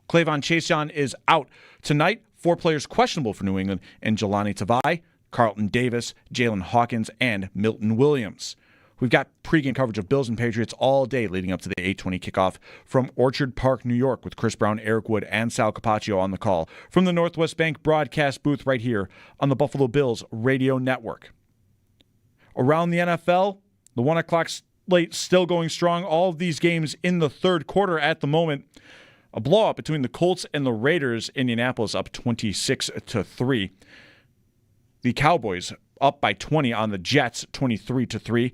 Clavon Chason is out tonight. 4 players questionable for New England, and Jelani Tavai, Carlton Davis, Jalen Hawkins, and Milton Williams. We've got pregame coverage of Bills and Patriots all day leading up to the 8:20 kickoff from Orchard Park, New York, with Chris Brown, Eric Wood, and Sal Capaccio on the call from the Northwest Bank broadcast booth right here on the Buffalo Bills radio network. Around the NFL, the 1 o'clock slate still going strong. All of these games in the third quarter at the moment. A blowout between the Colts and the Raiders. Indianapolis up 26-3. The Cowboys up by 20 on the Jets, 23-3.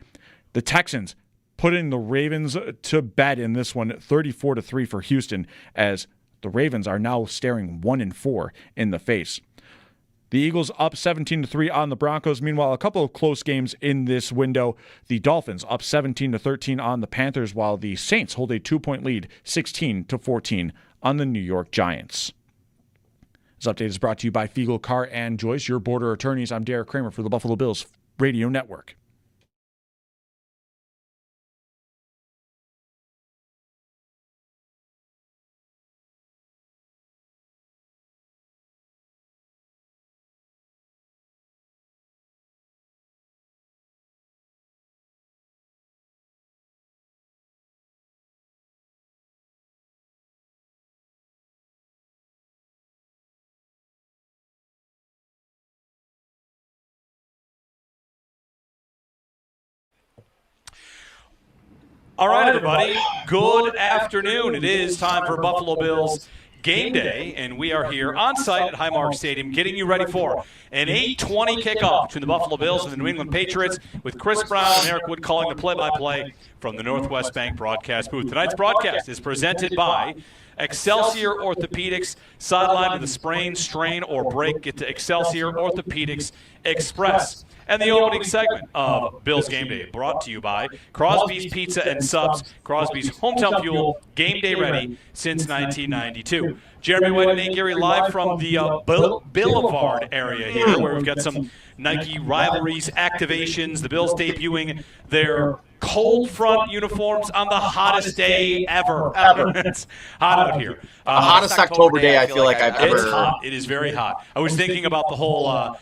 The Texans putting the Ravens to bed in this one, 34-3 for Houston, as the Ravens are now staring 1-4 in the face. The Eagles up 17-3 on the Broncos. Meanwhile, a couple of close games in this window. The Dolphins up 17-13 on the Panthers, while the Saints hold a 2-point lead, 16-14 on the New York Giants. This update is brought to you by Fiegel, Carr, and Joyce, your border attorneys. I'm Derek Kramer for the Buffalo Bills Radio Network. All right, everybody. Good afternoon. It is time for Buffalo Bills game day, and we are here on site at Highmark Stadium getting you ready for an 8:20 kickoff between the Buffalo Bills and the New England Patriots, with Chris Brown and Eric Wood calling the play-by-play from the Northwest Bank broadcast booth. Tonight's broadcast is presented by Excelsior Orthopedics. Sideline with a sprain, strain, or break, get to Excelsior Orthopedics Express. And the opening segment of Bills Game Day, brought to you by Crosby's Pizza and Subs. Crosby's Hometown Fuel, game day ready since 1992. Jeremy White and Nate Geary live from the Boulevard area here, where we've got some Nike rivalries, activations, the Bills debuting their cold front uniforms on the hottest day ever. It's hot out here. Hottest October day I feel like I've ever. It's hot. It is very hot. I was thinking about the whole,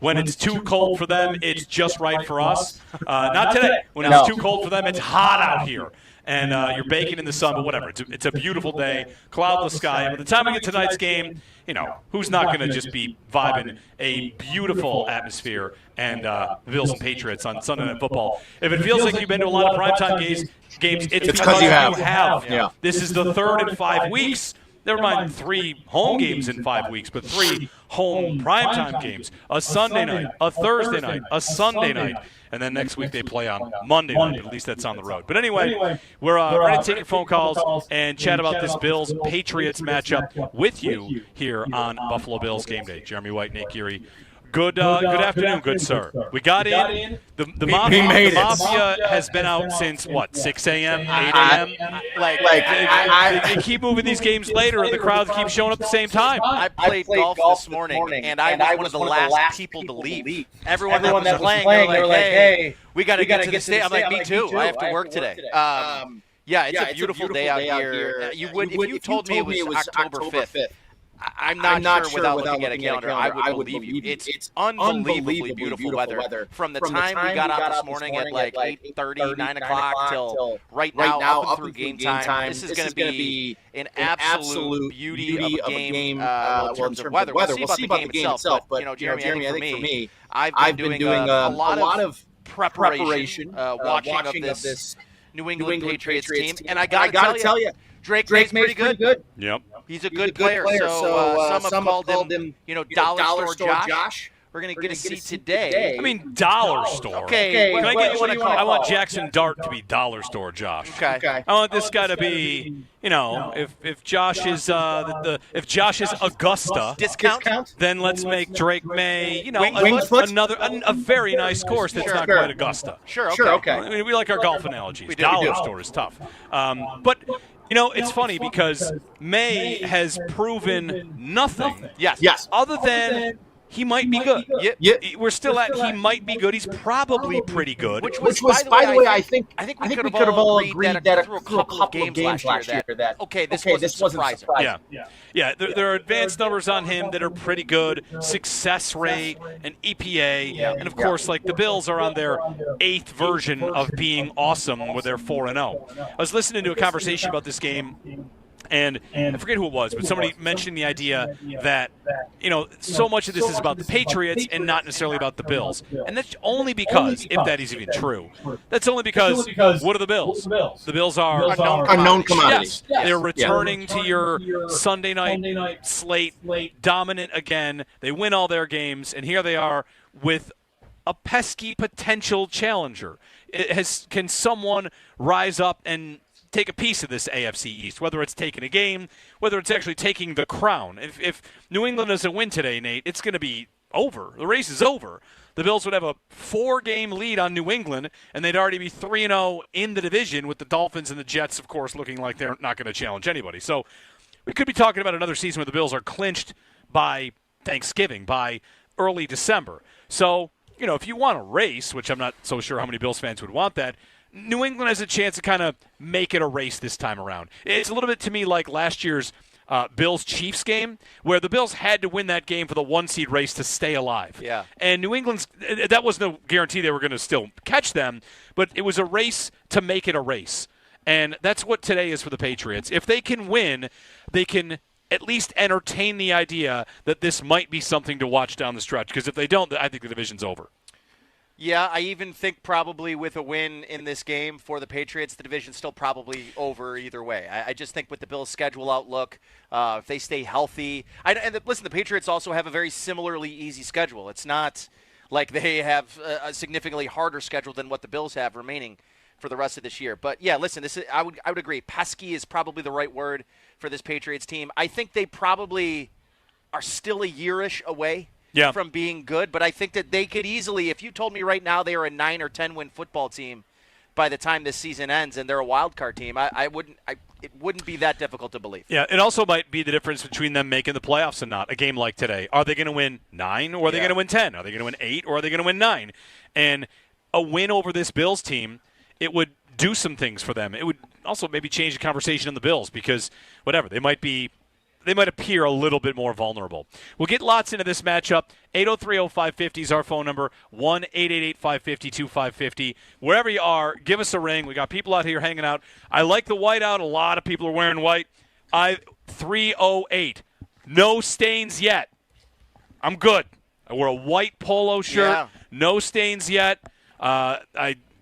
when it's too cold for them, it's just right for us. Not today. When it's too cold for them, it's hot out here. And you're baking in the sun, but whatever. It's a beautiful day, cloudless sky. By the time we get to tonight's game, who's not going to just be vibing a beautiful atmosphere and the Bills and Patriots on Sunday Night Football? If it feels like you've been to a lot of primetime games, it's because you have. Yeah. This is the third in 5 weeks. Never mind 3 home games in 5 weeks, but 3 home primetime games. A Sunday night, a Thursday night, a Sunday night. And then next week they play on Monday night, but at least that's on the road. But anyway, we're ready to take your phone calls and chat about this Bills-Patriots matchup with you here on Buffalo Bills Game Day. Jeremy White, Nate Geary. Good afternoon, good sir. We got in. The Mafia has been out since, 6 a.m., 8 a.m.? They keep moving these games later, and the crowds keep showing up at the same time. I played golf this morning, and I was one of the last people to leave. Everyone that was playing, they were like, hey, we got to get to the stadium. I'm like, me too. I have to work today. Yeah, it's a beautiful day out here. If you told me it was October 5th, I'm not sure without looking at a calendar, I would believe you. It's unbelievably beautiful weather. From the time we got out this morning at like 8:30, 9 o'clock till right now up through game time, this is going to be an absolute beauty of a game in terms of weather. We'll see about the game itself, but Jeremy, I think for me, I've been doing a lot of preparation watching of this New England Patriots team, and I got to tell you, Drake May's pretty good. Yep. He's a good player. So some have called him, Dollar Store Josh. We're going to get to see today. I mean, Dollar Store. Okay. Can I get what I want Jackson Dart to be Dollar Store Josh. Okay. I want this guy to be, if Josh is if Josh is Augusta discount, then let's make Drake May, a very nice course that's not quite Augusta. Sure. Okay. I mean, we like our golf analogies. Dollar Store is tough. But it's funny because May has proven nothing. Yes. Other than he might be good. Yep. We're still at he might be good. He's probably pretty good. Which was, by the way, I think we could have all agreed that through a couple of games last year that this wasn't surprising. Yeah. There are advanced numbers on him that are pretty good. Success rate and EPA, and of course, like the Bills are on their 8th version of being awesome with their 4-0. I was listening to a conversation about this game. And I forget who it was, but somebody mentioned the idea that, so much of this is about the Patriots and not necessarily about the Bills. And that's only because, if that is even true, that's only because what are the Bills? The Bills are unknown commodities. Yes. They're returning to your Sunday night slate, dominant again. They win all their games, and here they are with a pesky potential challenger. Can someone rise up and take a piece of this AFC East, whether it's taking a game, whether it's actually taking the crown? If New England doesn't win today, Nate, it's going to be over. The race is over. The Bills would have a 4-game lead on New England, and they'd already be 3-0 in the division, with the Dolphins and the Jets, of course, looking like they're not going to challenge anybody. So we could be talking about another season where the Bills are clinched by Thanksgiving, by early December. So, if you want a race, which I'm not so sure how many Bills fans would want that, New England has a chance to kind of make it a race this time around. It's a little bit to me like last year's Bills-Chiefs game, where the Bills had to win that game for the 1-seed race to stay alive. Yeah. And New England's – that was no guarantee they were going to still catch them, but it was a race to make it a race. And that's what today is for the Patriots. If they can win, they can at least entertain the idea that this might be something to watch down the stretch, because if they don't, I think the division's over. Yeah, I even think probably with a win in this game for the Patriots, the division's still probably over either way. I just think with the Bills' schedule outlook, if they stay healthy. Listen, the Patriots also have a very similarly easy schedule. It's not like they have a significantly harder schedule than what the Bills have remaining for the rest of this year. But, yeah, listen, I would agree. Pesky is probably the right word for this Patriots team. I think they probably are still a year-ish away from being good, but I think that they could easily, if you told me right now they are a 9 or 10 win football team by the time this season ends and they're a wild card team, it wouldn't be that difficult to believe. Yeah, it also might be the difference between them making the playoffs and not. A game like today, are they going to win 9 or are they going to win 10? Are they going to win 8 or are they going to win 9? And a win over this Bills team, it would do some things for them. It would also maybe change the conversation on the Bills, because whatever, they might appear a little bit more vulnerable. We'll get lots into this matchup. 803-0550 is our phone number, 1-888-550-2550. Wherever you are, give us a ring. We got people out here hanging out. I like the white out. A lot of people are wearing white. 308. No stains yet. I'm good. I wore a white polo shirt. Yeah. No stains yet.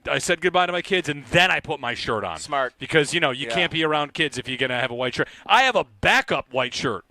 I said goodbye to my kids, and then I put my shirt on. Smart. Because, you can't be around kids if you're going to have a white shirt. I have a backup white shirt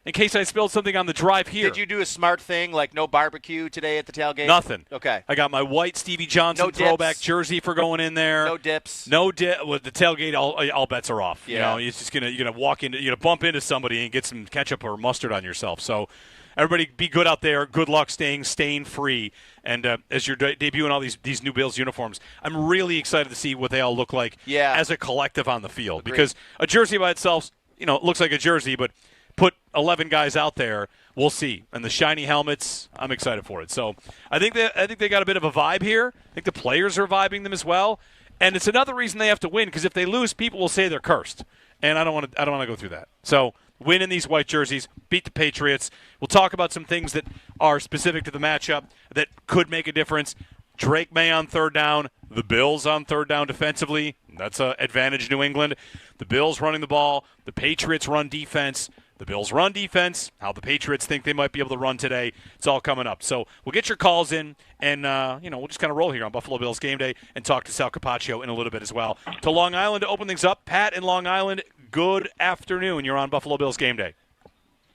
in case I spilled something on the drive here. Did you do a smart thing, like no barbecue today at the tailgate? Nothing. Okay. I got my white Stevie Johnson throwback jersey for going in there. No dips. With the tailgate, all bets are off. Yeah. You're just you're gonna walk into, bump into somebody and get some ketchup or mustard on yourself. So everybody be good out there. Good luck staying stain-free. And as you're debuting all these new Bills uniforms, I'm really excited to see what they all look like as a collective on the field. Agreed. Because a jersey by itself, it looks like a jersey, but put 11 guys out there, we'll see. And the shiny helmets, I'm excited for it. So I think they got a bit of a vibe here. I think the players are vibing them as well. And it's another reason they have to win, because if they lose, people will say they're cursed. And I don't want to go through that. So win in these white jerseys, beat the Patriots. We'll talk about some things that are specific to the matchup that could make a difference. Drake May on third down, the Bills on third down defensively. That's an advantage New England. The Bills running the ball, the Patriots run defense. The Bills run defense, how the Patriots think they might be able to run today. It's all coming up. So we'll get your calls in, and we'll just kind of roll here on Buffalo Bills Game Day and talk to Sal Capaccio in a little bit as well. To Long Island to open things up. Pat in Long Island, good afternoon. You're on Buffalo Bills Game Day.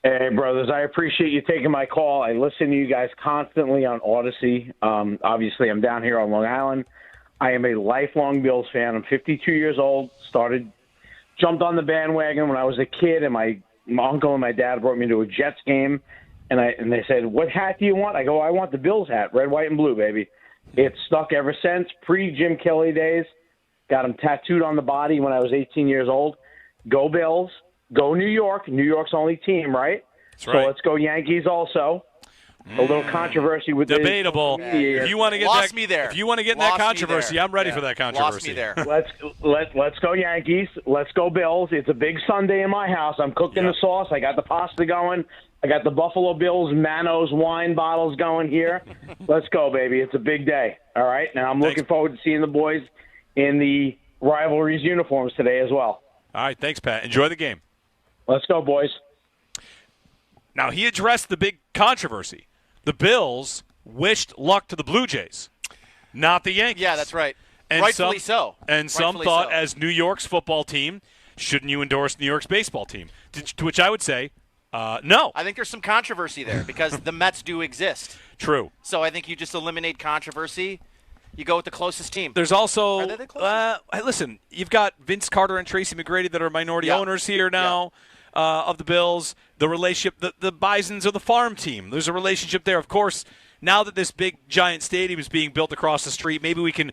Hey, brothers. I appreciate you taking my call. I listen to you guys constantly on Odyssey. Obviously, I'm down here on Long Island. I am a lifelong Bills fan. I'm 52 years old. Jumped on the bandwagon when I was a kid, and my uncle and my dad brought me to a Jets game, and they said, "What hat do you want?" I go, "I want the Bills hat, red, white, and blue, baby." It's stuck ever since, pre-Jim Kelly days. Got them tattooed on the body when I was 18 years old. Go Bills. Go New York. New York's only team, right? That's right. So let's go Yankees also. A little controversy with debatable. If you want to get Lost me there. If you want to get in that controversy, I'm ready for that controversy. Lost me there. Let's go Yankees. Let's go Bills. It's a big Sunday in my house. I'm cooking the sauce. I got the pasta going. I got the Buffalo Bills Manos wine bottles going here. Let's go, baby. It's a big day. All right. Now I'm looking forward to seeing the boys in the rivalries uniforms today as well. All right. Thanks, Pat. Enjoy the game. Let's go, boys. Now, he addressed the big controversy. The Bills wished luck to the Blue Jays, not the Yankees. Yeah, that's right. And rightfully so. And some thought, as New York's football team, shouldn't you endorse New York's baseball team? To which I would say, no. I think there's some controversy there because the Mets do exist. True. So I think you just eliminate controversy. You go with the closest team. There's also, Are they the closest? listen, you've got Vince Carter and Tracy McGrady that are minority owners here now of the Bills. The relationship, the Bisons are the farm team. There's a relationship there. Of course, now that this big giant stadium is being built across the street, maybe we can,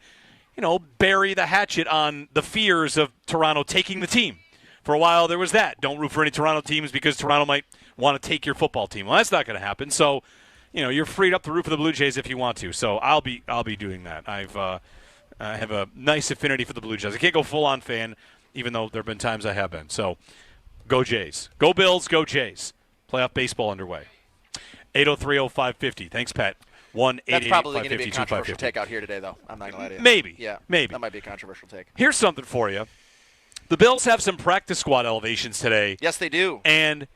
bury the hatchet on the fears of Toronto taking the team. For a while, there was that. Don't root for any Toronto teams because Toronto might want to take your football team. Well, that's not going to happen. So, you're freed up to root for the Blue Jays if you want to. So I'll be doing that. I have a nice affinity for the Blue Jays. I can't go full-on fan, even though there have been times I have been. So go Jays. Go Bills, go Jays. Playoff baseball underway. 803-0550. Thanks, Pat. 1-888-550-2550. That's probably going to be a controversial take out here today, though. I'm not going to lie to you. Maybe. Yeah. Maybe. That might be a controversial take. Here's something for you. The Bills have some practice squad elevations today. Yes, they do. And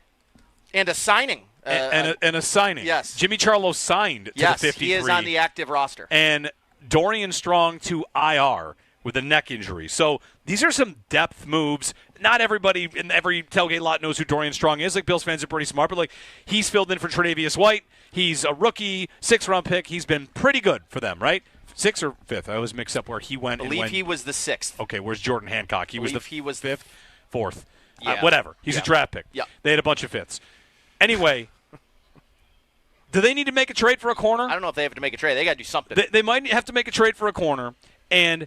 a signing. And a signing. Yes. Jimmy Charlo signed to the 53. Yes, he is on the active roster. And Dorian Strong to IR with a neck injury. So these are some depth moves. Not everybody in every tailgate lot knows who Dorian Strong is. Like, Bills fans are pretty smart, but he's filled in for Tre'Davious White. He's a rookie, 6th-round pick. He's been pretty good for them, right? 6th or 5th? I always mix up where he went. I believe he was the 6th. Okay, where's Jordan Hancock? He was 5th, 4th. Yeah. Whatever. He's a draft pick. Yeah. They had a bunch of 5ths. Anyway, do they need to make a trade for a corner? I don't know if they have to make a trade. They got to do something. They might have to make a trade for a corner. And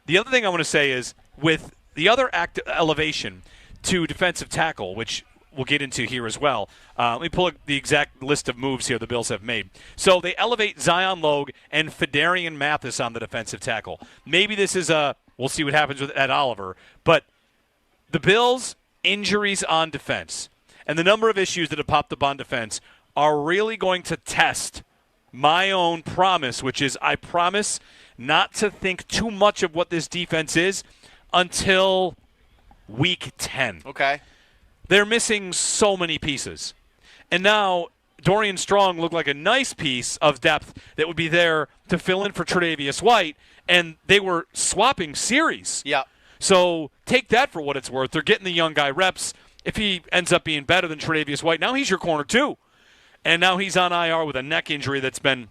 the other thing I want to say is, with the other elevation to defensive tackle, which we'll get into here as well. Let me pull up the exact list of moves here the Bills have made. So they elevate Zion Logue and Fedarian Mathis on the defensive tackle. Maybe this is we'll see what happens with Ed Oliver. But the Bills' injuries on defense and the number of issues that have popped up on defense are really going to test my own promise, which is I promise not to think too much of what this defense is until week 10. Okay. They're missing so many pieces. And now Dorian Strong looked like a nice piece of depth that would be there to fill in for Tre'Davious White, and they were swapping series. Yeah. So take that for what it's worth. They're getting the young guy reps. If he ends up being better than Tre'Davious White, now he's your corner too. And now he's on IR with a neck injury that's been,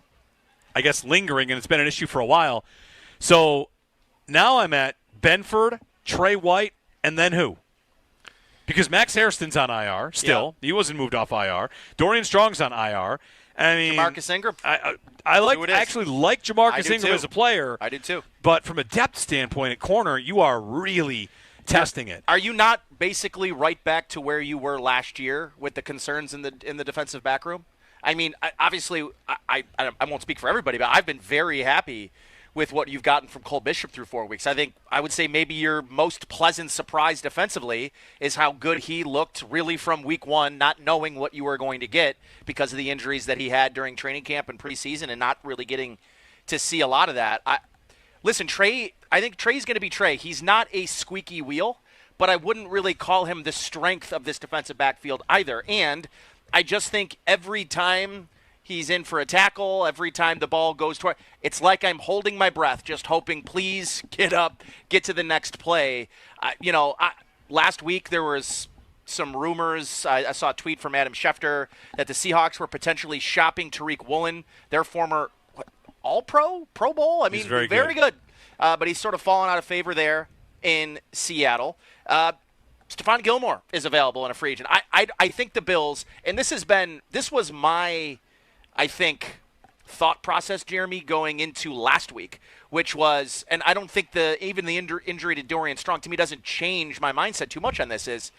I guess, lingering, and it's been an issue for a while. So now I'm at Benford, Trey White, and then who? Because Max Hairston's on IR still. Yeah. He wasn't moved off IR. Dorian Strong's on IR. I mean, Jamarcus Ingram. I actually like Jamarcus Ingram as a player. I do too. But from a depth standpoint at corner, you are really testing it. Are you not basically right back to where you were last year with the concerns in the defensive back room? I mean, obviously, I won't speak for everybody, but I've been very happy with what you've gotten from Cole Bishop through 4 weeks. I would say maybe your most pleasant surprise defensively is how good he looked really from week 1, not knowing what you were going to get because of the injuries that he had during training camp and preseason and not really getting to see a lot of that. Listen, Trey, I think Trey's going to be Trey. He's not a squeaky wheel, but I wouldn't really call him the strength of this defensive backfield either. And I just think every time he's in for a tackle, every time the ball goes toward, it's like I'm holding my breath, just hoping, please get up, get to the next play. Last week there was some rumors. I saw a tweet from Adam Schefter that the Seahawks were potentially shopping Tariq Woolen, their former All-Pro, Pro Bowl. I mean, he's very good. But he's sort of fallen out of favor there in Seattle. Stephon Gilmore is available in a free agent. I think the Bills, and this was my, I think, thought process, Jeremy, going into last week, which was, and I don't think even the injury to Dorian Strong to me doesn't change my mindset too much on this, is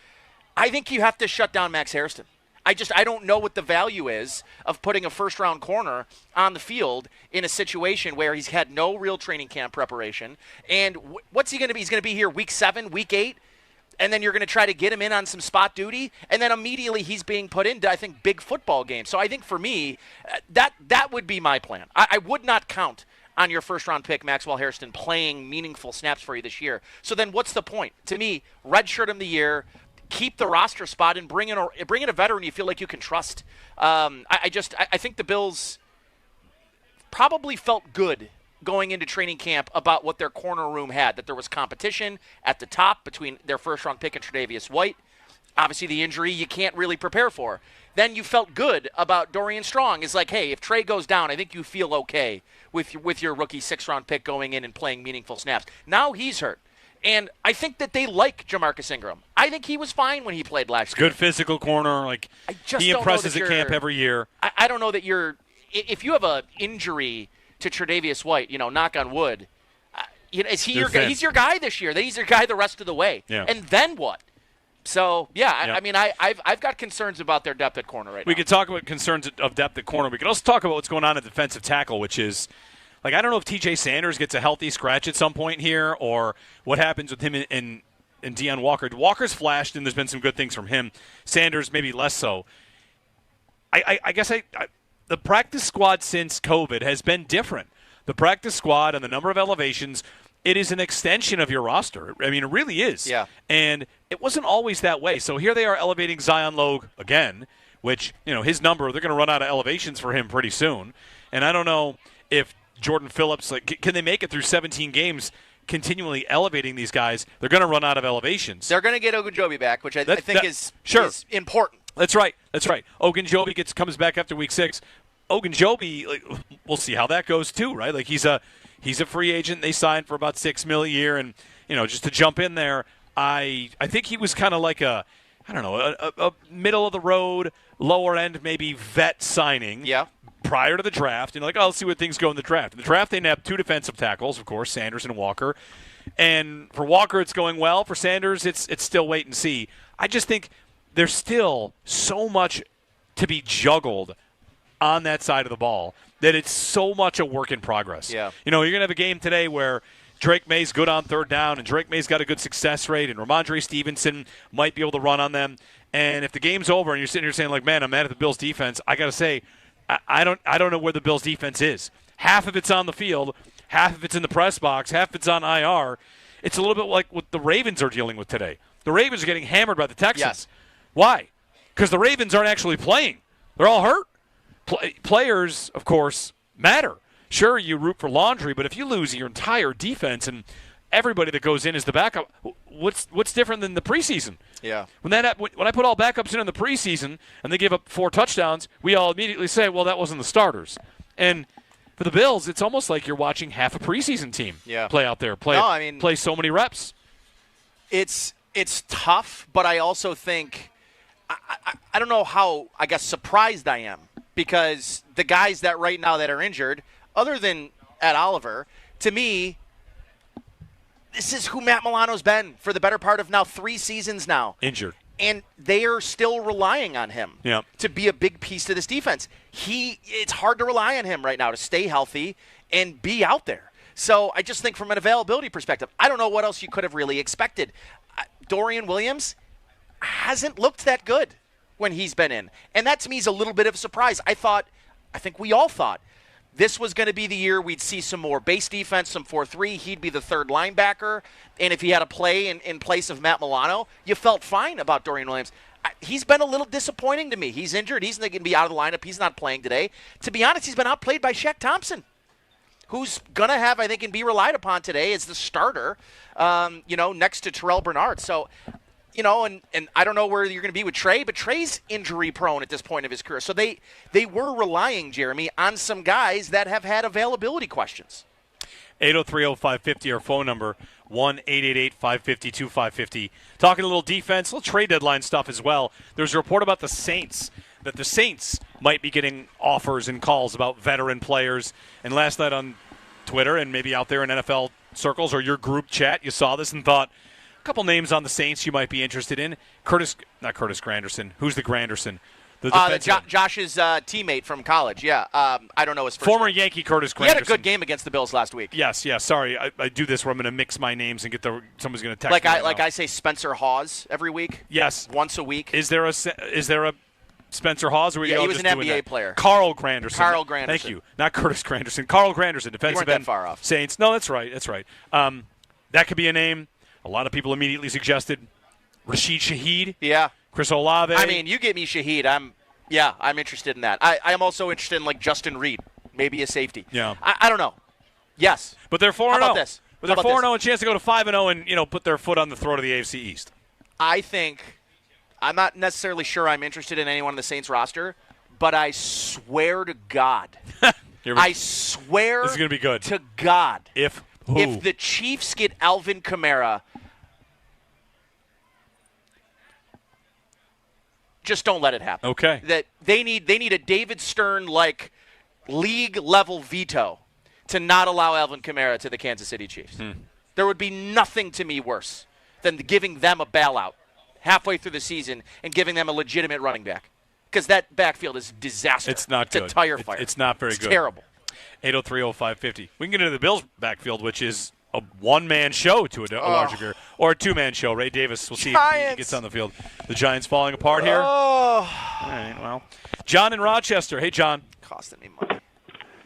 I think you have to shut down Max Hairston. I don't know what the value is of putting a first-round corner on the field in a situation where he's had no real training camp preparation. And what's he going to be? He's going to be here week 7, week 8, and then you're going to try to get him in on some spot duty, and then immediately he's being put into, I think, big football games. So I think for me, that would be my plan. I would not count on your first-round pick, Maxwell Hairston, playing meaningful snaps for you this year. So then what's the point? To me, redshirt him the year, keep the roster spot, and bring in a veteran you feel like you can trust. I think the Bills probably felt good going into training camp about what their corner room had, that there was competition at the top between their first-round pick and Tre'Davious White. Obviously, the injury you can't really prepare for. Then you felt good about Dorian Strong. It's like, hey, if Trey goes down, I think you feel okay with your rookie 6th-round pick going in and playing meaningful snaps. Now he's hurt. And I think that they like Jamarcus Ingram. I think he was fine when he played last year. Good physical corner. He impresses at camp every year. I don't know that if you have an injury to Tre'Davious White, knock on wood, is he he's your guy this year? He's your guy the rest of the way. Yeah. And then what? So, I mean, I've got concerns about their depth at corner right now. We could talk about concerns of depth at corner. We could also talk about what's going on at defensive tackle, which is, I don't know if TJ Sanders gets a healthy scratch at some point here or what happens with him and Deion Walker. Walker's flashed, and there's been some good things from him. Sanders maybe less so. I guess the practice squad since COVID has been different. The practice squad and the number of elevations, it is an extension of your roster. I mean, it really is. Yeah. And it wasn't always that way. So here they are elevating Zion Logue again, which, his number, they're going to run out of elevations for him pretty soon. And I don't know if Jordan Phillips, can they make it through 17 games continually elevating these guys? They're going to run out of elevations. They're going to get Ogunjobi back, which I think is important. That's right. Ogunjobi comes back after week 6. Ogunjobi, we'll see how that goes too, right? He's a free agent. They signed for about $6 million a year, and just to jump in there, I think he was kind of like a middle of the road, lower end maybe vet signing. Yeah. Prior to the draft, let's see what things go in the draft. In the draft, they nabbed 2 defensive tackles, of course, Sanders and Walker. And for Walker, it's going well. For Sanders, it's still wait and see. I just think there's still so much to be juggled on that side of the ball that it's so much a work in progress. Yeah. You're going to have a game today where Drake May's good on 3rd down, and Drake May's got a good success rate, and Ramondre Stevenson might be able to run on them. And if the game's over and you're sitting here saying, man, I'm mad at the Bills' defense, I got to say, I don't know where the Bills' defense is. Half of it's on the field, half of it's in the press box, half of it's on IR. It's a little bit like what the Ravens are dealing with today. The Ravens are getting hammered by the Texans. Yes. Why? Because the Ravens aren't actually playing. They're all hurt. Players, of course, matter. Sure, you root for Laundry, but if you lose your entire defense and everybody that goes in is the backup, what's different than the preseason? Yeah. When I put all backups in the preseason and they give up 4 touchdowns, we all immediately say, well, that wasn't the starters. And for the Bills, it's almost like you're watching half a preseason team play out there, play so many reps. It's tough, but I also think I don't know how, surprised I am, because the guys that right now that are injured, other than Ed Oliver, to me, this is who Matt Milano's been for the better part of now 3 seasons now. Injured. And they are still relying on him to be a big piece to this defense. It's hard to rely on him right now to stay healthy and be out there. So I just think from an availability perspective, I don't know what else you could have really expected. Dorian Williams hasn't looked that good when he's been in. And that to me is a little bit of a surprise. I think we all thought this was going to be the year we'd see some more base defense, some 4-3. He'd be the 3rd linebacker. And if he had a play in place of Matt Milano, you felt fine about Dorian Williams. He's been a little disappointing to me. He's injured. He's going to be out of the lineup. He's not playing today. To be honest, he's been outplayed by Shaq Thompson, who's going to have, I think, and be relied upon today as the starter, next to Terrell Bernard. So, and I don't know where you're going to be with Trey, but Trey's injury prone at this point of his career. So they were relying, Jeremy, on some guys that have had availability questions. 803-0550, our phone number, 1-888-550-2550. Talking a little defense, a little trade deadline stuff as well. There's a report about the Saints, that the Saints might be getting offers and calls about veteran players. And last night on Twitter and maybe out there in NFL circles or your group chat, you saw this and thought, a couple names on the Saints you might be interested in. Not Curtis Granderson. Who's the Granderson? Josh's teammate from college. Yeah, I don't know his first former name. Yankee Curtis Granderson. He had a good game against the Bills last week. Yes. Sorry, I do this where I'm going to mix my names and get someone's going to text me. I say Spencer Hawes every week. Yes, once a week. Is there a Spencer Hawes? Or he was an NBA player. Carl Granderson. Thank you. Not Curtis Granderson. Carl Granderson, defensive end. That far off. Saints. No, that's right. That could be a name. A lot of people immediately suggested Rashid Shaheed. Yeah. Chris Olave. I mean, you get me Shaheed. I'm interested in that. I'm also interested in like Justin Reed, maybe a safety. Yeah. I don't know. Yes. But they're 4-0. How about this? But they're 4-0, a chance to go to 5-0 and put their foot on the throat of the AFC East. I think I'm not necessarily sure I'm interested in anyone on the Saints roster, but I swear to God, I swear this is gonna be good. To God, if the Chiefs get Alvin Kamara, just don't let it happen. Okay. That they need a David Stern like league level veto to not allow Alvin Kamara to the Kansas City Chiefs. There would be nothing to me worse than giving them a bailout halfway through the season and giving them a legitimate running back, because that backfield is a disaster. It's not good. It's a tire fire. It's not very good. It's terrible. 803-0550. We can get into the Bills backfield, which is a one-man show to a larger degree, or a two-man show. Ray Davis, we'll see if he gets on the field. The Giants falling apart here. All right, well. John in Rochester. Hey, John. Costing me money.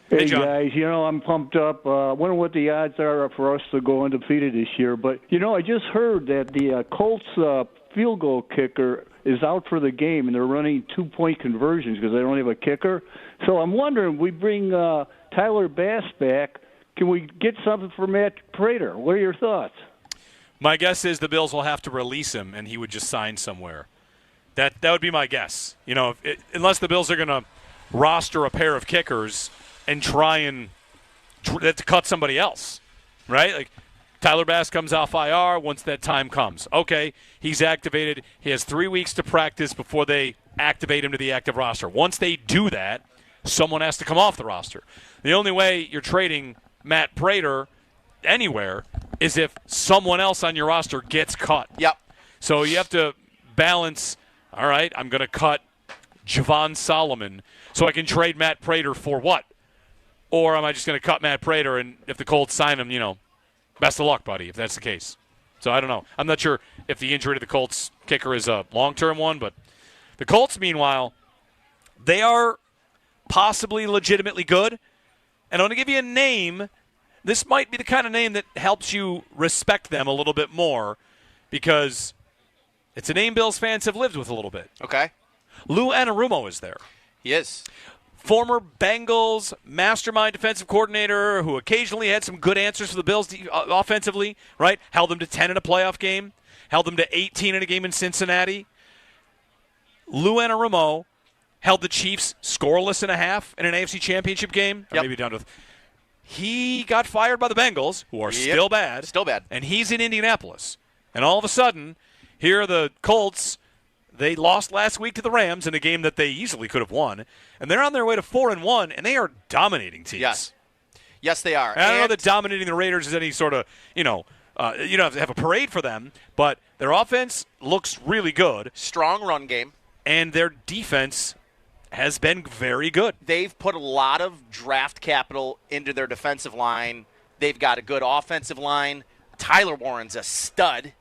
Hey, John. guys, I'm pumped up. I wonder what the odds are for us to go undefeated this year. But, I just heard that the Colts field goal kicker is out for the game, and they're running 2-point conversions because they don't have a kicker. So I'm wondering, we bring Tyler Bass back. Can we get something for Matt Prater? What are your thoughts? My guess is the Bills will have to release him, and he would just sign somewhere. That would be my guess. Unless the Bills are going to roster a pair of kickers and try and cut somebody else, right? Like Tyler Bass comes off IR once that time comes. Okay, he's activated. He has 3 weeks to practice before they activate him to the active roster. Once they do that, someone has to come off the roster. The only way you're trading Matt Prater anywhere is if someone else on your roster gets cut. Yep. So you have to balance, all right, I'm going to cut Javon Solomon so I can trade Matt Prater for what? Or am I just going to cut Matt Prater, and if the Colts sign him, best of luck, buddy, if that's the case. So I don't know. I'm not sure if the injury to the Colts kicker is a long-term one, but the Colts, meanwhile, they are possibly legitimately good. And I'm going to give you a name. This might be the kind of name that helps you respect them a little bit more, because it's a name Bills fans have lived with a little bit. Okay. Lou Anarumo is there. He is. Former Bengals mastermind defensive coordinator who occasionally had some good answers for the Bills offensively, right? Held them to 10 in a playoff game. Held them to 18 in a game in Cincinnati. Lou Anarumo held the Chiefs scoreless in a half in an AFC Championship game. Or maybe down to. He got fired by the Bengals, who are still bad. Still bad. And he's in Indianapolis. And all of a sudden, here are the Colts. They lost last week to the Rams in a game that they easily could have won. And they're on their way to 4-1, and they are dominating teams. Yes. Yes, they are. And I don't know that dominating the Raiders is any sort of, you don't have to have a parade for them, but their offense looks really good. Strong run game. And their defense has been very good. They've put a lot of draft capital into their defensive line. They've got a good offensive line. Tyler Warren's a stud.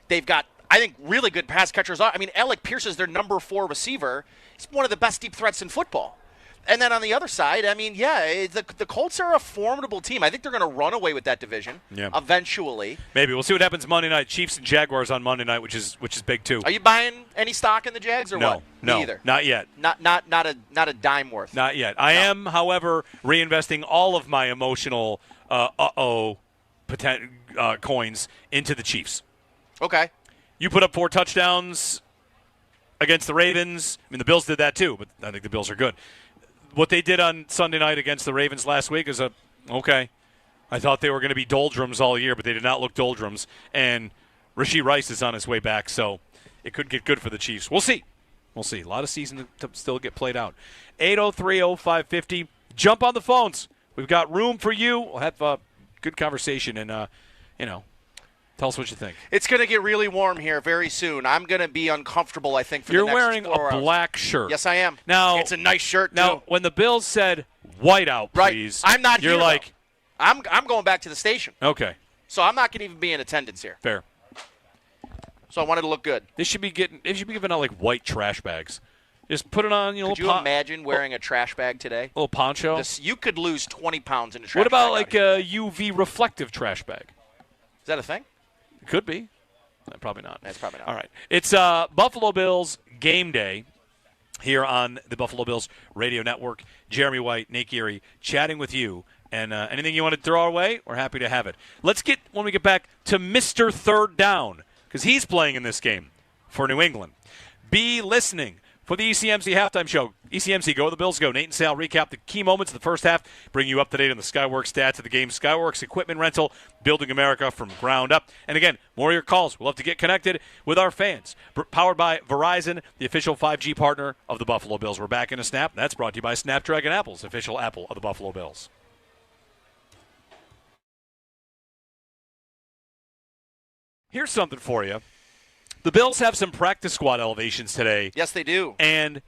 They've got, I think, really good pass catchers. I mean, Alec Pierce is their number 4 receiver. He's one of the best deep threats in football. And then on the other side, I mean, the Colts are a formidable team. I think they're going to run away with that division eventually. Maybe. We'll see what happens Monday night. Chiefs and Jaguars on Monday night, which is big too. Are you buying any stock in the Jags or what? No, Me either. Not yet. Not a dime worth. Not yet. I am, however, reinvesting all of my emotional coins into the Chiefs. Okay. You put up 4 touchdowns against the Ravens. I mean, the Bills did that too, but I think the Bills are good. What they did on Sunday night against the Ravens last week is okay. I thought they were going to be doldrums all year, but they did not look doldrums. And Rashee Rice is on his way back, so it could get good for the Chiefs. We'll see. We'll see. A lot of season to still get played out. 803-0550. Jump on the phones. We've got room for you. We'll have a good conversation and, tell Tell us what you think. It's going to get really warm here very soon. I'm going to be uncomfortable, I think, for You're the next wearing 4 a hours. black shirt. Yes, I am. Now, it's a nice shirt, Now, too. when the Bills said white out, please, I'm not you're here, like, though. I'm going back to the station. okay. So I'm not going to even be in attendance here. Fair. So I wanted to look good. They should be giving out like white trash bags. Just put it on, Could you imagine wearing a trash bag today? little poncho. You could lose 20 pounds in a trash bag. What about out like here. a UV reflective trash bag? Is that a thing? It could be. Probably not. That's probably not. All right. It's Buffalo Bills game day here on the Buffalo Bills Radio Network. Jeremy White, Nate Geary, chatting with you. And anything you want to throw our way, we're happy to have it. Let's get, when we get back, to Mr. Third Down, because he's playing in this game for New England. Be listening for the ECMC Halftime Show. ECMC, go the Bills go. Nate and Sal recap the key moments of the first half, bring you up to date on the Skyworks stats of the game. Skyworks equipment rental, building America from ground up. And again, more of your calls. We'll have to get connected with our fans. Powered by Verizon, the official 5G partner of the Buffalo Bills. We're back in a snap. That's brought to you by Snapdragon Apples, official Apple of the Buffalo Bills. Here's something for you. The Bills have some practice squad elevations today. Yes, they do. And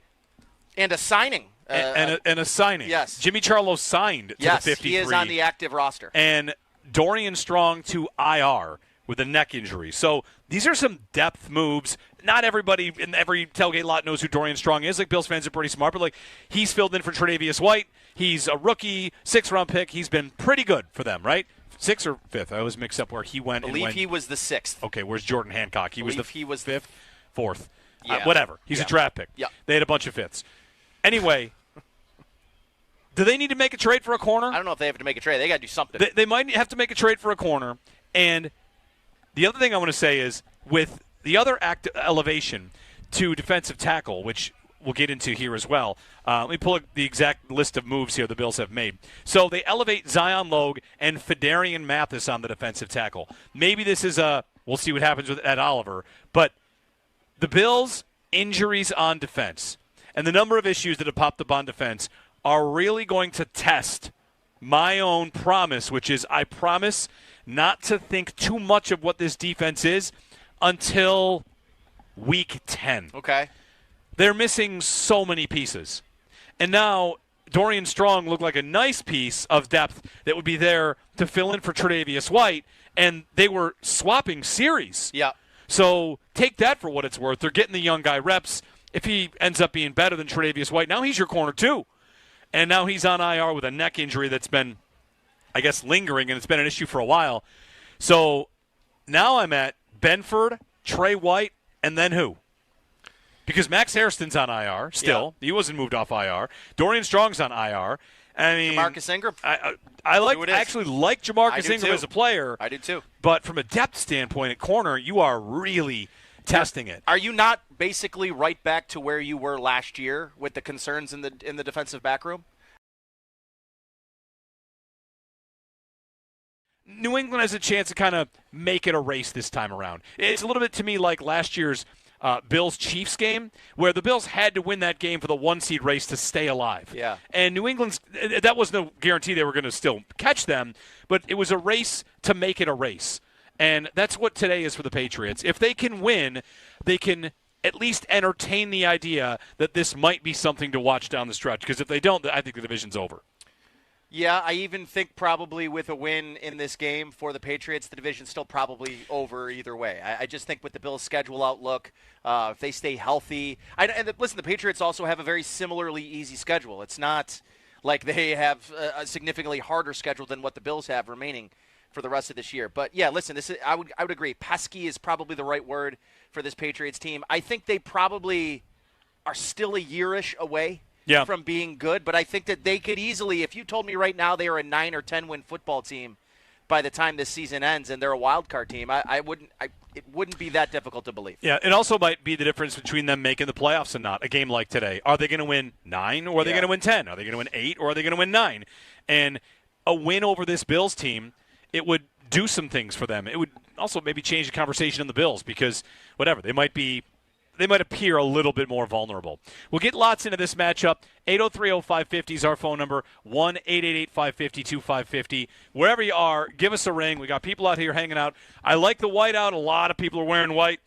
a signing. And a signing. Yes. Jimmy Charlo signed to the 53. He is on the active roster. And Dorian Strong to IR with a neck injury. So these are some depth moves. Not everybody in every tailgate lot knows who Dorian Strong is. Like, Bills fans are pretty smart, but like, he's filled in for Tre'Davious White. He's a rookie, 6th-round pick. He's been pretty good for them, right? 6th or 5th? I always mix up where he went. I believe he was the 6th. Okay, where's Jordan Hancock? He was the 5th, 4th. Yeah. Whatever. He's a draft pick. Yeah. They had a bunch of 5ths. Anyway, do they need to make a trade for a corner? I don't know if they have to make a trade. They got to do something. They might have to make a trade for a corner. And the other thing I want to say is, with the other elevation to defensive tackle, which we'll get into here as well. Let me pull up the exact list of moves here the Bills have made. So they elevate Zion Logue and Fedarian Mathis on the defensive tackle. Maybe this is we'll see what happens with Ed Oliver. But the Bills' injuries on defense and the number of issues that have popped up on defense are really going to test my own promise, which is I promise not to think too much of what this defense is until week 10. Okay. They're missing so many pieces. And now Dorian Strong looked like a nice piece of depth that would be there to fill in for Tre'Davious White, and they were swapping series. Yeah. So take that for what it's worth. They're getting the young guy reps. If he ends up being better than Tre'Davious White, now he's your corner too. And now he's on IR with a neck injury that's been, I guess, lingering, and it's been an issue for a while. So now I'm at Benford, Trey White, and then who? Because Max Hairston's on IR still. Yeah. He wasn't moved off IR. Dorian Strong's on IR. I mean, Jamarcus Ingram. I actually like Jamarcus Ingram as a player. I do too. But from a depth standpoint at corner, you are really testing it. Are you not basically right back to where you were last year with the concerns in the defensive back room? New England has a chance to kind of make it a race this time around. It's a little bit to me like last year's Bills-Chiefs game, where the Bills had to win that game for the 1-seed race to stay alive. Yeah. And New England's, that was no guarantee they were going to still catch them, but it was a race to make it a race. And that's what today is for the Patriots. If they can win, they can at least entertain the idea that this might be something to watch down the stretch, because if they don't, I think the division's over. Yeah, I even think probably with a win in this game for the Patriots, the division's still probably over either way. I just think with the Bills' schedule outlook, if they stay healthy. Listen, the Patriots also have a very similarly easy schedule. It's not like they have a significantly harder schedule than what the Bills have remaining for the rest of this year. But, yeah, listen, I would agree. Pesky is probably the right word for this Patriots team. I think they probably are still a year-ish away from being good, but I think that they could easily, if you told me right now they are a 9 or 10 win football team by the time this season ends and they're a wild card team, it wouldn't be that difficult to believe. Yeah, it also might be the difference between them making the playoffs and not. A game like today, are they going to win 9 or are they going to win 10? Are they going to win 8 or are they going to win 9? And a win over this Bills team, it would do some things for them. It would also maybe change the conversation in the Bills because whatever, they might be they might appear a little bit more vulnerable. We'll get lots into this matchup. 803-0550 is our phone number, 1-888-550-2550. Wherever you are, give us a ring. We got people out here hanging out. I like the white out. A lot of people are wearing white.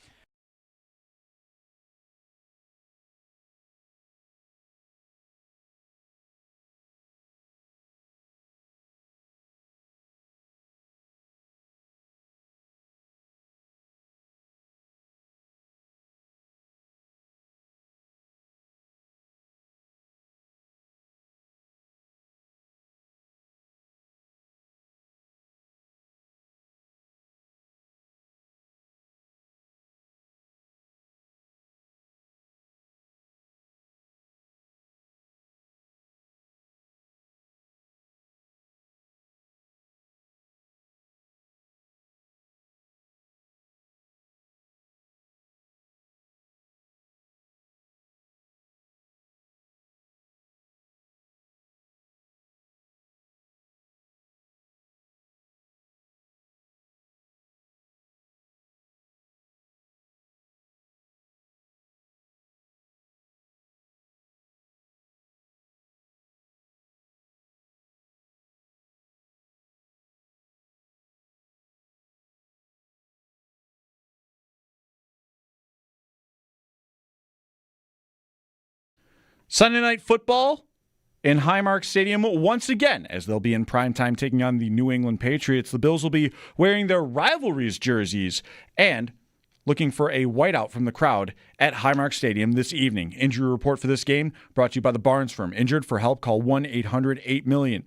Sunday Night Football in Highmark Stadium once again, as they'll be in primetime taking on the New England Patriots. The Bills will be wearing their rivalries jerseys and looking for a whiteout from the crowd at Highmark Stadium this evening. Injury report for this game brought to you by the Barnes Firm. Injured? For help, call 1-800-8-million.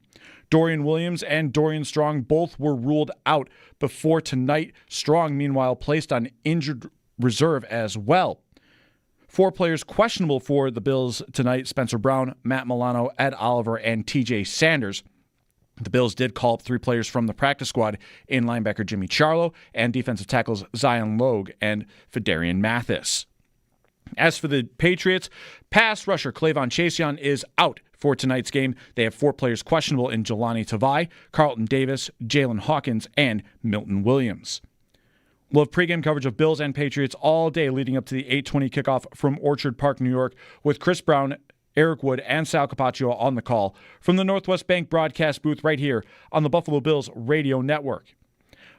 Dorian Williams and Dorian Strong both were ruled out before tonight. Strong, meanwhile, placed on injured reserve as well. 4 players questionable for the Bills tonight: Spencer Brown, Matt Milano, Ed Oliver, and TJ Sanders. The Bills did call up 3 players from the practice squad in linebacker Jimmy Charlo and defensive tackles Zion Logue and Fedarian Mathis. As for the Patriots, pass rusher Clavon Chaseon is out for tonight's game. They have 4 players questionable in Jelani Tavai, Carlton Davis, Jalen Hawkins, and Milton Williams. We'll have pregame coverage of Bills and Patriots all day leading up to the 8:20 kickoff from Orchard Park, New York, with Chris Brown, Eric Wood, and Sal Capaccio on the call from the Northwest Bank broadcast booth right here on the Buffalo Bills radio network.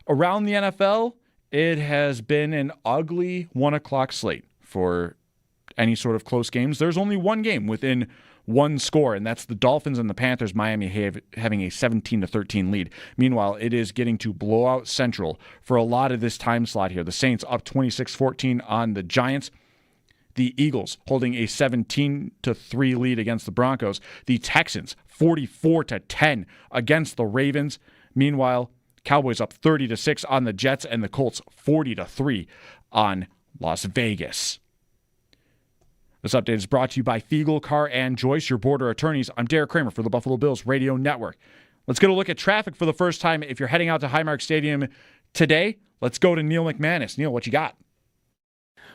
Around the NFL, it has been an ugly 1 o'clock slate for any sort of close games. There's only one game within one score, and that's the Dolphins and the Panthers. Miami having a 17-13 lead. Meanwhile, it is getting to blowout central for a lot of this time slot here. The Saints up 26-14 on the Giants. The Eagles holding a 17-3 lead against the Broncos. The Texans 44-10 against the Ravens. Meanwhile, Cowboys up 30-6 on the Jets, and the Colts 40-3 on Las Vegas. This update is brought to you by Fiegel, Carr, and Joyce, your border attorneys. I'm Derek Kramer for the Buffalo Bills Radio Network. Let's get a look at traffic for the first time. If you're heading out to Highmark Stadium today, let's go to Neil McManus. Neil, what you got?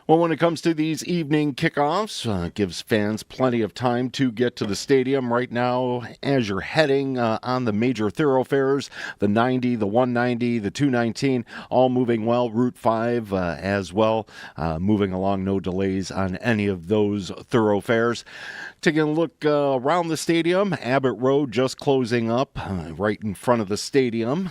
Well, when it comes to these evening kickoffs, gives fans plenty of time to get to the stadium. Right now, as you're heading on the major thoroughfares, the 90, the 190, the 219, all moving well. Route 5 as well, moving along, no delays on any of those thoroughfares. Taking a look around the stadium, Abbott Road just closing up right in front of the stadium.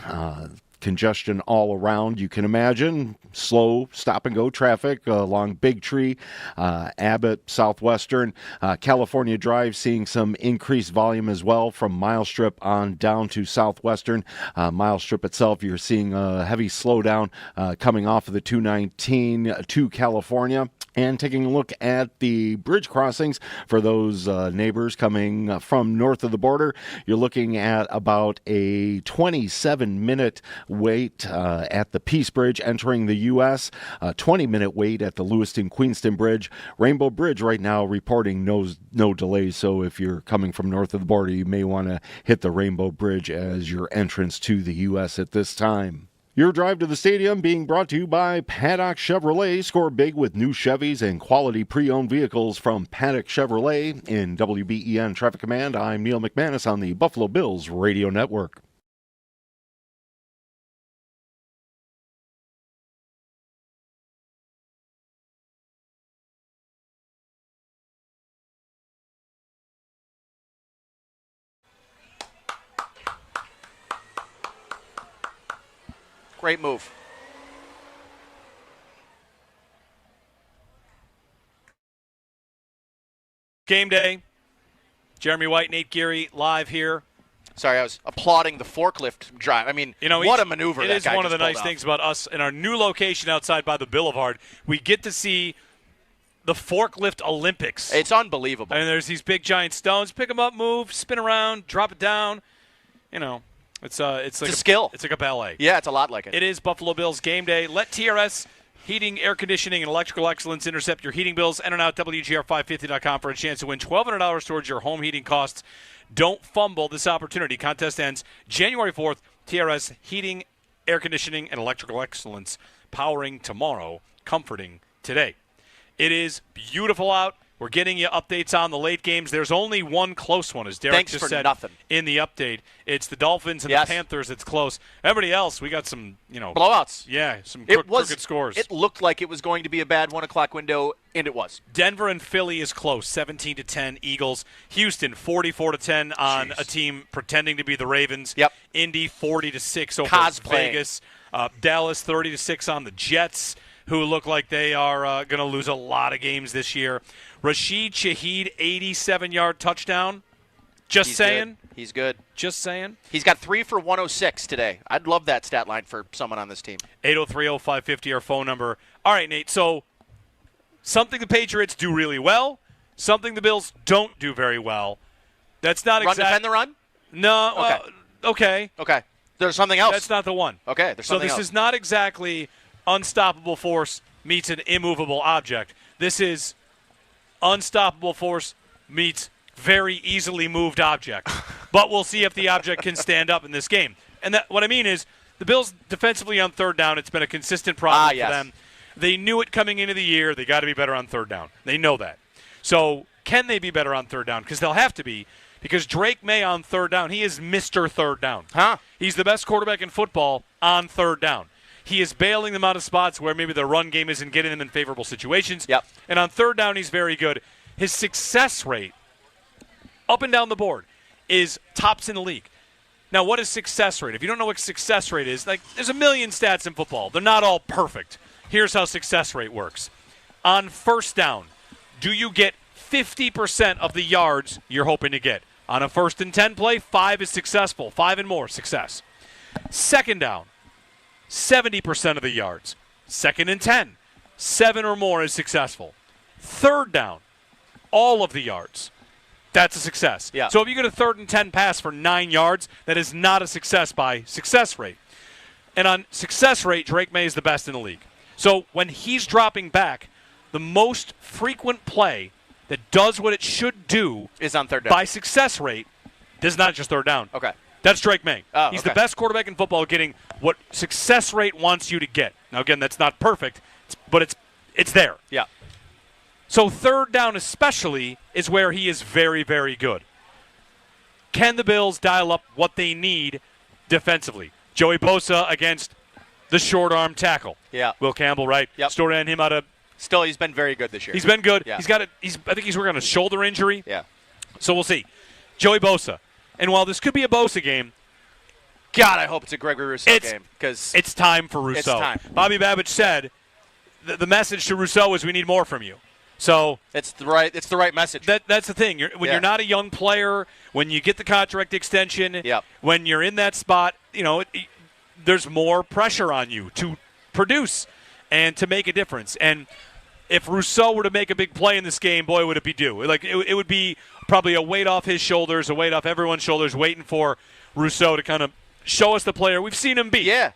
Congestion all around, you can imagine. Slow stop-and-go traffic along Big Tree, Abbott, Southwestern. California Drive seeing some increased volume as well from Mile Strip on down to Southwestern. Mile Strip itself, you're seeing a heavy slowdown coming off of the 219 to California. And taking a look at the bridge crossings for those neighbors coming from north of the border, you're looking at about a 27-minute wait at the Peace Bridge entering the U.S., a 20-minute wait at the Lewiston-Queenston Bridge. Rainbow Bridge right now reporting no delays, so if you're coming from north of the border, you may want to hit the Rainbow Bridge as your entrance to the U.S. at this time. Your drive to the stadium being brought to you by Paddock Chevrolet. Score big with new Chevys and quality pre-owned vehicles from Paddock Chevrolet. In WBEN Traffic Command, I'm Neil McManus on the Buffalo Bills Radio Network. Great move. Game day. Jeremy White, Nate Geary live here. Sorry, I was applauding the forklift drive. I mean, what a maneuver that guy just It is one of the nice pulled things about us in our new location outside by the Boulevard. We get to see the forklift Olympics. It's unbelievable. And there's these big giant stones. Pick them up, move, spin around, drop it down. It's like a skill. It's like a ballet. Yeah, it's a lot like it. It is Buffalo Bills game day. Let TRS Heating, Air Conditioning, and Electrical Excellence intercept your heating bills. Enter now at WGR550.com for a chance to win $1,200 towards your home heating costs. Don't fumble this opportunity. Contest ends January 4th. TRS Heating, Air Conditioning, and Electrical Excellence. Powering tomorrow, comforting today. It is beautiful out. We're getting you updates on the late games. There's only one close one, as Derek just said in the update. It's the Dolphins and the Panthers. It's close. Everybody else, we got some, blowouts. Yeah, some crooked scores. It looked like it was going to be a bad 1 o'clock window, and it was. Denver and Philly is close, 17-10 Eagles. Houston 44-10 on a team pretending to be the Ravens. Yep. Indy 40-6 over Vegas. Dallas 30-6 on the Jets, who look like they are going to lose a lot of games this year. Rashid Shaheed, 87-yard touchdown. He's saying. Good. He's good. Just saying. He's got 3 for 106 today. I'd love that stat line for someone on this team. 803-0550, our phone number. All right, Nate, so something the Patriots do really well, something the Bills don't do very well. That's not exactly. Defend the run? No. Okay. Okay. There's something else. That's not the one. Okay, there's something else. So this is not exactly unstoppable force meets an immovable object. This is unstoppable force meets very easily moved object. But we'll see if the object can stand up in this game. And what I mean is the Bills defensively on third down, it's been a consistent problem for them. They knew it coming into the year. They got to be better on third down. They know that. So can they be better on third down? Because they'll have to be. Because Drake May on third down, he is Mr. Third Down. He's the best quarterback in football on third down. He is bailing them out of spots where maybe the run game isn't getting them in favorable situations. Yep. And on third down, he's very good. His success rate, up and down the board, is tops in the league. Now, what is success rate? If you don't know what success rate is, there's a million stats in football. They're not all perfect. Here's how success rate works. On first down, do you get 50% of the yards you're hoping to get? On a 1st and 10 play, 5 is successful. 5 and more, success. Second down, 70% of the yards. 2nd and 10, 7 or more is successful. Third down, all of the yards. That's a success. Yeah. So if you get a 3rd and 10 pass for 9 yards, that is not a success by success rate. And on success rate, Drake May is the best in the league. So when he's dropping back, the most frequent play that does what it should do is on third down. By success rate, this is not just third down. Okay. That's Drake May. He's okay. the best quarterback in football getting what success rate wants you to get. Now, again, that's not perfect, but it's there. Yeah. So third down especially is where he is very, very good. Can the Bills dial up what they need defensively? Joey Bosa against the short arm tackle. Yeah. Will Campbell, right? Yep. Story on him out of. Still, he's been very good this year. He's been good. Yeah. I think he's working on a shoulder injury. Yeah. So we'll see. Joey Bosa. And while this could be a Bosa game, God, I hope it's a Gregory Rousseau game because it's time for Rousseau. It's time. Bobby Babbitt said the message to Rousseau is we need more from you. So it's the right message. That's the thing. You're not a young player, when you get the contract extension, when you're in that spot, there's more pressure on you to produce and to make a difference. And if Rousseau were to make a big play in this game, boy, would it be due. It would be probably a weight off his shoulders, a weight off everyone's shoulders, waiting for Rousseau to kind of show us the player we've seen him be. Yeah.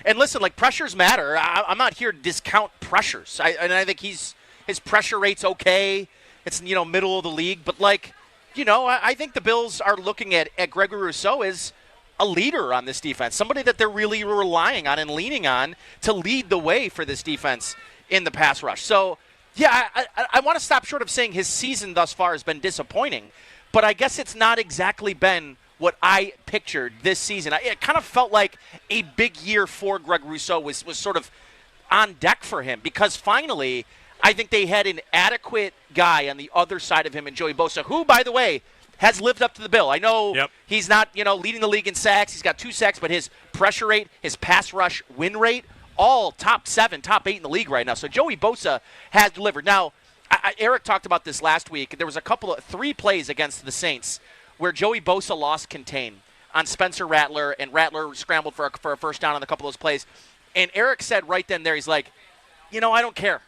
And listen, pressures matter. I'm not here to discount pressures. I think his pressure rate's okay. It's, middle of the league. But, I think the Bills are looking at Gregory Rousseau as a leader on this defense, somebody that they're really relying on and leaning on to lead the way for this defense in the pass rush. So, yeah, I want to stop short of saying his season thus far has been disappointing, but I guess it's not exactly been what I pictured this season. It kind of felt like a big year for Greg Rousseau was sort of on deck for him because finally I think they had an adequate guy on the other side of him in Joey Bosa, who, by the way, has lived up to the bill. I know he's not, leading the league in sacks. He's got 2 sacks, but his pressure rate, his pass rush win rate, all top 7, top 8 in the league right now. So Joey Bosa has delivered. Now, Eric talked about this last week. There was 3 plays against the Saints where Joey Bosa lost contain on Spencer Rattler, and Rattler scrambled for a first down on a couple of those plays. And Eric said right then there, he's like, I don't care.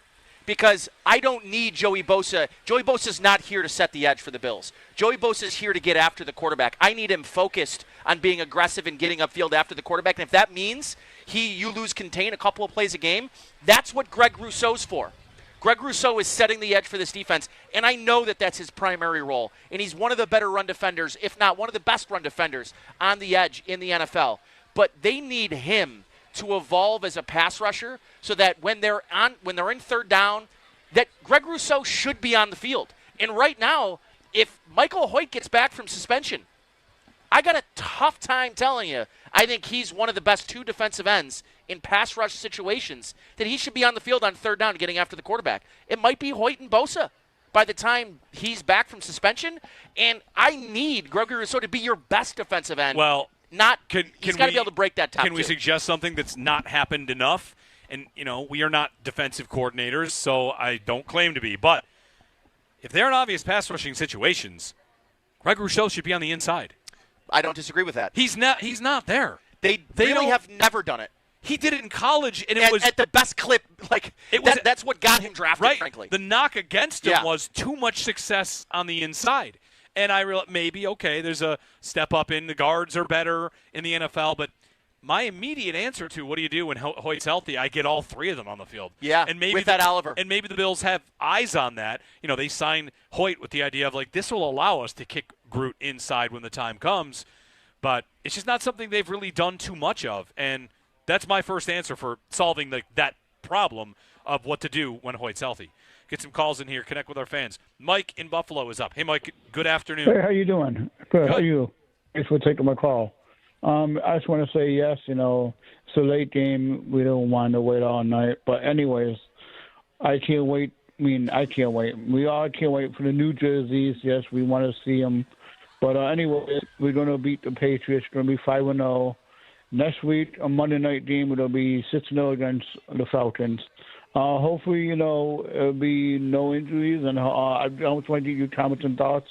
Because I don't need Joey Bosa. Joey Bosa's not here to set the edge for the Bills. Joey Bosa's here to get after the quarterback. I need him focused on being aggressive and getting upfield after the quarterback. And if that means you lose contain a couple of plays a game, that's what Greg Rousseau's for. Greg Rousseau is setting the edge for this defense, and I know that that's his primary role. And he's one of the better run defenders, if not one of the best run defenders on the edge in the NFL. But they need him to evolve as a pass rusher so that when they're in third down, that Greg Rousseau should be on the field. And right now, if Michael Hoyt gets back from suspension, I got a tough time telling you I think he's one of the best 2 defensive ends in pass rush situations, that he should be on the field on third down getting after the quarterback. It might be Hoyt and Bosa by the time he's back from suspension, and I need Gregory Rousseau to be your best defensive end. Well, he's got to be able to break that top 2. Can we suggest something that's not happened enough? And, we are not defensive coordinators, so I don't claim to be. But if there are obvious pass rushing situations, Greg Rousseau should be on the inside. I don't disagree with that. He's not there. They really have never done it. He did it in college, and it was at the best clip. That's what got him drafted, right. Frankly. The knock against him was too much success on the inside. And I realize maybe, there's a step up in the guards are better in the NFL, but my immediate answer to what do you do when Hoyt's healthy, I get all 3 of them on the field. Yeah, and maybe with that Oliver. And maybe the Bills have eyes on that. They signed Hoyt with the idea of, this will allow us to kick Groot inside when the time comes. But it's just not something they've really done too much of. And that's my first answer for solving that problem of what to do when Hoyt's healthy. Get some calls in here. Connect with our fans. Mike in Buffalo is up. Hey, Mike, good afternoon. Hey, how you doing? Good. How are you? Thanks for taking my call. I just want to say yes, it's a late game. We don't want to wait all night. But anyways, I can't wait. I can't wait. We all can't wait for the new jerseys. Yes, we want to see them. But anyway, we're going to beat the Patriots. We're going to be 5-0. Next week, a Monday night game, it'll be 6-0 against the Falcons. Hopefully, it'll be no injuries. And I just want to give you comments and thoughts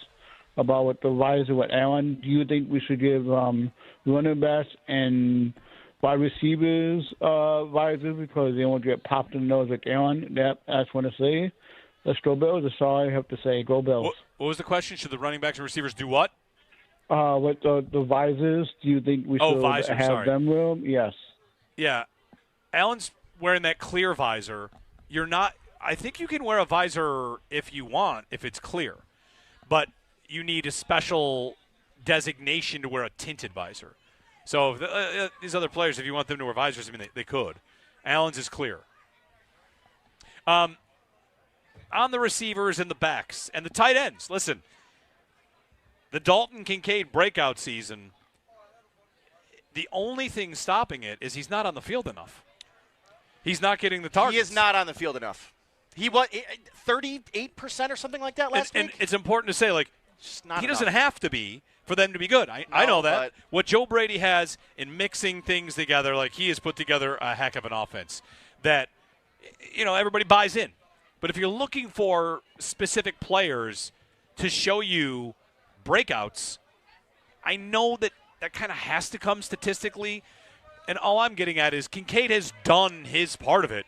about the visor with Allen. Do you think we should give running backs and wide receivers visors because they won't get popped in the nose like Allen? I just want to say, let's go Bills. That's all I have to say. Go Bills. What was the question? Should the running backs and receivers do what? With the visors, do you think we should have them wear them? Yes. Yeah. Allen's wearing that clear visor. You're not – I think you can wear a visor if you want, if it's clear. But you need a special designation to wear a tinted visor. So these other players, if you want them to wear visors, they could. Allen's is clear. On the receivers and the backs and the tight ends, listen – the Dalton Kincaid breakout season, the only thing stopping it is he's not on the field enough. He's not getting the targets. He is not on the field enough. He was 38% or something like that last week. And it's important to say, he doesn't have to be for them to be good. I know that. What Joe Brady has in mixing things together, he has put together a heck of an offense that, everybody buys in. But if you're looking for specific players to show you breakouts, I know that kind of has to come statistically, and all I'm getting at is Kincaid has done his part of it.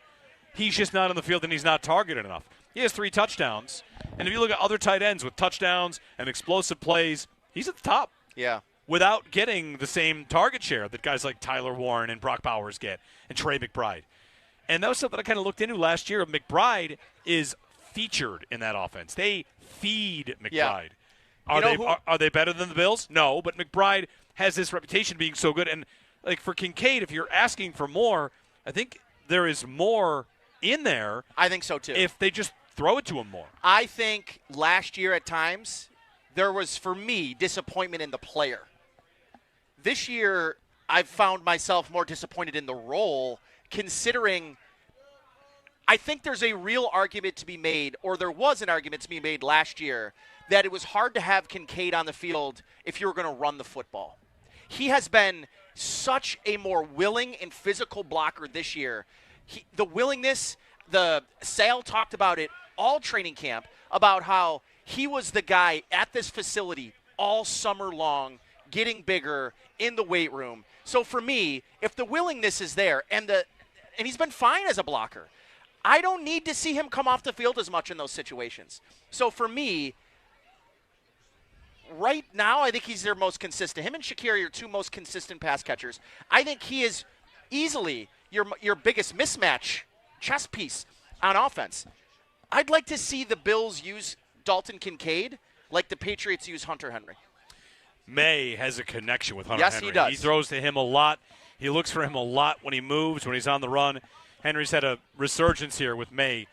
He's just not on the field and he's not targeted enough. He has 3 touchdowns, and if you look at other tight ends with touchdowns and explosive plays, he's at the top. Yeah. Without getting the same target share that guys like Tyler Warren and Brock Bowers get, and Trey McBride. And that was something I kind of looked into last year. McBride is featured in that offense. They feed McBride. Yeah. Are they better than the Bills? No, but McBride has this reputation being so good. And for Kincaid, if you're asking for more, I think there is more in there. I think so too. If they just throw it to him more. I think last year at times there was, for me, disappointment in the player. This year I've found myself more disappointed in the role, considering I think there's a real argument to be made, or there was an argument to be made last year, that it was hard to have Kincaid on the field if you were going to run the football. He has been such a more willing and physical blocker this year. The willingness, Sale talked about it all training camp, about how he was the guy at this facility all summer long, getting bigger in the weight room. So for me, if the willingness is there, and he's been fine as a blocker, I don't need to see him come off the field as much in those situations. So for me, right now, I think he's their most consistent. Him and Shakir are your two most consistent pass catchers. I think he is easily your biggest mismatch chess piece on offense. I'd like to see the Bills use Dalton Kincaid like the Patriots use Hunter Henry. May has a connection with Hunter Yes, Henry. he does. He throws to him a lot. He looks for him a lot when he moves, when he's on the run. Henry's had a resurgence here with May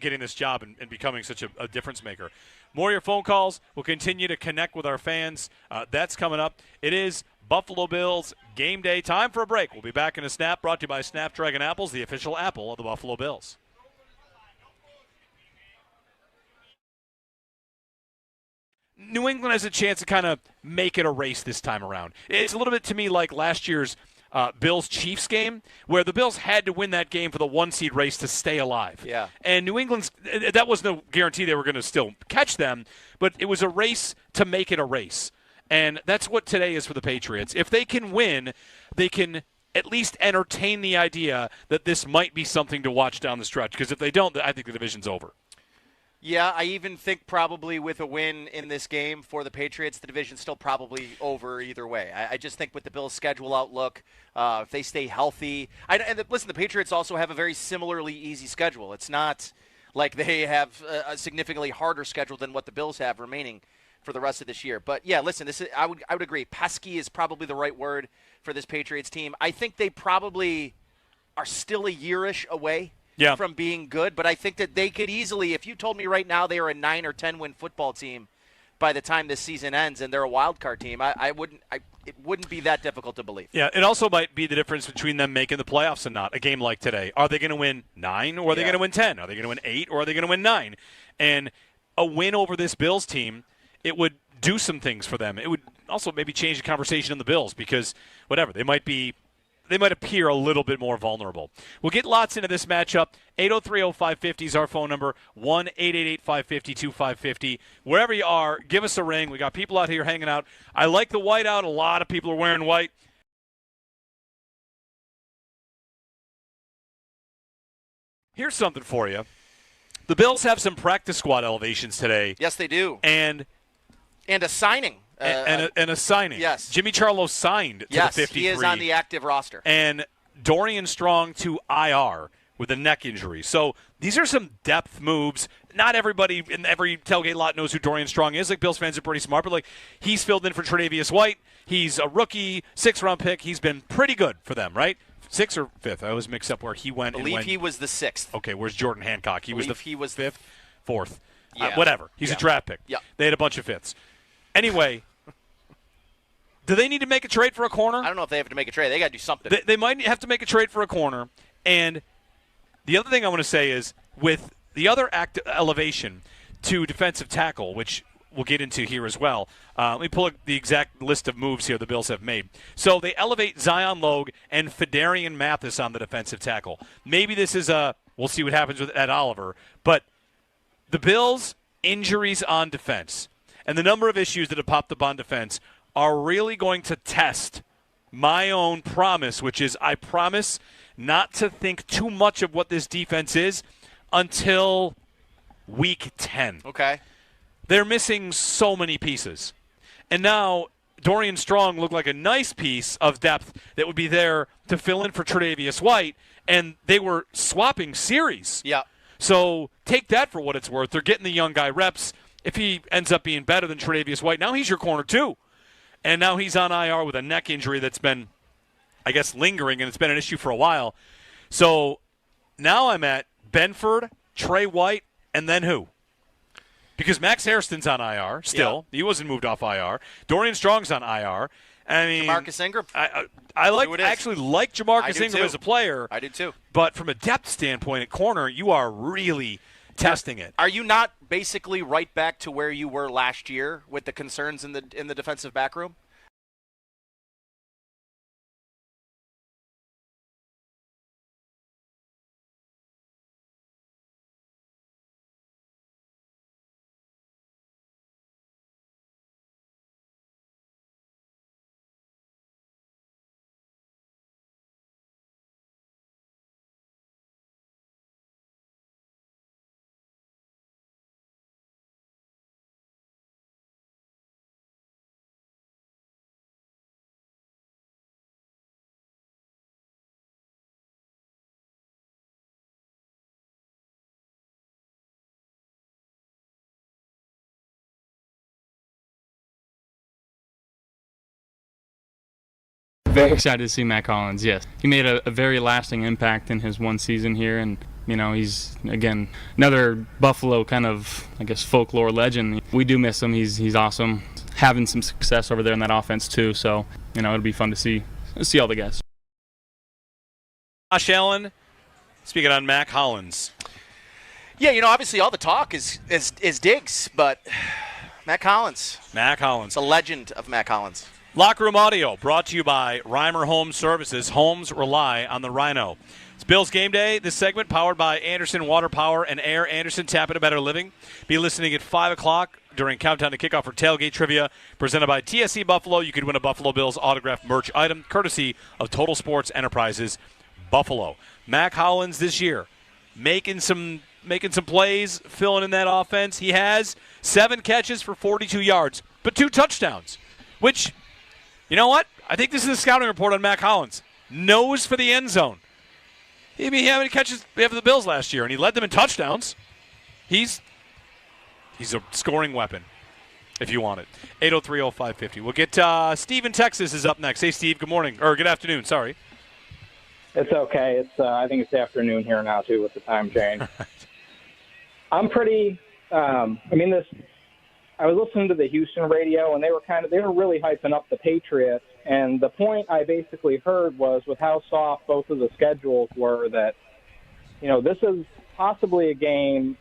getting this job and becoming such a difference maker. More of your phone calls. We'll continue to connect with our fans. That's coming up. It is Buffalo Bills game day. Time for a break. We'll be back in a snap, brought to you by Snapdragon Apples, the official apple of the Buffalo Bills. New England has a chance to kind of make it a race this time around. It's a little bit to me like last year's Bills-Chiefs game, where the Bills had to win that game for the one-seed race to stay alive. Yeah. And New England's – that was no guarantee they were going to still catch them, but it was a race to make it a race. And that's what today is for the Patriots. If they can win, they can at least entertain the idea that this might be something to watch down the stretch, because if they don't, I think the division's over. Yeah, I even think probably with a win in this game for the Patriots, the division's still probably over either way. I just think with the Bills' schedule outlook, if they stay healthy. Listen, the Patriots also have a very similarly easy schedule. It's not like they have a significantly harder schedule than what the Bills have remaining for the rest of this year. But, yeah, listen, I would agree. Pesky is probably the right word for this Patriots team. I think they probably are still a year-ish away from being good, but I think that they could easily, if you told me right now they were a 9 or 10 win football team by the time this season ends and they're a wild card team, it wouldn't be that difficult to believe. Yeah, it also might be the difference between them making the playoffs and not. A game like today, are they going to win 9 or are they going to win 10? Are they going to win 8 or are they going to win 9? And a win over this Bills team, it would do some things for them. It would also maybe change the conversation in the Bills, because whatever, they might appear a little bit more vulnerable. We'll get lots into this matchup. 803-0550 is our phone number, 1-888-550-2550. Wherever you are, give us a ring. We got people out here hanging out. I like the white out. A lot of people are wearing white. Here's something for you. The Bills have some practice squad elevations today. Yes, they do. And a signing. And a signing. Yes. Jimmy Charlo signed to the 53. Yes, he is on the active roster. And Dorian Strong to IR with a neck injury. So these are some depth moves. Not everybody in every tailgate lot knows who Dorian Strong is. Like, Bills fans are pretty smart, but like, he's filled in for Tre'Davious White. He's a rookie, 6th-round pick. He's been pretty good for them, right? 6th or 5th? I always mix up where he went. I believe he was the 6th. Okay, where's Jordan Hancock? He was 5th, 4th. Yeah. Whatever. He's a draft pick. Yeah. They had a bunch of 5ths. Anyway, do they need to make a trade for a corner? I don't know if they have to make a trade. They got to do something. They might have to make a trade for a corner. And the other thing I want to say is, with the other elevation to defensive tackle, which we'll get into here as well, let me pull up the exact list of moves here the Bills have made. So they elevate Zion Logue and Fedarian Mathis on the defensive tackle. Maybe this is we'll see what happens with Ed Oliver. But the Bills' injuries on defense and the number of issues that have popped up on defense are really going to test my own promise, which is I promise not to think too much of what this defense is until week 10. Okay. They're missing so many pieces. And now Dorian Strong looked like a nice piece of depth that would be there to fill in for Tre'Davious White, and they were swapping series. Yeah. So take that for what it's worth. They're getting the young guy reps. If he ends up being better than Tre'Davious White, now he's your corner too. And now he's on IR with a neck injury that's been, I guess, lingering, and it's been an issue for a while. So now I'm at Benford, Trey White, and then who? Because Max Hairston's on IR still. Yeah. He wasn't moved off IR. Dorian Strong's on IR. I mean, Jamarcus Ingram. I actually like Jamarcus Ingram as a player. I do too. But from a depth standpoint at corner, you are really testing it. Are you not basically right back to where you were last year with the concerns in the defensive back room? Very excited to see Matt Collins, yes. He made a very lasting impact in his one season here, and he's, again, another Buffalo kind of, I guess, folklore legend. We do miss him. He's awesome. Having some success over there in that offense, too, so, it'll be fun to see all the guys. Josh Allen, speaking on Matt Collins. Yeah, obviously all the talk is Diggs, but Matt Collins. It's a legend of Matt Collins. Locker Room Audio brought to you by Reimer Home Services. Homes rely on the Rhino. It's Bills Game Day. This segment powered by Anderson Water Power and Air. Anderson, tap into better living. Be listening at 5 o'clock during Countdown to Kickoff for Tailgate Trivia presented by TSC Buffalo. You could win a Buffalo Bills autographed merch item courtesy of Total Sports Enterprises Buffalo. Matt Collins this year making some plays, filling in that offense. He has 7 catches for 42 yards, but 2 touchdowns, which... You know what? I think this is a scouting report on Matt Collins. Nose for the end zone. How many catches they have for the Bills last year, and he led them in touchdowns. He's a scoring weapon, if you want it. 803-0550. We'll get Steve in Texas is up next. Hey, Steve. Good morning. Or good afternoon. Sorry. It's okay. I think it's afternoon here now, too, with the time change. I'm pretty I was listening to the Houston radio, and they were really hyping up the Patriots. And the point I basically heard was, with how soft both of the schedules were, that this is possibly a game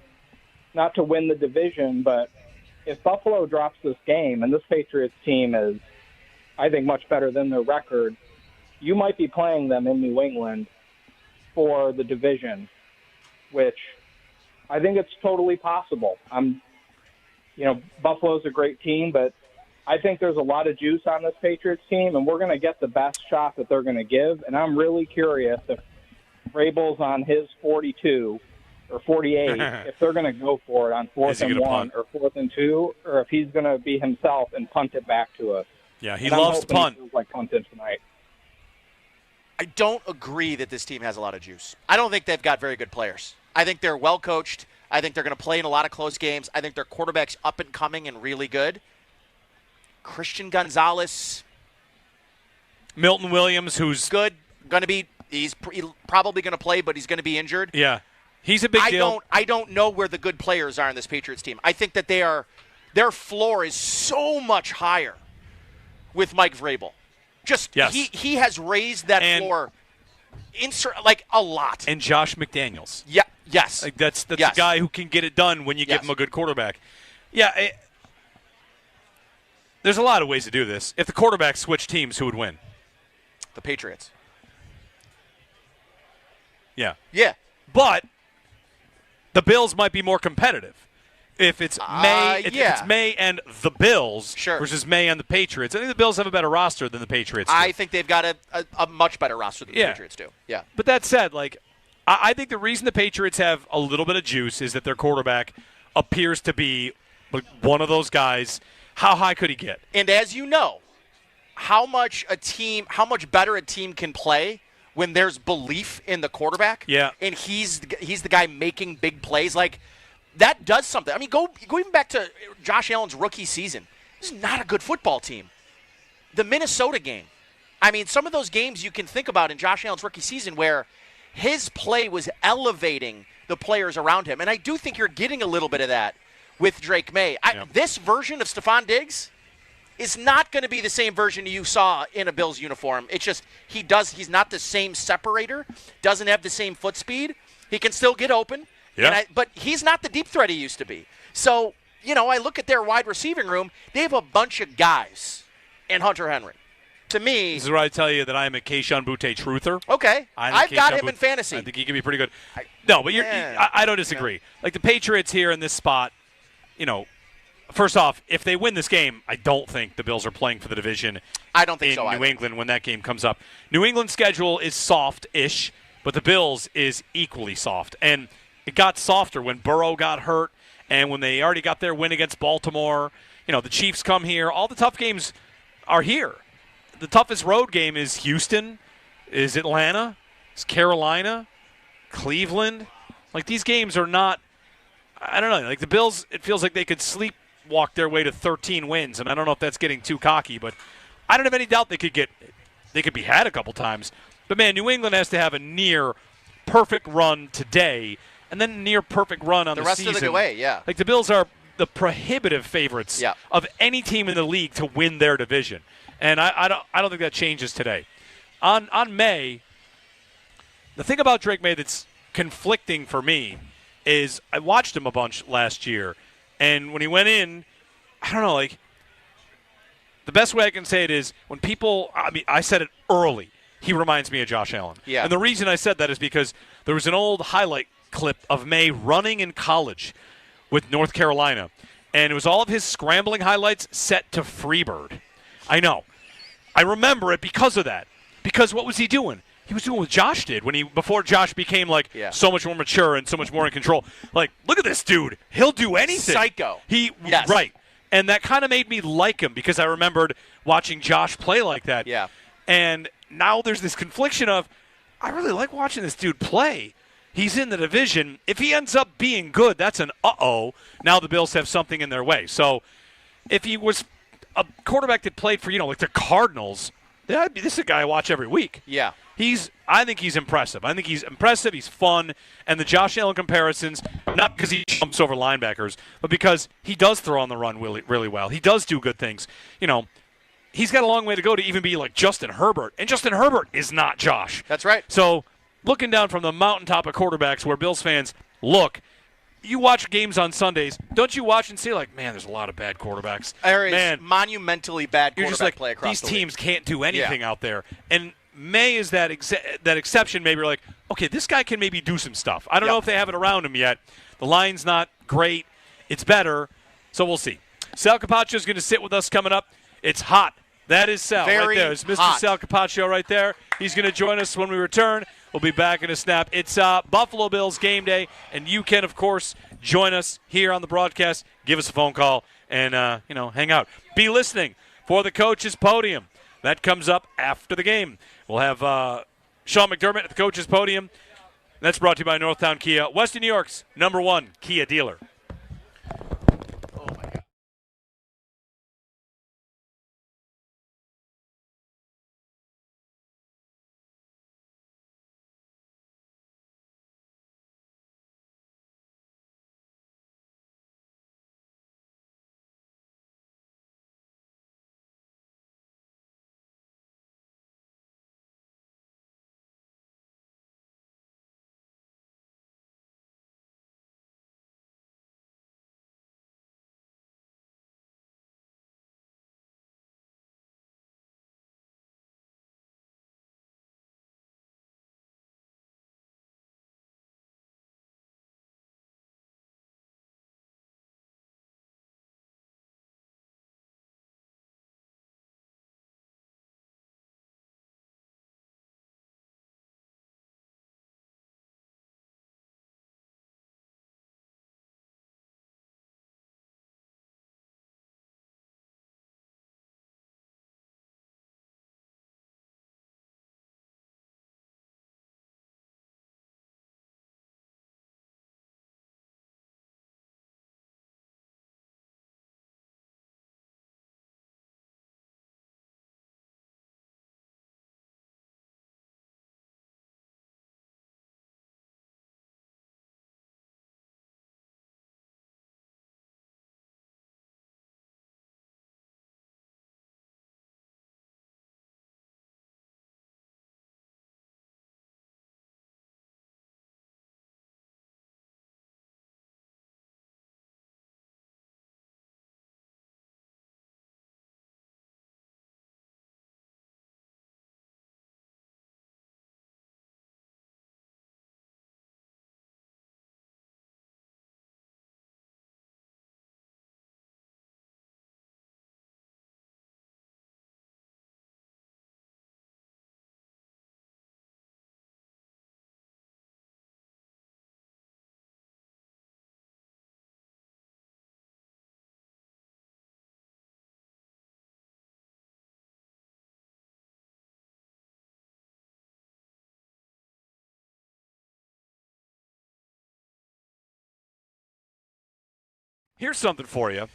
not to win the division, but if Buffalo drops this game, and this Patriots team is, I think, much better than their record, you might be playing them in New England for the division, which I think it's totally possible. Buffalo's a great team, but I think there's a lot of juice on this Patriots team, and we're going to get the best shot that they're going to give. And I'm really curious if Vrabel's on his 42 or 48, if they're going to go for it on 4th and 1 or 4th and 2, or if he's going to be himself and punt it back to us. Yeah, he loves to punt. He feels like punting tonight. I don't agree that this team has a lot of juice. I don't think they've got very good players. I think they're well coached. I think they're going to play in a lot of close games. I think their quarterback's up and coming and really good. Christian Gonzalez. Milton Williams, who's good. He's probably going to play, but he's going to be injured. Yeah. He's a big deal. I don't know where the good players are in this Patriots team. I think that their floor is so much higher with Mike Vrabel. Yes. He has raised that floor a lot. And Josh McDaniels. Yeah. Yes. That's a guy who can get it done when you give him a good quarterback. Yeah. There's a lot of ways to do this. If the quarterback switched teams, who would win? The Patriots. Yeah. Yeah. But the Bills might be more competitive. If it's May and the Bills versus May and the Patriots, I think the Bills have a better roster than the Patriots do. I think they've got a much better roster than the Patriots do. Yeah. But that said, I think the reason the Patriots have a little bit of juice is that their quarterback appears to be one of those guys. How high could he get? And as you know, how much better a team can play when there's belief in the quarterback. Yeah. And he's the guy making big plays. That does something. I mean, go even back to Josh Allen's rookie season. This is not a good football team. The Minnesota game. I mean, some of those games you can think about in Josh Allen's rookie season where his play was elevating the players around him. And I do think you're getting a little bit of that with Drake May. This version of Stephon Diggs, is not going to be the same version you saw in a Bills uniform. It's just he's not the same separator, doesn't have the same foot speed. He can still get open, but he's not the deep threat he used to be. So, I look at their wide receiving room. They have a bunch of guys in Hunter Henry. To me, this is where I tell you that I am a Keishon Butte truther. Okay, I've got him in fantasy. I think he can be pretty good. No, but I don't disagree. Yeah. Like the Patriots here in this spot, first off, if they win this game, I don't think the Bills are playing for the division. I don't think in New England when that game comes up. New England's schedule is soft-ish, but the Bills is equally soft, and it got softer when Burrow got hurt, and when they already got their win against Baltimore. The Chiefs come here. All the tough games are here. The toughest road game is Houston, is Atlanta, is Carolina, Cleveland. Like, these games are not, I don't know, like the Bills, it feels like they could sleepwalk their way to 13 wins, and I don't know if that's getting too cocky, but I don't have any doubt they could be had a couple times. But, man, New England has to have a near-perfect run today, and then a near-perfect run on the season. The rest of the way, yeah. Like, the Bills are the prohibitive favorites of any team in the league to win their division. And I don't think that changes today. On May, the thing about Drake May that's conflicting for me is I watched him a bunch last year, and when he went in, I don't know, like, the best way I can say it is when people, I said it early, he reminds me of Josh Allen. Yeah. And the reason I said that is because there was an old highlight clip of May running in college with North Carolina, and it was all of his scrambling highlights set to Freebird. I know. I remember it because of that. Because what was he doing? He was doing what Josh did before Josh became so much more mature and so much more in control. Like, look at this dude. He'll do anything. Psycho. Yes. Right. And that kind of made me like him because I remembered watching Josh play like that. Yeah. And now there's this confliction of, I really like watching this dude play. He's in the division. If he ends up being good, that's an uh-oh. Now the Bills have something in their way. So if he was a quarterback that played for, like the Cardinals, this is a guy I watch every week. Yeah. I think he's impressive. He's fun. And the Josh Allen comparisons, not because he jumps over linebackers, but because he does throw on the run really, really well. He does do good things. He's got a long way to go to even be like Justin Herbert. And Justin Herbert is not Josh. That's right. So looking down from the mountaintop of quarterbacks where Bills fans look, you watch games on Sundays, don't you watch and see, like, man, there's a lot of bad quarterbacks. There is monumentally bad quarterback play across these the teams league. can't do anything out there. And May is that exception. Maybe you're like, okay, this guy can maybe do some stuff. I don't know if they have it around him yet. The line's not great. It's better. So we'll see. Sal Capaccio is going to sit with us coming up. It's hot. That is Sal right there. It's Mr. Hot. Sal Capaccio right there. He's going to join us when we return. We'll be back in a snap. It's Buffalo Bills game day, and you can, of course, join us here on the broadcast. Give us a phone call and, hang out. Be listening for the Coach's Podium. That comes up after the game. We'll have Sean McDermott at the Coach's Podium. That's brought to you by Northtown Kia, Western New York's #1 Kia dealer. here's something for you.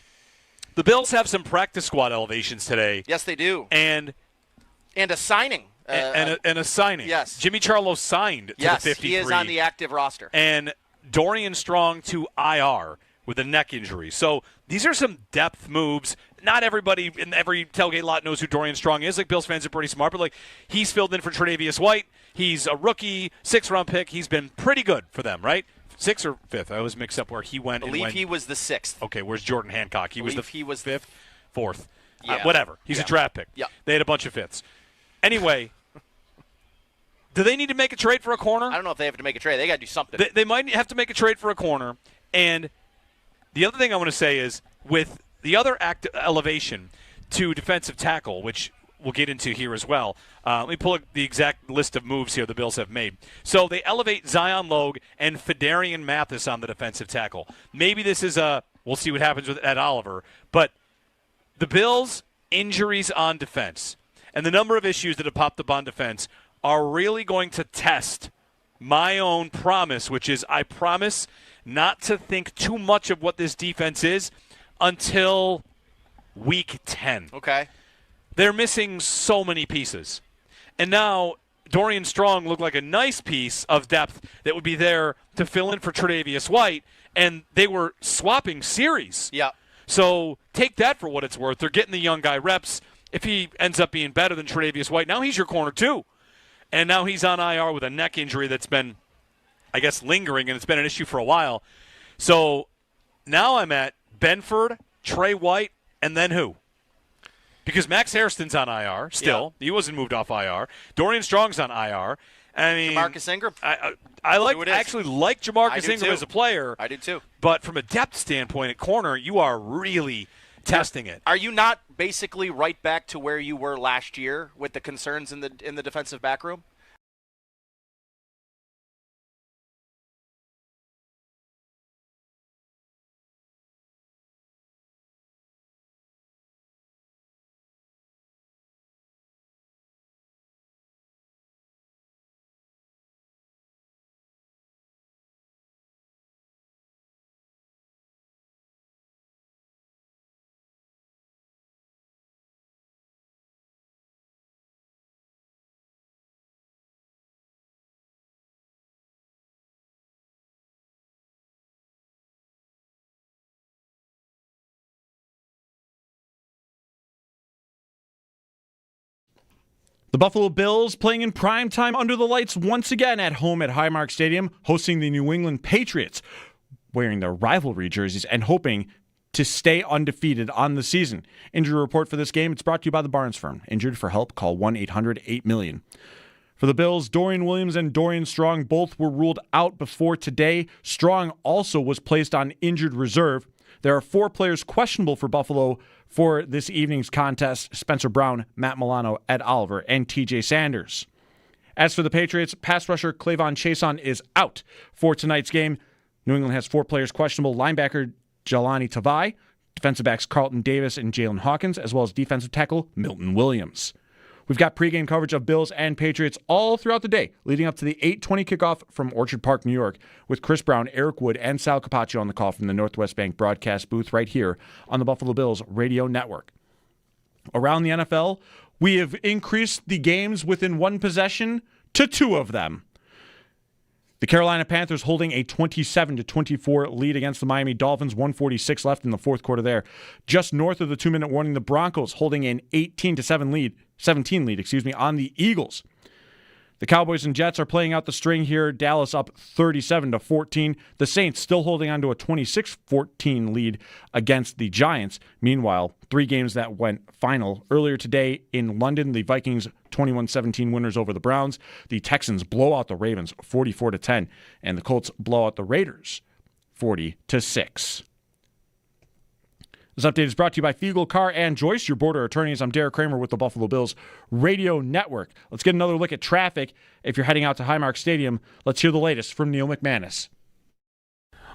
The Bills have some practice squad elevations today. Yes, they do. And a signing. And a signing. Yes. Jimmy Charlo signed to the 53. He is on the active roster. And Dorian Strong to IR with a neck injury. So these are some depth moves. Not everybody in every tailgate lot knows who Dorian Strong is. Like, Bills fans are pretty smart, but like, he's filled in for Tre'Davious White. He's a rookie, 6th-round pick. He's been pretty good for them, right? 6th or 5th? I always mix up where he went. I believe he was the 6th. Okay, where's Jordan Hancock? He was 5th, 4th. Yeah. Whatever. He's a draft pick. Yeah. They had a bunch of 5ths. Anyway, do they need to make a trade for a corner? I don't know if they have to make a trade. They got to do something. They might have to make a trade for a corner. And the other thing I want to say is, with the other elevation to defensive tackle, which we'll get into here as well. Let me pull up the exact list of moves here the Bills have made. So they elevate Zion Logue and Fedarian Mathis on the defensive tackle. Maybe this is we'll see what happens with Ed Oliver. But the Bills' injuries on defense and the number of issues that have popped up on defense are really going to test my own promise, which is I promise not to think too much of what this defense is until week 10. Okay. They're missing so many pieces. And now Dorian Strong looked like a nice piece of depth that would be there to fill in for Tre'Davious White, and they were swapping series. Yeah. So take that for what it's worth. They're getting the young guy reps. If he ends up being better than Tre'Davious White, now he's your corner too. And now he's on IR with a neck injury that's been, I guess, lingering, and it's been an issue for a while. So now I'm at Benford, Trey White, and then who? Because Max Hairston's on IR still. Yeah. He wasn't moved off IR. Dorian Strong's on IR. I mean, Jamarcus Ingram. I actually like Jamarcus Ingram as a player. I do too. But from a depth standpoint at corner, you are really testing it. Are you not basically right back to where you were last year with the concerns in the defensive back room? The Buffalo Bills playing in primetime under the lights once again at home at Highmark Stadium, hosting the New England Patriots, wearing their rivalry jerseys and hoping to stay undefeated on the season. Injury report for this game, it's brought to you by the Barnes Firm. Injured for help, call 1-800-8-million. For the Bills, Dorian Williams and Dorian Strong both were ruled out before today. Strong also was placed on injured reserve. There are 4 players questionable for Buffalo for this evening's contest: Spencer Brown, Matt Milano, Ed Oliver, and TJ Sanders. As for the Patriots, pass rusher Clavon Chason is out for tonight's game. New England has 4 players questionable: linebacker Jelani Tavai, defensive backs Carlton Davis and Jalen Hawkins, as well as defensive tackle Milton Williams. We've got pregame coverage of Bills and Patriots all throughout the day, leading up to the 8:20 kickoff from Orchard Park, New York, with Chris Brown, Eric Wood, and Sal Capaccio on the call from the Northwest Bank broadcast booth right here on the Buffalo Bills radio network. Around the NFL, we have increased the games within one possession to 2 of them. The Carolina Panthers holding a 27-24 lead against the Miami Dolphins, 1:46 left in the fourth quarter there. Just north of the 2-minute warning, the Broncos holding an 17 lead on the Eagles. The Cowboys and Jets are playing out the string here. Dallas up 37-14. The Saints still holding on to a 26-14 lead against the Giants. Meanwhile, 3 games that went final earlier today in London. The Vikings 21-17 winners over the Browns. The Texans blow out the Ravens 44-10, and the Colts blow out the Raiders 40-6. This update is brought to you by Fiegel, Carr, and Joyce, your border attorneys. I'm Derek Kramer with the Buffalo Bills Radio Network. Let's get another look at traffic. If you're heading out to Highmark Stadium, let's hear the latest from Neil McManus.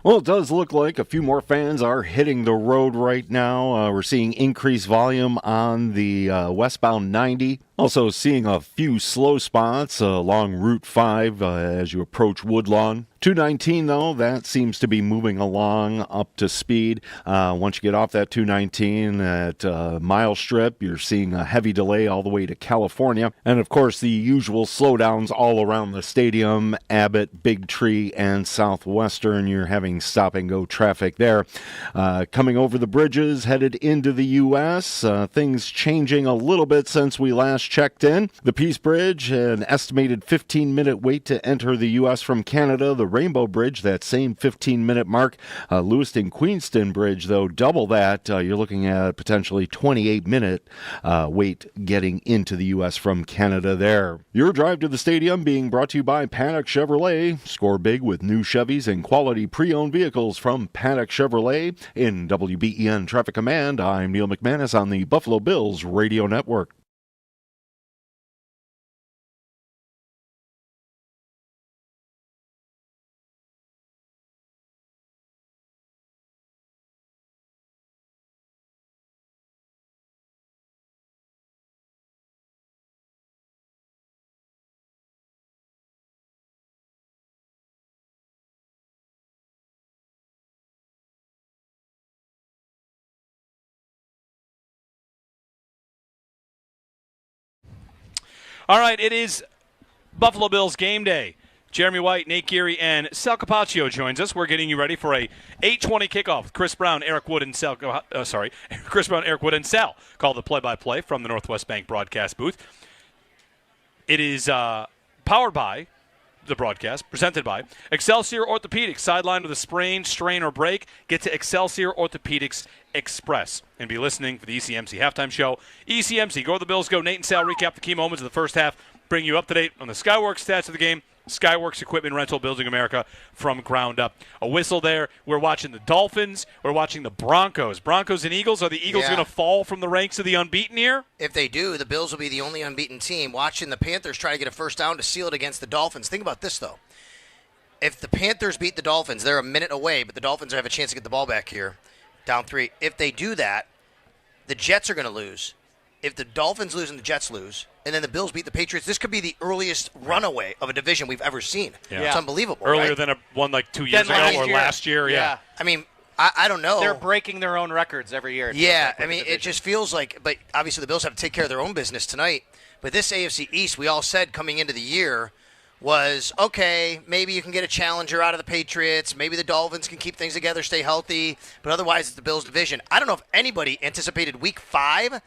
Well, it does look like a few more fans are hitting the road right now. We're seeing increased volume on the westbound 90 Also seeing a few slow spots along Route 5 as you approach Woodlawn. 219, though, that seems to be moving along up to speed. Once you get off that 219 at mile strip, you're seeing a heavy delay all the way to California. And, of course, the usual slowdowns all around the stadium, Abbott, Big Tree, and Southwestern. You're having stop-and-go traffic there. Coming over the bridges, headed into the U.S., things changing a little bit since we last checked in. The Peace Bridge, an estimated 15-minute wait to enter the U.S. from Canada. The Rainbow Bridge, that same 15-minute mark. Lewiston-Queenston Bridge, though, double that. You're looking at potentially 28-minute wait getting into the U.S. from Canada there. Your drive to the stadium being brought to you by Paddock Chevrolet. Score big with new Chevys and quality pre-owned vehicles from Paddock Chevrolet. In WBEN Traffic Command, I'm Neil McManus on the Buffalo Bills Radio Network. All right, it is Buffalo Bills game day. Jeremy White, Nate Geary, and Sal Capaccio joins us. We're getting you ready for a 8:20 kickoff with Chris Brown, Eric Wood, and Sal. Chris Brown, Eric Wood, and Sal call the play-by-play from the Northwest Bank broadcast booth. It is powered by the broadcast, presented by Excelsior Orthopedics. Sidelined with a sprain, strain, or break, get to Excelsior Orthopedics Express and be listening for the ECMC halftime show. ECMC, Go the Bills Go. Nate and Sal recap the key moments of the first half, bring you up to date on the Skyworks stats of the game. Skyworks Equipment Rental, building America from ground up. A whistle there. We're watching the Dolphins. We're watching the Broncos. Broncos and Eagles. Are the Eagles going to fall from the ranks of the unbeaten here? If they do, the Bills will be the only unbeaten team. Watching the Panthers try to get a first down to seal it against the Dolphins. Think about this, though. If the Panthers beat the Dolphins, they're a minute away, but the Dolphins have a chance to get the ball back here. Down 3. If they do that, the Jets are going to lose. If the Dolphins lose and the Jets lose, and then the Bills beat the Patriots, this could be the earliest runaway of a division we've ever seen. Yeah. It's unbelievable. Earlier right? than one like 2 years ago or last year. Yeah. I mean, I don't know. They're breaking their own records every year. Yeah, I mean, it just feels like, but obviously the Bills have to take care of their own business tonight. But this AFC East, we all said coming into the year, was, okay, maybe you can get a challenger out of the Patriots. Maybe the Dolphins can keep things together, stay healthy. But otherwise, it's the Bills' division. I don't know if anybody anticipated Week 5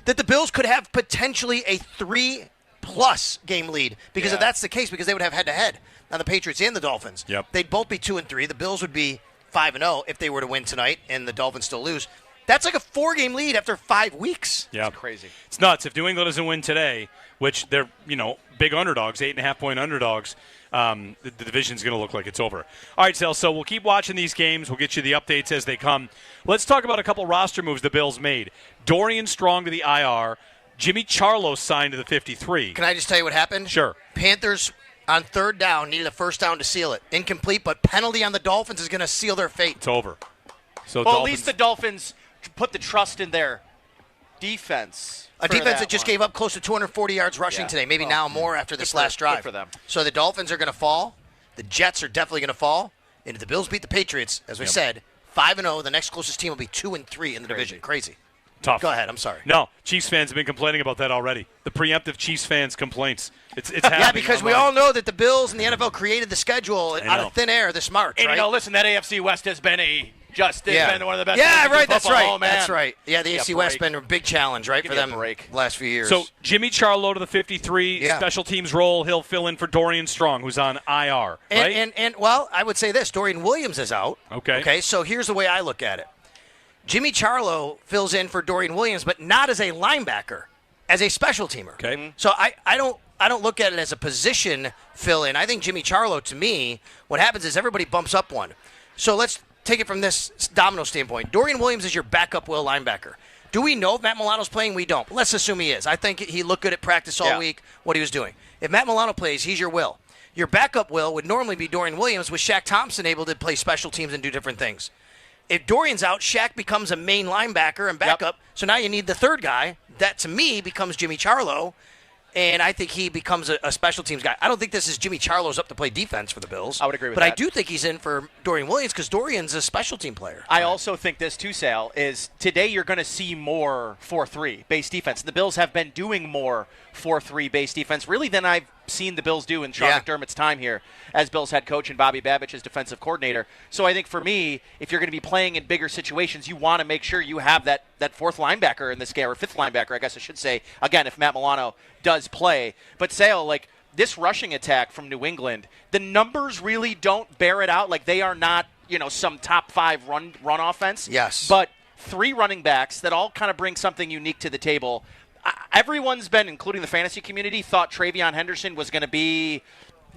that the Bills could have potentially a 3+ game lead. Because if that's the case, because they would have head-to-head on the Patriots and the Dolphins. Yep. They'd both be 2-3. The Bills would be 5-0 if they were to win tonight and the Dolphins still lose. That's like a 4-game lead after 5 weeks. Yeah. It's crazy. It's nuts. If New England doesn't win today, which they're, big underdogs, 8.5-point underdogs, the division's going to look like it's over. All right, Sal, so we'll keep watching these games. We'll get you the updates as they come. Let's talk about a couple roster moves the Bills made. Dorian Strong to the IR. Jimmy Charlo signed to the 53. Can I just tell you what happened? Sure. Panthers on third down needed a first down to seal it. Incomplete, but penalty on the Dolphins is going to seal their fate. It's over. So at least the Dolphins put the trust in their defense. A defense that just gave up close to 240 yards rushing today. Maybe now more after this last drive. Good for them. So the Dolphins are going to fall. The Jets are definitely going to fall. And if the Bills beat the Patriots, as we said, 5-0, the next closest team will be 2-3 in the division. Crazy. Tough. Go ahead. I'm sorry. No, Chiefs fans have been complaining about that already. The preemptive Chiefs fans complaints. It's happening. Yeah, because we all know that the Bills and the NFL created the schedule out of thin air this March. And listen, that AFC West has been been one of the best. Yeah, right. That's football. right. Oh, man. That's right. Yeah, the AFC West has been a big challenge, right, for them the last few years. So Jimmy Charlo to the 53, special teams role. He'll fill in for Dorian Strong, who's on IR. Right? And well, I would say this: Dorian Williams is out. Okay. So here's the way I look at it: Jimmy Charlo fills in for Dorian Williams, but not as a linebacker, as a special teamer. Okay. So I don't look at it as a position fill in. I think Jimmy Charlo, to me, what happens is everybody bumps up one. So let's take it from this domino standpoint. Dorian Williams is your backup will linebacker. Do we know if Matt Milano's playing? We don't. But let's assume he is. I think he looked good at practice all week, what he was doing. If Matt Milano plays, he's your will. Your backup will would normally be Dorian Williams with Shaq Thompson able to play special teams and do different things. if Dorian's out, Shaq becomes a main linebacker and backup. So now you need the third guy. That, to me, becomes Jimmy Charlo. And I think he becomes a special teams guy. I don't think this is Jimmy Charlo's up to play defense for the Bills. I would agree with that. that. But I do think he's in for Dorian Williams because Dorian's a special team player. I also think this, too, Sal, is today you're going to see more 4-3 base defense. The Bills have been doing more 4-3 base defense, really, than I've seen the Bills do in Sean McDermott's time here as Bills head coach and Bobby Babich as defensive coordinator. So I think for me, if you're going to be playing in bigger situations, you want to make sure you have that fourth linebacker in this game, or fifth linebacker, I guess I should say, again, if Matt Milano does play. But Sale, like, this rushing attack from New England, the numbers really don't bear it out. Like, they are not, some top 5 run offense. Yes. But 3 running backs that all kind of bring something unique to the table. Everyone's been, including the fantasy community, thought TreVeyon Henderson was going to be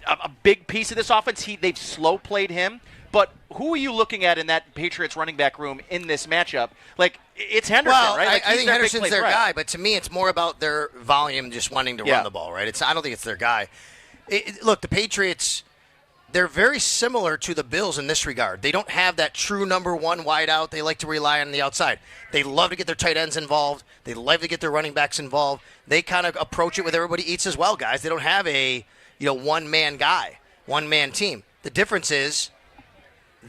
a big piece of this offense. They've slow played him. But who are you looking at in that Patriots running back room in this matchup? Like, it's Henderson, right? Like, I think Henderson's their guy, but to me it's more about their volume just wanting to run the ball, right? I don't think it's their guy. Look, the Patriots, they're very similar to the Bills in this regard. They don't have that true number 1 wideout. They like to rely on the outside. They love to get their tight ends involved. They love to get their running backs involved. They kind of approach it with everybody eats as well, guys. They don't have a one-man guy, one-man team. The difference is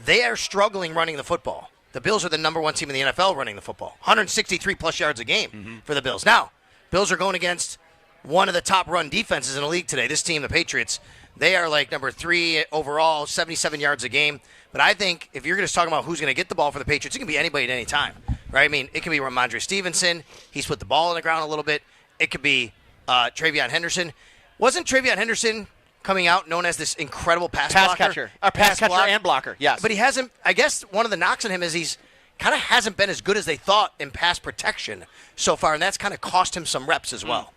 they are struggling running the football. The Bills are the number 1 team in the NFL running the football. 163-plus yards a game for the Bills. Now, Bills are going against one of the top run defenses in the league today. This team, the Patriots, they are like number 3 overall, 77 yards a game. But I think if you're going to talk about who's going to get the ball for the Patriots, it can be anybody at any time, right? I mean, it can be Ramondre Stevenson. He's put the ball on the ground a little bit. It could be TreVeyon Henderson. Wasn't TreVeyon Henderson coming out known as this incredible pass catcher? Pass catcher and blocker, yes. But he hasn't, I guess one of the knocks on him is he's kind of hasn't been as good as they thought in pass protection so far, and that's kind of cost him some reps as well.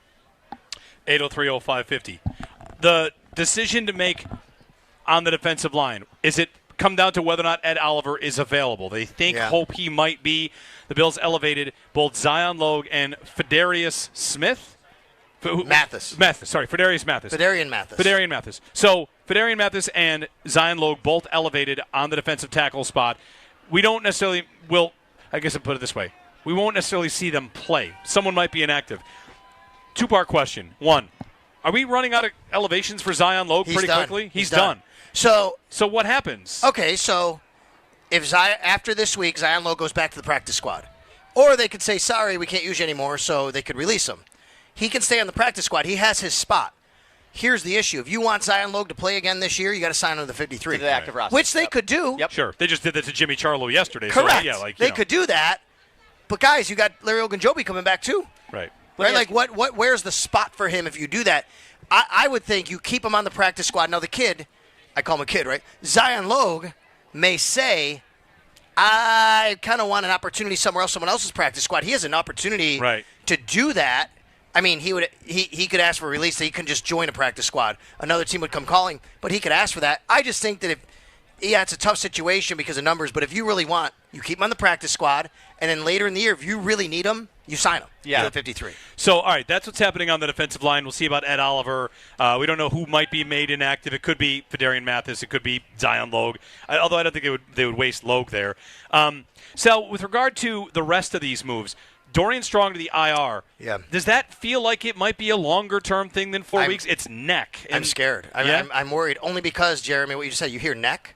803-0550. The decision to make on the defensive line, is it come down to whether or not Ed Oliver is available? They hope he might be. The Bills elevated both Zion Logue and Fedarius Smith. Fedarian Mathis. So Fedarian Mathis and Zion Logue both elevated on the defensive tackle spot. We don't necessarily I guess I'll put it this way. We won't necessarily see them play. Someone might be inactive. 2-part question. 1, are we running out of elevations for Zion Logue quickly? He's done. So what happens? Okay, so if after this week, Zion Logue goes back to the practice squad. Or they could say, sorry, we can't use you anymore, so they could release him. He can stay on the practice squad. He has his spot. Here's the issue. If you want Zion Logue to play again this year, you got to sign him to the 53. To the active roster. Which they could do. Yep. Sure. They just did that to Jimmy Charlo yesterday. Correct. So, they could do that. But, guys, you got Larry Ogunjobi coming back, too. Right. Right? Like, where's the spot for him if you do that? I would think you keep him on the practice squad. Now, the kid, I call him a kid, right? Zion Logue may say, I kind of want an opportunity somewhere else, someone else's practice squad. He has an opportunity to do that. I mean, he could ask for a release that he couldn't just join a practice squad. Another team would come calling, but he could ask for that. I just think that it's a tough situation because of numbers, but if you really want, you keep him on the practice squad, and then later in the year, if you really need him, you sign him. Yeah. To the 53. So, all right, that's what's happening on the defensive line. We'll see about Ed Oliver. We don't know who might be made inactive. It could be Fedarian Mathis. It could be Zion Logue. Although I don't think they would waste Logue there. So, with regard to the rest of these moves, Dorian Strong to the IR. Yeah. Does that feel like it might be a longer-term thing than 4 weeks? It's neck. I'm scared. I'm worried only because, Jeremy, what you just said, you hear neck,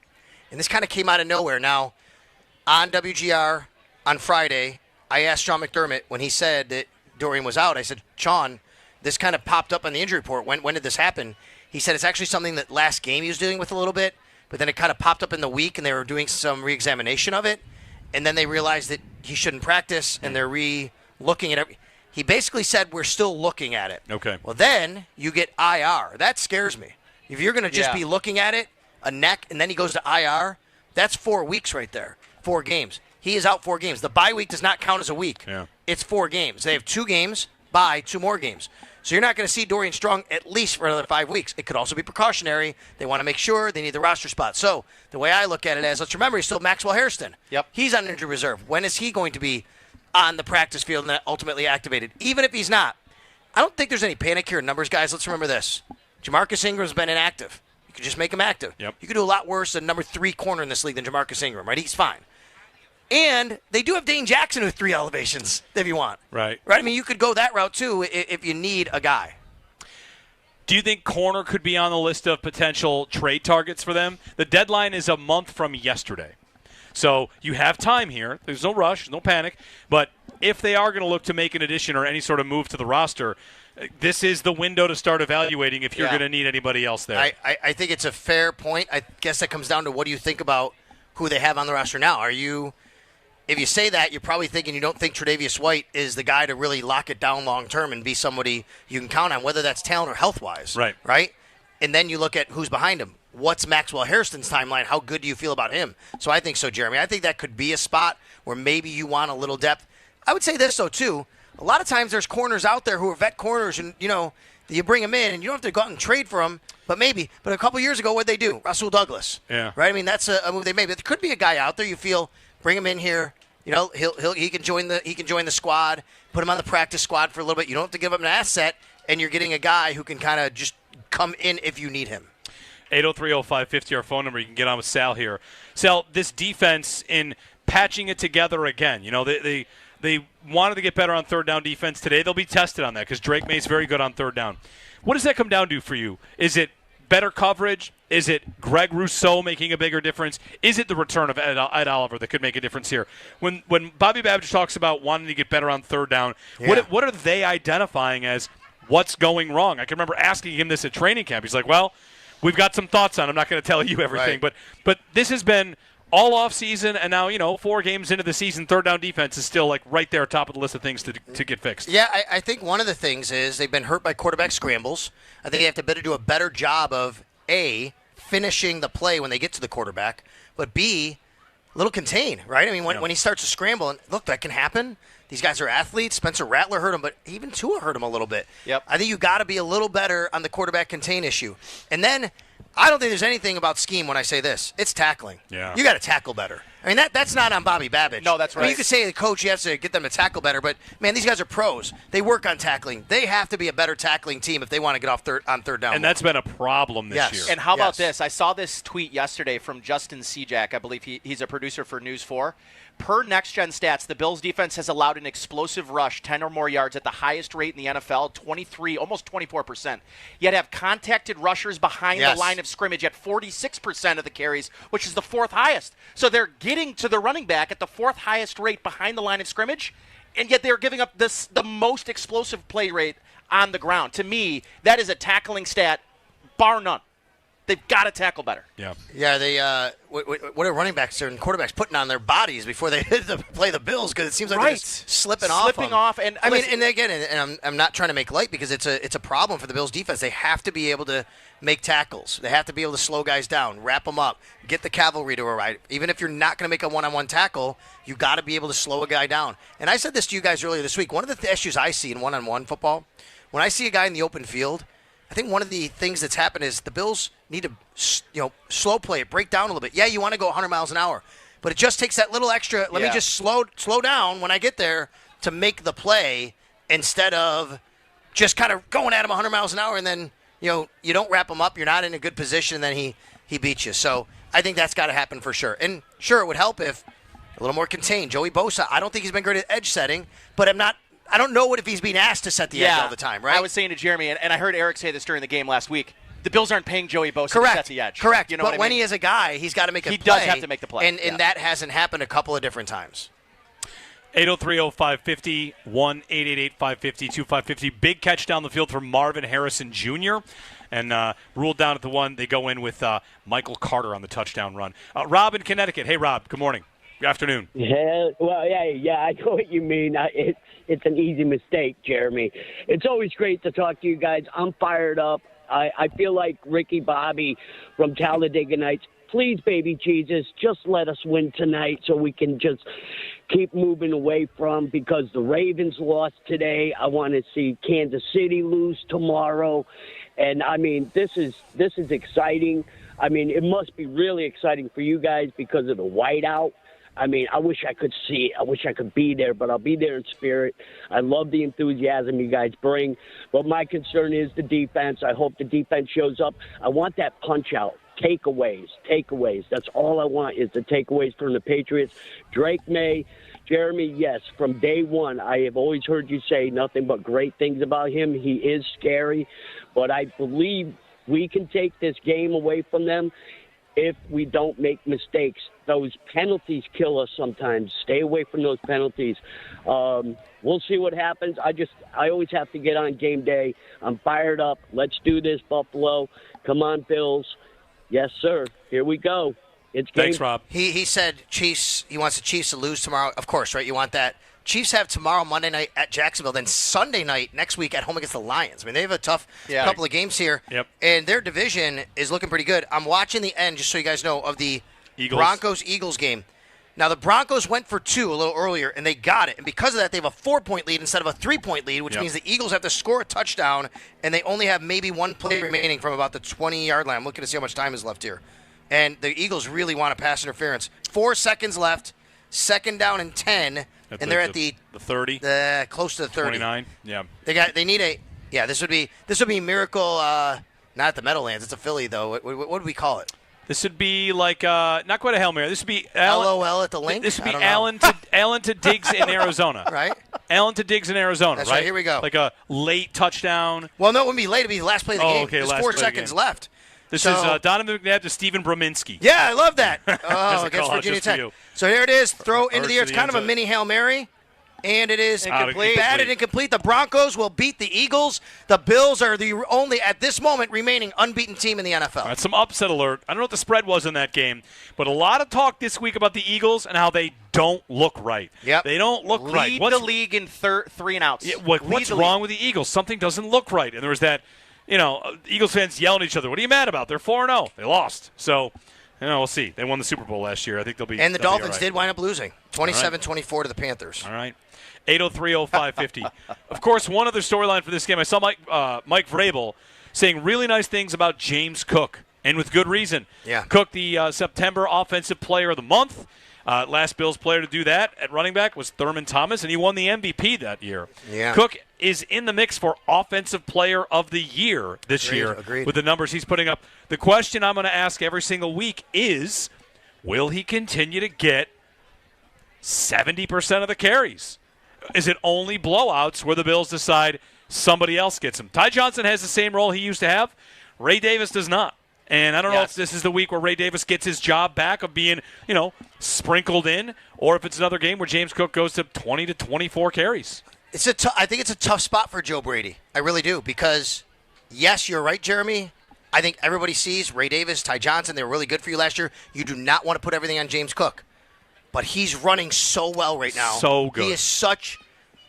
and this kind of came out of nowhere. Now, on WGR on Friday, I asked Sean McDermott when he said that Dorian was out. I said, Sean, this kind of popped up on the injury report. When did this happen? He said it's actually something that last game he was dealing with a little bit, but then it kind of popped up in the week, and they were doing some re-examination of it, and then they realized that he shouldn't practice, and they're re-looking at it. He basically said, we're still looking at it. Okay. Well, then you get IR. That scares me. If you're going to just be looking at it, a neck, and then he goes to IR, that's 4 weeks right there, 4 games. He is out 4 games. The bye week does not count as a week. Yeah. It's 4 games. They have 2 games, bye, 2 more games. So you're not going to see Dorian Strong at least for another 5 weeks. It could also be precautionary. They want to make sure they need the roster spot. So the way I look at it is, let's remember, he's still Maxwell Hairston. Yep. He's on injured reserve. When is he going to be on the practice field and ultimately activated? Even if he's not, I don't think there's any panic here in numbers, guys. Let's remember this. Jamarcus Ingram's been inactive. You could just make him active. Yep. You could do a lot worse than number 3 corner in this league than Jamarcus Ingram, right? He's fine. And they do have Dane Jackson with 3 elevations if you want. Right. Right? I mean, you could go that route too if you need a guy. Do you think corner could be on the list of potential trade targets for them? The deadline is a month from yesterday. So you have time here. There's no rush, no panic. But if they are going to look to make an addition or any sort of move to the roster, this is the window to start evaluating if you're going to need anybody else there. I think it's a fair point. I guess that comes down to what do you think about who they have on the roster now. If you say that, you're probably thinking you don't think Tre'Davious White is the guy to really lock it down long term and be somebody you can count on, whether that's talent or health-wise. Right? And then you look at who's behind him. What's Maxwell Hairston's timeline? How good do you feel about him? So I think so, Jeremy. I think that could be a spot where maybe you want a little depth. I would say this, though, too. A lot of times there's corners out there who are vet corners, and, you bring them in, and you don't have to go out and trade for them, but maybe. But a couple years ago, what'd they do? Russell Douglas. Yeah. Right? I mean, that's a move they made. But there could be a guy out there you feel, bring him in here. He can join the squad, put him on the practice squad for a little bit. You don't have to give him an asset, and you're getting a guy who can kind of just come in if you need him. 803-0550, our phone number. You can get on with Sal here. Sal, this defense in patching it together again. They wanted to get better on third down defense today. They'll be tested on that because Drake May's very good on third down. What does that come down to for you? Is it better coverage? Is it Greg Rousseau making a bigger difference? Is it the return of Ed Oliver that could make a difference here? When Bobby Babbitt talks about wanting to get better on third down, what are they identifying as what's going wrong? I can remember asking him this at training camp. He's like, well, we've got some thoughts on it. I'm not going to tell you everything. Right. But this has been all off season, and now, 4 games into the season, third down defense is still right there top of the list of things to get fixed. Yeah, I think one of the things is they've been hurt by quarterback scrambles. I think they have to do a better job of, A, finishing the play when they get to the quarterback, but B, a little contain, right? I mean, when he starts to scramble, and look, that can happen. These guys are athletes. Spencer Rattler hurt him, but even Tua hurt him a little bit. Yep. I think you got to be a little better on the quarterback contain issue. And then I don't think there's anything about scheme when I say this. It's tackling. Yeah. You got to tackle better. I mean, that's not on Bobby Babbitt. No, that's right. I mean, you could say the coach, you have to get them to tackle better, but, man, these guys are pros. They work on tackling. They have to be a better tackling team if they want to get off on third down. And that's been a problem this year. And how about this? I saw this tweet yesterday from Justin Sejak. I believe he's a producer for News 4. Per Next Gen Stats, the Bills defense has allowed an explosive rush, 10 or more yards, at the highest rate in the NFL, 23, almost 24%. Yet have contacted rushers behind the line of scrimmage at 46% of the carries, which is the 4th highest. So they're getting to the running back at the 4th highest rate behind the line of scrimmage, and yet they're giving up the most explosive play rate on the ground. To me, that is a tackling stat, bar none. They've got to tackle better. Yeah. Yeah, they what are running backs and quarterbacks putting on their bodies before they play the Bills, because it seems like they're just slipping off. And I mean, and again, and I'm not trying to make light, because it's a problem for the Bills defense. They have to be able to make tackles. They have to be able to slow guys down, wrap them up, get the cavalry to arrive. Even if you're not going to make a one-on-one tackle, you got to be able to slow a guy down. And I said this to you guys earlier this week. One of the issues I see in one-on-one football, when I see a guy in the open field, I think one of the things that's happened is the Bills need to, slow play it, break down a little bit. Yeah, you want to go 100 miles an hour, but it just takes that little extra. Let me just slow down when I get there to make the play, instead of just kind of going at him 100 miles an hour, and then you don't wrap him up. You're not in a good position, and then he beats you. So I think that's got to happen for sure. And sure, it would help if a little more contained. Joey Bosa, I don't think he's been great at edge setting, but I don't know if he's being asked to set the edge all the time, right? I was saying to Jeremy, and I heard Eric say this during the game last week, the Bills aren't paying Joey Bosa to set the edge. Correct. You know but what I when mean? he is a guy, he's got to make a play. He does have to make the play. And that hasn't happened a couple of different times. 803-0550, 1-888-550-2550. Big catch down the field from Marvin Harrison Jr. And ruled down at the one. They go in with Michael Carter on the touchdown run. Rob in Connecticut. Hey, Rob. Good morning. Good afternoon. Yeah, well, yeah, I know what you mean. It's an easy mistake, Jeremy. It's always great to talk to you guys. I'm fired up. I feel like Ricky Bobby from Talladega Nights. Please, baby Jesus, just let us win tonight so we can just keep moving away from, because the Ravens lost today. I want to see Kansas City lose tomorrow. And, I mean, this is exciting. I mean, it must be really exciting for you guys because of the whiteout. I mean, I wish I could see it. I wish I could be there, but I'll be there in spirit. I love the enthusiasm you guys bring. But my concern is the defense. I hope the defense shows up. I want that punch-out. takeaways. That's all I want is the takeaways from the Patriots. Drake May, Jeremy, yes, from day one, I have always heard you say nothing but great things about him. He is scary, but I believe we can take this game away from them if we don't make mistakes. Those penalties kill us sometimes. Stay away from those penalties. We'll see what happens. I always have to get on game day. I'm fired up. Let's do this, Buffalo. Come on, Bills. Yes, sir. Here we go. It's game. Thanks, Rob. He said Chiefs. He wants the Chiefs to lose tomorrow. Of course, right? You want that. Chiefs have tomorrow, Monday night at Jacksonville, then Sunday night next week at home against the Lions. I mean, they have a tough couple of games here, and their division is looking pretty good. I'm watching the end, just so you guys know, of the Broncos-Eagles game. Now, the Broncos went for 2 a little earlier, and they got it. And because of that, they have a 4-point lead instead of a 3-point lead, which means the Eagles have to score a touchdown, and they only have maybe one play remaining from about the 20-yard line. I'm looking to see how much time is left here. And the Eagles really want a pass interference. 4 seconds left, 2nd down and 10, and they're at the 30, close to the 30. 29. Yeah, they need a This would be Miracle. Not at the Meadowlands. It's a Philly though. What would we call it? This would be like not quite a Hail Mary. This would be LOL at the link. This would be Allen to Diggs in Arizona. Right. Allen to Diggs in Arizona. That's right. Here we go. Like a late touchdown. Well, no, it wouldn't be late. It'd be the last play of the game. Okay, There's 4 seconds left. This is Donovan McNabb to Stephen Brominski. Yeah, I love that. Oh, against Virginia Tech. So here it is. Throw into the air. It's kind of a mini Hail Mary. And it is incomplete. Batted incomplete. The Broncos will beat the Eagles. The Bills are the only, at this moment, remaining unbeaten team in the NFL. All right, some upset alert. I don't know what the spread was in that game, but a lot of talk this week about the Eagles and how they don't look right. Yep. They don't look right. Lead the league in 3 and outs. Yeah, what's wrong with the Eagles? Something doesn't look right. And there was that, Eagles fans yelling at each other. What are you mad about? They're 4-0. They lost. So, we'll see. They won the Super Bowl last year. I think they'll be. And the Dolphins did wind up losing 27-24 to the Panthers. All right. 803-0550. Of course, one other storyline for this game, I saw Mike Vrabel saying really nice things about James Cook, and with good reason. Yeah. Cook, the September Offensive Player of the Month. Last Bills player to do that at running back was Thurman Thomas, and he won the MVP that year. Yeah. Cook is in the mix for Offensive Player of the Year this year with the numbers he's putting up. The question I'm going to ask every single week is, will he continue to get 70% of the carries? Is it only blowouts where the Bills decide somebody else gets him? Ty Johnson has the same role he used to have. Ray Davis does not. And I don't know if this is the week where Ray Davis gets his job back of being, sprinkled in, or if it's another game where James Cook goes to 20 to 24 carries. I think it's a tough spot for Joe Brady. I really do, because, yes, you're right, Jeremy. I think everybody sees Ray Davis, Ty Johnson, they were really good for you last year. You do not want to put everything on James Cook. But he's running so well right now. So good. He is such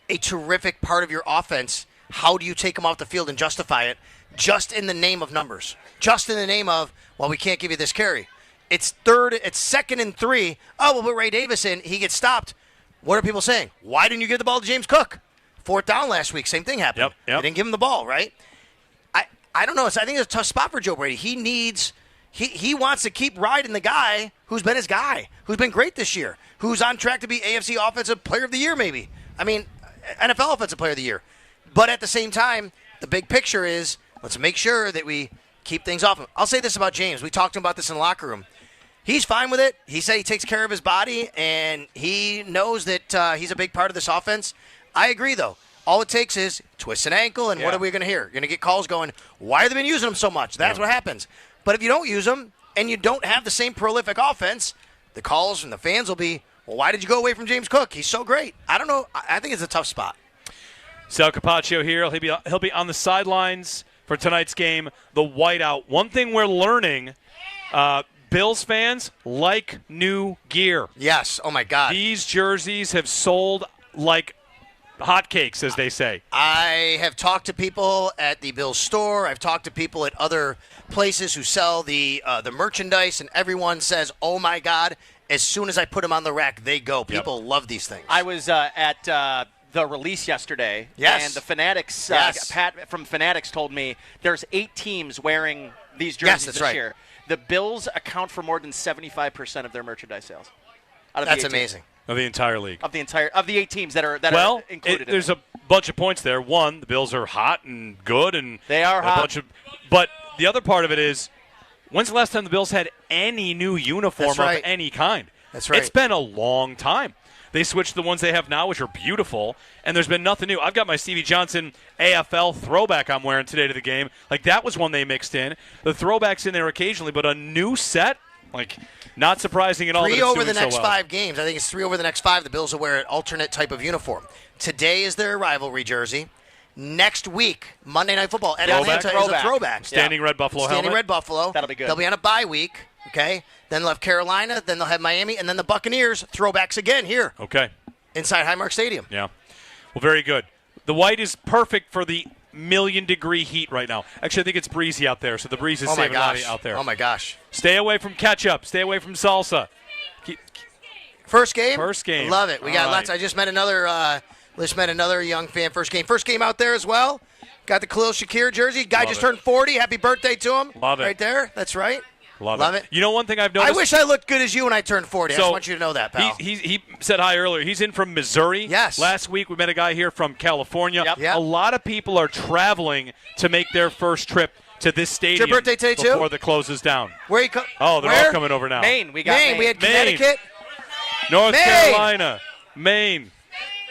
a terrific part of your offense. How do you take him off the field and justify it just in the name of numbers? Just in the name of, well, we can't give you this carry. It's 2nd and 3. Oh, we'll put Ray Davis in. He gets stopped. What are people saying? Why didn't you give the ball to James Cook? 4th down last week. Same thing happened. Yep. You didn't give him the ball, right? I don't know. I think it's a tough spot for Joe Brady. He wants to keep riding the guy who's been his guy, who's been great this year, who's on track to be AFC Offensive Player of the Year maybe. I mean, NFL Offensive Player of the Year. But at the same time, the big picture is let's make sure that we keep things off him. I'll say this about James. We talked to him about this in the locker room. He's fine with it. He said he takes care of his body, and he knows that he's a big part of this offense. I agree, though. All it takes is twist an ankle, and what are we going to hear? You're going to get calls going, why have they been using him so much? That's what happens. But if you don't use them and you don't have the same prolific offense, the calls from the fans will be, well, why did you go away from James Cook? He's so great. I don't know. I think it's a tough spot. Sal Capaccio here. He'll be on the sidelines for tonight's game, the whiteout. One thing we're learning, Bills fans like new gear. Yes. Oh, my God. These jerseys have sold like hotcakes, as they say. I have talked to people at the Bills store. I've talked to people at other places who sell the merchandise, and everyone says, oh, my God, as soon as I put them on the rack, they go. People love these things. I was at the release yesterday, and the Fanatics, Pat from Fanatics told me there's 8 teams wearing these jerseys this year. The Bills account for more than 75% of their merchandise sales. That's amazing. Of the entire league. Of the 8 teams that are included. There's a bunch of points there. One, the Bills are hot and good, and they are hot. But the other part of it is, When's the last time the Bills had any new uniform of any kind? That's right. It's been a long time. They switched to the ones they have now, which are beautiful, and there's been nothing new. I've got my Stevie Johnson AFL throwback I'm wearing today to the game. Like, that was one they mixed in. The throwback's in there occasionally, but a new set, like, not surprising at all. 3 that it's over doing the next so well. 5 games. I think it's 3 over the next 5. The Bills will wear an alternate type of uniform. Today is their rivalry jersey. Next week, Monday Night Football, Atlanta is a throwback. Standing Red Buffalo Standing helmet. Red Buffalo. That'll be good. They'll be on a bye week, okay? Then they'll have Carolina, then they'll have Miami, and then the Buccaneers, throwbacks again here. Okay. Inside Highmark Stadium. Yeah. Well, very good. The white is perfect for the million-degree heat right now. Actually, I think it's breezy out there, so the breeze is saving a lot out there. Oh, my gosh. Stay away from ketchup. Stay away from salsa. First game? First game. Love it. We got lots. I just met another young fan. First game out there as well. Got the Khalil Shakir jersey. Guy just turned 40. Happy birthday to him. Love it. Right there. That's right. Love it. You know one thing I've noticed? I wish I looked good as you when I turned 40. I just want you to know that, pal. He said hi earlier. He's in from Missouri. Yes. Last week we met a guy here from California. Yep. A lot of people are traveling to make their first trip to this stadium. It's your birthday today, too? Before the closes down. Where you Oh, they're all coming over now. Maine. We got Maine. We had Connecticut. North Carolina. Maine.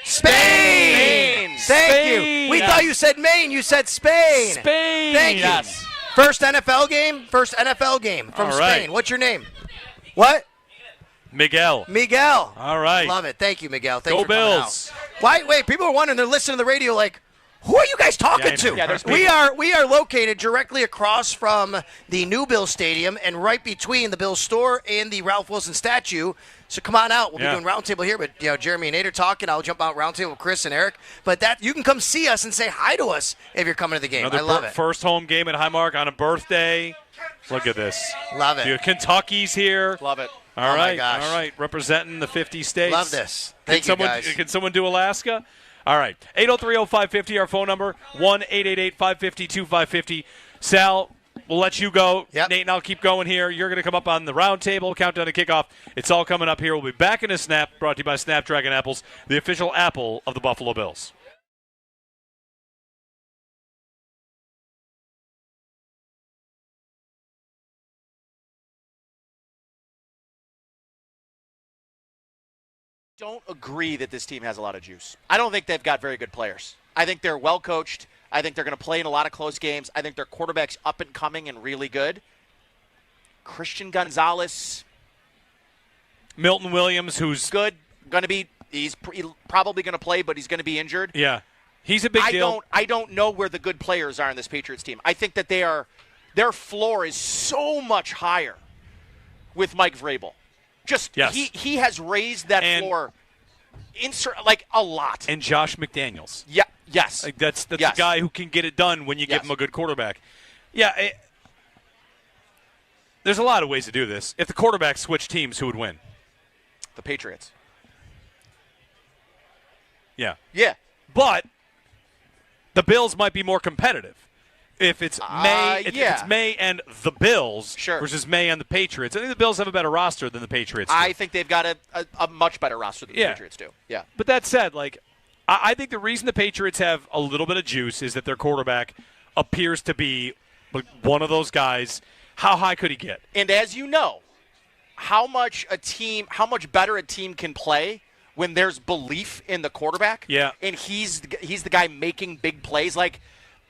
Spain. Thank you. We thought you said Maine. You said Spain. Spain. Thank you. Yes. First NFL game from All Spain. right. What's your name? What? Miguel. All right. Love it. Thank you, Miguel. Thanks Go for coming Bills. out. Wait, people are wondering. They're listening to the radio like, who are you guys talking to? Yeah, there's we are located directly across from the new Bills Stadium and right between the Bills store and the Ralph Wilson statue. So come on out. We'll be doing roundtable here, but Jeremy and Nate are talking. I'll jump out roundtable with Chris and Eric. But you can come see us and say hi to us if you're coming to the game. I love it. First home game at Highmark on a birthday. Look at this. Love it. Kentucky's here. Love it. All right. my gosh. All right. Representing the 50 states. Love this. Thank you, guys. Can someone do Alaska? All right. 803-0550, our phone number. 1-888-550-2550. Sal, we'll let you go. Yep. Nate and I'll keep going here. You're going to come up on the round table, countdown to kickoff. It's all coming up here. We'll be back in a snap, brought to you by Snapdragon Apples, the official apple of the Buffalo Bills. Don't agree that this team has a lot of juice. I don't think they've got very good players. I think they're well coached. I think they're going to play in a lot of close games. I think their quarterback's up and coming and really good. Christian Gonzalez, Milton Williams, who's good, he's probably going to play, but he's going to be injured. Yeah, he's a big deal. I don't know where the good players are in this Patriots team. I think that their floor is so much higher with Mike Vrabel. He has raised that floor a lot. And Josh McDaniels. Yeah. Yes. That's a guy who can get it done when you give him a good quarterback. Yeah. There's a lot of ways to do this. If the quarterback switched teams, who would win? The Patriots. Yeah. Yeah. But the Bills might be more competitive. If it's it's May and the Bills versus May and the Patriots. I think the Bills have a better roster than the Patriots do. I think they've got a much better roster than the Patriots do. Yeah. But that said, I think the reason the Patriots have a little bit of juice is that their quarterback appears to be one of those guys. How high could he get? And as you know, how much better a team can play when there's belief in the quarterback. Yeah. And he's the guy making big plays.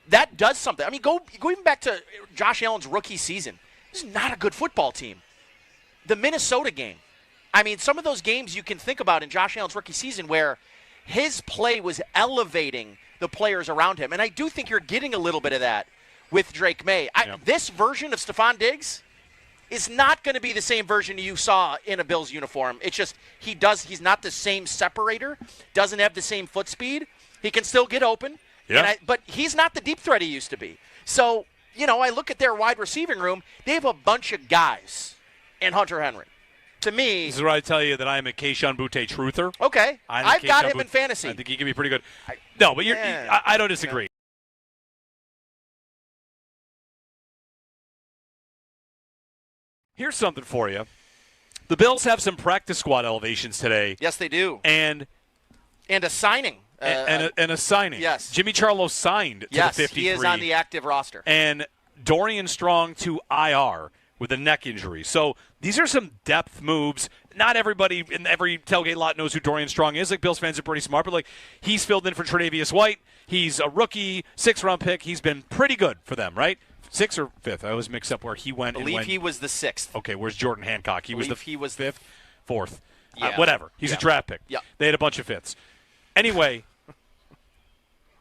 That does something. I mean, go even back to Josh Allen's rookie season. This is not a good football team. The Minnesota game. I mean, some of those games you can think about in Josh Allen's rookie season where his play was elevating the players around him. And I do think you're getting a little bit of that with Drake May. This version of Stephon Diggs is not going to be the same version you saw in a Bills uniform. It's just he's not the same separator, doesn't have the same foot speed. He can still get open. Yeah. But he's not the deep threat he used to be. So, I look at their wide receiving room. They have a bunch of guys and Hunter Henry. To me, this is where I tell you that I am a Keyshawn Butte truther. Okay. I've got him in fantasy. I think he can be pretty good. No, but I don't disagree. Here's something for you. The Bills have some practice squad elevations today. Yes, they do. And a signing. And a signing. Yes. Jimmy Charlo signed to the 53. Yes, he is on the active roster. And Dorian Strong to IR with a neck injury. So these are some depth moves. Not everybody in every tailgate lot knows who Dorian Strong is. Like, Bills fans are pretty smart, but like, he's filled in for Tre'Davious White. He's a rookie, 6th-round pick. He's been pretty good for them, right? 6th or 5th? I always mix up where he went. I believe he was the 6th. Okay, where's Jordan Hancock? He was the 5th, 4th. Yeah. Whatever. He's a draft pick. Yeah. They had a bunch of 5ths. Anyway,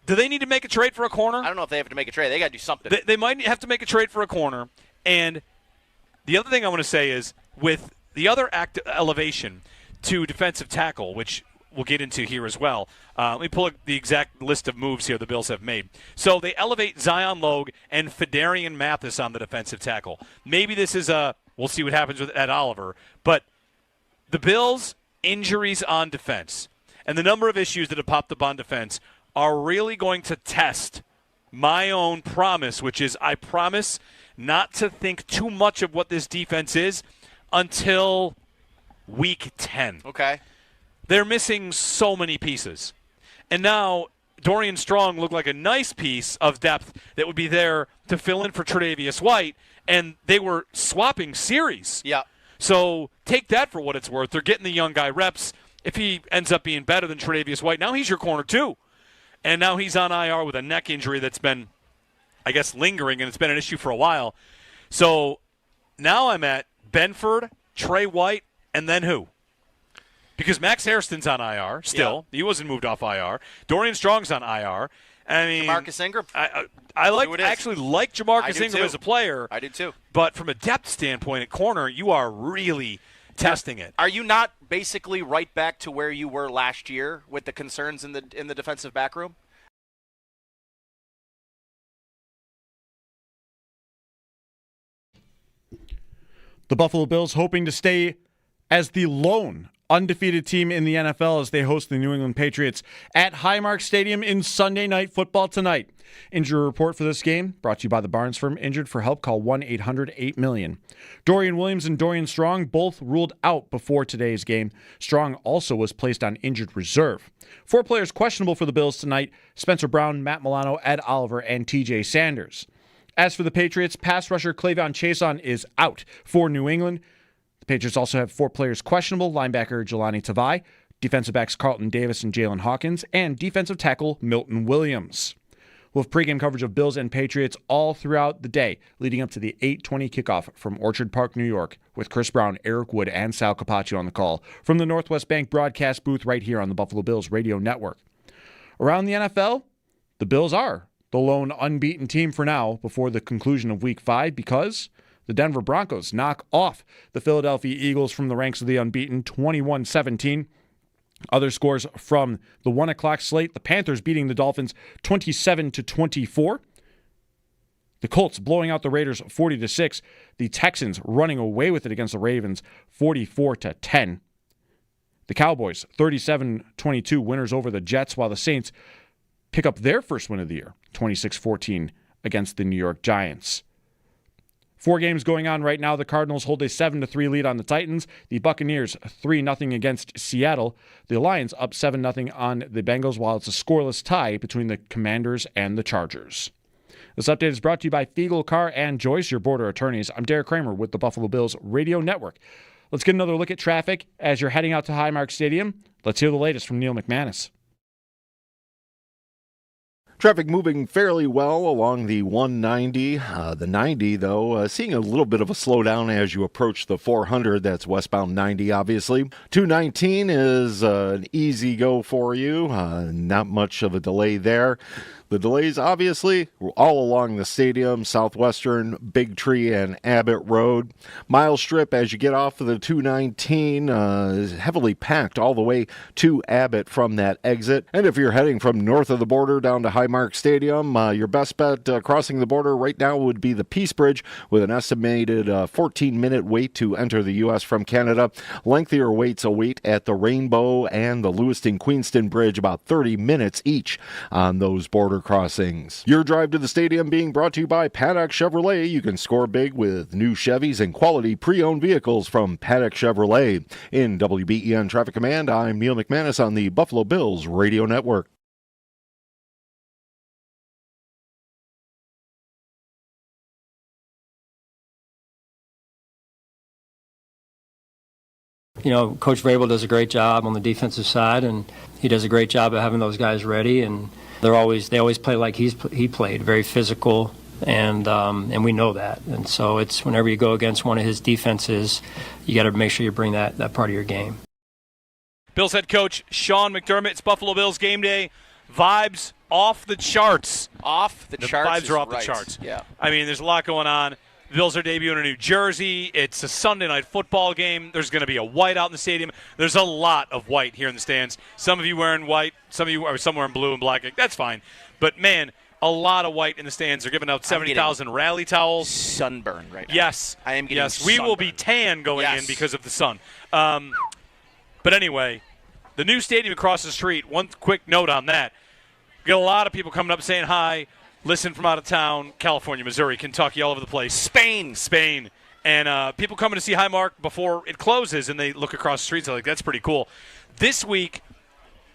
do they need to make a trade for a corner? I don't know if they have to make a trade. They got to do something. They might have to make a trade for a corner. And the other thing I want to say is, with the other elevation to defensive tackle, which we'll get into here as well. Let me pull up the exact list of moves here the Bills have made. So they elevate Zion Logue and Fedarian Mathis on the defensive tackle. Maybe this is we'll see what happens with Ed Oliver. But the Bills' injuries on defense and the number of issues that have popped up on defense are really going to test my own promise, which is I promise not to think too much of what this defense is until week 10. Okay. They're missing so many pieces. And now Dorian Strong looked like a nice piece of depth that would be there to fill in for Tre'Davious White, and they were swapping series. Yeah. So take that for what it's worth. They're getting the young guy reps. If he ends up being better than Tre'Davious White, now he's your corner too. And now he's on IR with a neck injury that's been, I guess, lingering, and it's been an issue for a while. So now I'm at Benford, Trey White, and then who? Because Max Hairston's on IR still. Yeah. He wasn't moved off IR. Dorian Strong's on IR. I mean, Jamarcus Ingram. I actually like Jamarcus Ingram as a player. I do too. But from a depth standpoint at corner, you are really testing it. Are you not basically right back to where you were last year with the concerns in the defensive back room? The Buffalo Bills hoping to stay as the lone undefeated team in the NFL as they host the New England Patriots at Highmark Stadium in Sunday Night Football tonight. Injury report for this game brought to you by the Barnes Firm. Injured for help, call 1-800-8-million. Dorian Williams and Dorian Strong both ruled out before today's game. Strong also was placed on injured reserve. 4 players questionable for the Bills tonight: Spencer Brown, Matt Milano, Ed Oliver, and TJ Sanders. As for the Patriots, pass rusher Clavon Chason is out for New England. The Patriots also have 4 players questionable: linebacker Jelani Tavai, defensive backs Carlton Davis and Jalen Hawkins, and defensive tackle Milton Williams. We'll have pregame coverage of Bills and Patriots all throughout the day, leading up to the 8:20 kickoff from Orchard Park, New York, with Chris Brown, Eric Wood, and Sal Capaccio on the call from the Northwest Bank broadcast booth right here on the Buffalo Bills radio network. Around the NFL, the Bills are the lone unbeaten team for now before the conclusion of Week 5 because the Denver Broncos knock off the Philadelphia Eagles from the ranks of the unbeaten 21-17. Other scores from the 1 o'clock slate: the Panthers beating the Dolphins 27-24. The Colts blowing out the Raiders 40-6. The Texans running away with it against the Ravens 44-10. The Cowboys 37-22 winners over the Jets, while the Saints pick up their first win of the year 26-14 against the New York Giants. 4 games going on right now. The Cardinals hold a 7-3 lead on the Titans. The Buccaneers 3-0 against Seattle. The Lions up 7-0 on the Bengals, while it's a scoreless tie between the Commanders and the Chargers. This update is brought to you by Fiegel, Carr, and Joyce, your border attorneys. I'm Derek Kramer with the Buffalo Bills Radio Network. Let's get another look at traffic as you're heading out to Highmark Stadium. Let's hear the latest from Neil McManus. Traffic moving fairly well along the 190. The 90, though, seeing a little bit of a slowdown as you approach the 400. That's westbound 90, obviously. 219 is an easy go for you. Not much of a delay there. The delays, obviously, were all along the stadium, Southwestern, Big Tree, and Abbott Road. Mile strip as you get off of the 219 is heavily packed all the way to Abbott from that exit. And if you're heading from north of the border down to Highmark Stadium, your best bet crossing the border right now would be the Peace Bridge, with an estimated 14-minute wait to enter the U.S. from Canada. Lengthier waits await at the Rainbow and the Lewiston-Queenston Bridge, about 30 minutes each on those border crossings. Your drive to the stadium being brought to you by Paddock Chevrolet. You can score big with new Chevys and quality pre-owned vehicles from Paddock Chevrolet. In WBEN Traffic Command, I'm Neil McManus on the Buffalo Bills Radio Network. Coach Vrabel does a great job on the defensive side, and he does a great job of having those guys ready. And they always play like he played, very physical, and we know that. And so it's whenever you go against one of his defenses, you got to make sure you bring that part of your game. Bills head coach Sean McDermott. It's Buffalo Bills game day. Vibes off the charts. Off the charts. Vibes are off right. the charts. Yeah. I mean, there's a lot going on. The Bills are debuting in New Jersey. It's a Sunday night football game. There's going to be a white out in the stadium. There's a lot of white here in the stands. Some of you wearing white. Some of you are somewhere in blue and black. That's fine. But, man, a lot of white in the stands. They're giving out 70,000 rally towels. Sunburn right now. Yes. I am getting Yes, we will be tan going in because of the sun. But anyway, the new stadium across the street, one quick note on that. We got a lot of people coming up saying hi, listen from out of town, California, Missouri, Kentucky, all over the place. Spain. And people coming to see Highmark before it closes, and they look across the streets. They're like, that's pretty cool. This week,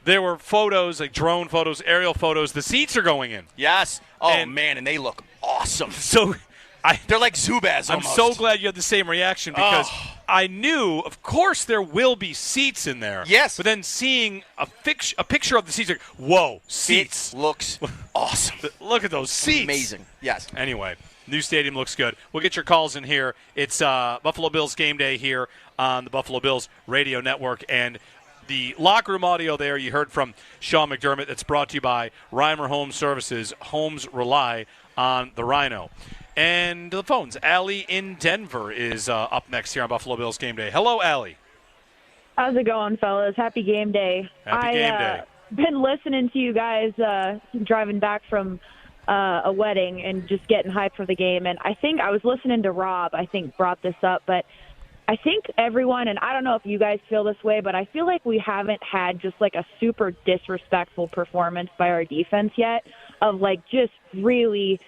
there were photos, like drone photos, aerial photos. The seats are going in. Yes. Oh, man, and they look awesome. So they're like Zubaz almost. I'm so glad you had the same reaction because I knew, of course, there will be seats in there. Yes. But then seeing a picture of the seats, like, whoa, seats. It looks awesome. Look at those seats. Amazing. Yes. Anyway, new stadium looks good. We'll get your calls in here. It's Buffalo Bills game day here on the Buffalo Bills radio network. And the locker room audio there you heard from Sean McDermott. That's brought to you by Reimer Home Services. Homes rely on the Rhino. And the phones. Allie in Denver is up next here on Buffalo Bills game day. Hello, Allie. How's it going, fellas? Happy game day. Happy game day. Been listening to you guys driving back from a wedding and just getting hyped for the game. And I think I was listening to Rob, I think, brought this up. But I think everyone, and I don't know if you guys feel this way, but I feel like we haven't had just like a super disrespectful performance by our defense yet of like just really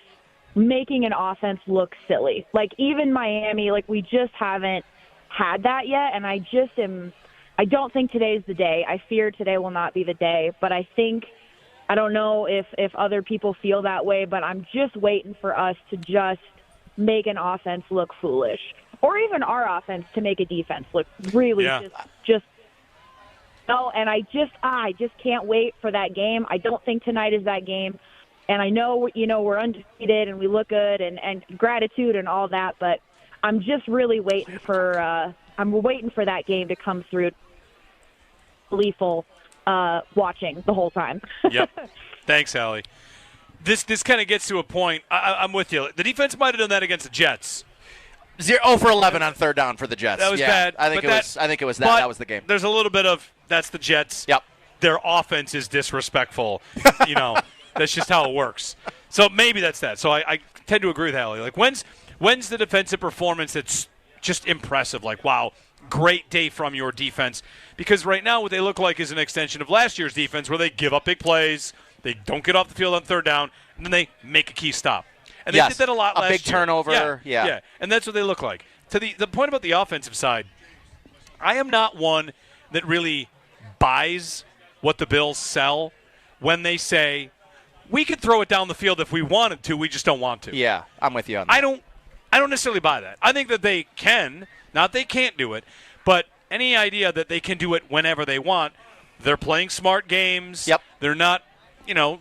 making an offense look silly. Like even Miami, like we just haven't had that yet. And I don't think today's the day. I fear today will not be the day, but I don't know if other people feel that way, but I'm just waiting for us to just make an offense look foolish, or even our offense to make a defense look really just no. And I just can't wait for that game. I don't think tonight is that game. And I know, we're undefeated and we look good and gratitude and all that, but I'm just really waiting for that game to come through. Gleeful watching the whole time. Yep. Thanks, Allie. This kind of gets to a point. I'm with you. The defense might have done that against the Jets. 0 for 11 on third down for the Jets. That was bad. I think it was that. That was the game. There's a little bit of that's the Jets. Yep. Their offense is disrespectful. That's just how it works. So maybe that's that. So I tend to agree with Allie. Like when's the defensive performance that's just impressive? Like, wow, great day from your defense. Because right now what they look like is an extension of last year's defense where they give up big plays, they don't get off the field on third down, and then they make a key stop. And they did that a lot last year. A big turnover. Yeah. And that's what they look like. To the point about the offensive side, I am not one that really buys what the Bills sell when they say, we could throw it down the field if we wanted to, we just don't want to. Yeah, I'm with you on that. I don't necessarily buy that. I think that they can, not they can't do it, but any idea that they can do it whenever they want, they're playing smart games. Yep. They're not,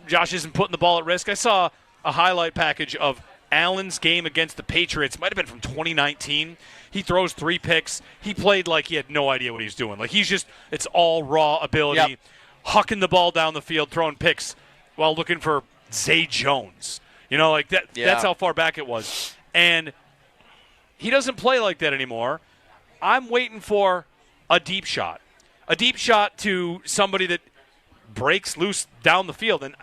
Josh isn't putting the ball at risk. I saw a highlight package of Allen's game against the Patriots. It might have been from 2019. He throws 3 picks. He played like he had no idea what he was doing. Like it's all raw ability, hucking the ball down the field, throwing picks while looking for Zay Jones. Like that. Yeah. That's how far back it was. And he doesn't play like that anymore. I'm waiting for a deep shot to somebody that breaks loose down the field. And,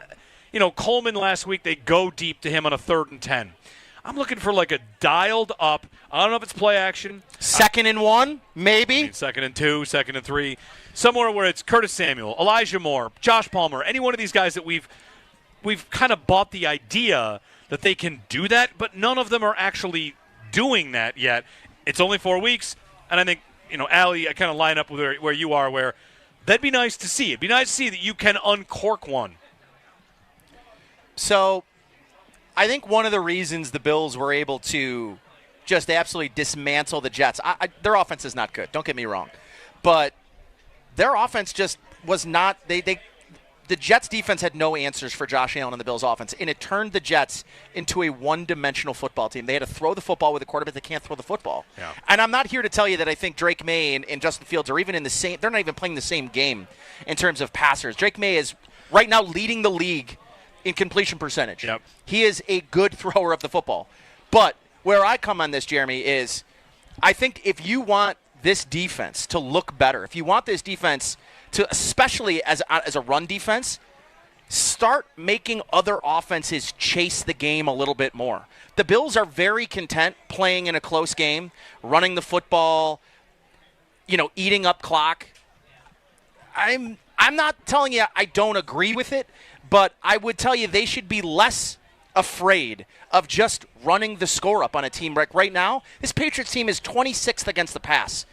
Coleman last week, they go deep to him on a 3rd and 10. I'm looking for like a dialed up, I don't know if it's play action. 2nd and 1, maybe? 2nd and 2, 2nd and 3. Somewhere where it's Curtis Samuel, Elijah Moore, Josh Palmer, any one of these guys that we've kind of bought the idea that they can do that, but none of them are actually doing that yet. It's only 4 weeks, and I think, Allie, I kind of line up with where you are, where that'd be nice to see. It'd be nice to see that you can uncork one. So I think one of the reasons the Bills were able to just absolutely dismantle the Jets, their offense is not good, don't get me wrong. but their offense just was not – the Jets' defense had no answers for Josh Allen and the Bills' offense, and it turned the Jets into a one-dimensional football team. They had to throw the football with a quarterback that can't throw the football. Yeah. And I'm not here to tell you that I think Drake May and Justin Fields are even in the same – they're not even playing the same game in terms of passers. Drake May is right now leading the league in completion percentage. Yep. He is a good thrower of the football. But where I come on this, Jeremy, is I think if you want this defense to look better, if you want this defense – to, especially as a run defense, start making other offenses chase the game a little bit more. The Bills are very content playing in a close game, running the football, eating up clock. I'm not telling you I don't agree with it, but I would tell you they should be less afraid of just running the score up on a team. Right now, this Patriots team is 26th against the pass.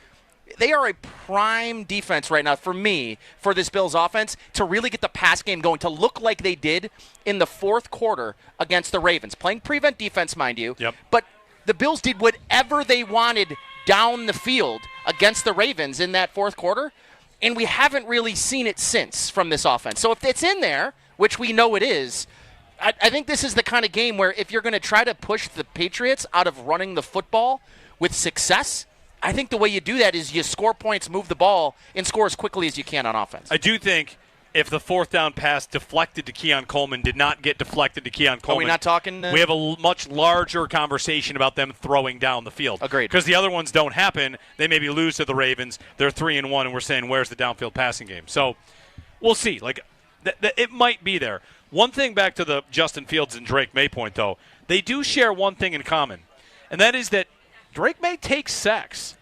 They are a prime defense right now for me, for this Bills offense, to really get the pass game going, to look like they did in the fourth quarter against the Ravens. Playing prevent defense, mind you. Yep. But the Bills did whatever they wanted down the field against the Ravens in that fourth quarter, and we haven't really seen it since from this offense. So if it's in there, which we know it is, I think this is the kind of game where if you're going to try to push the Patriots out of running the football with success, I think the way you do that is you score points, move the ball, and score as quickly as you can on offense. I do think if the fourth down pass deflected to Keon Coleman did not get deflected to Keon Coleman. Are we not talking? We have a much larger conversation about them throwing down the field. Agreed. Because the other ones don't happen. They maybe lose to the Ravens. They're 3-1, and we're saying, where's the downfield passing game? So we'll see. It might be there. One thing back to the Justin Fields and Drake May point, though, they do share one thing in common, and that is that Drake May takes sacks.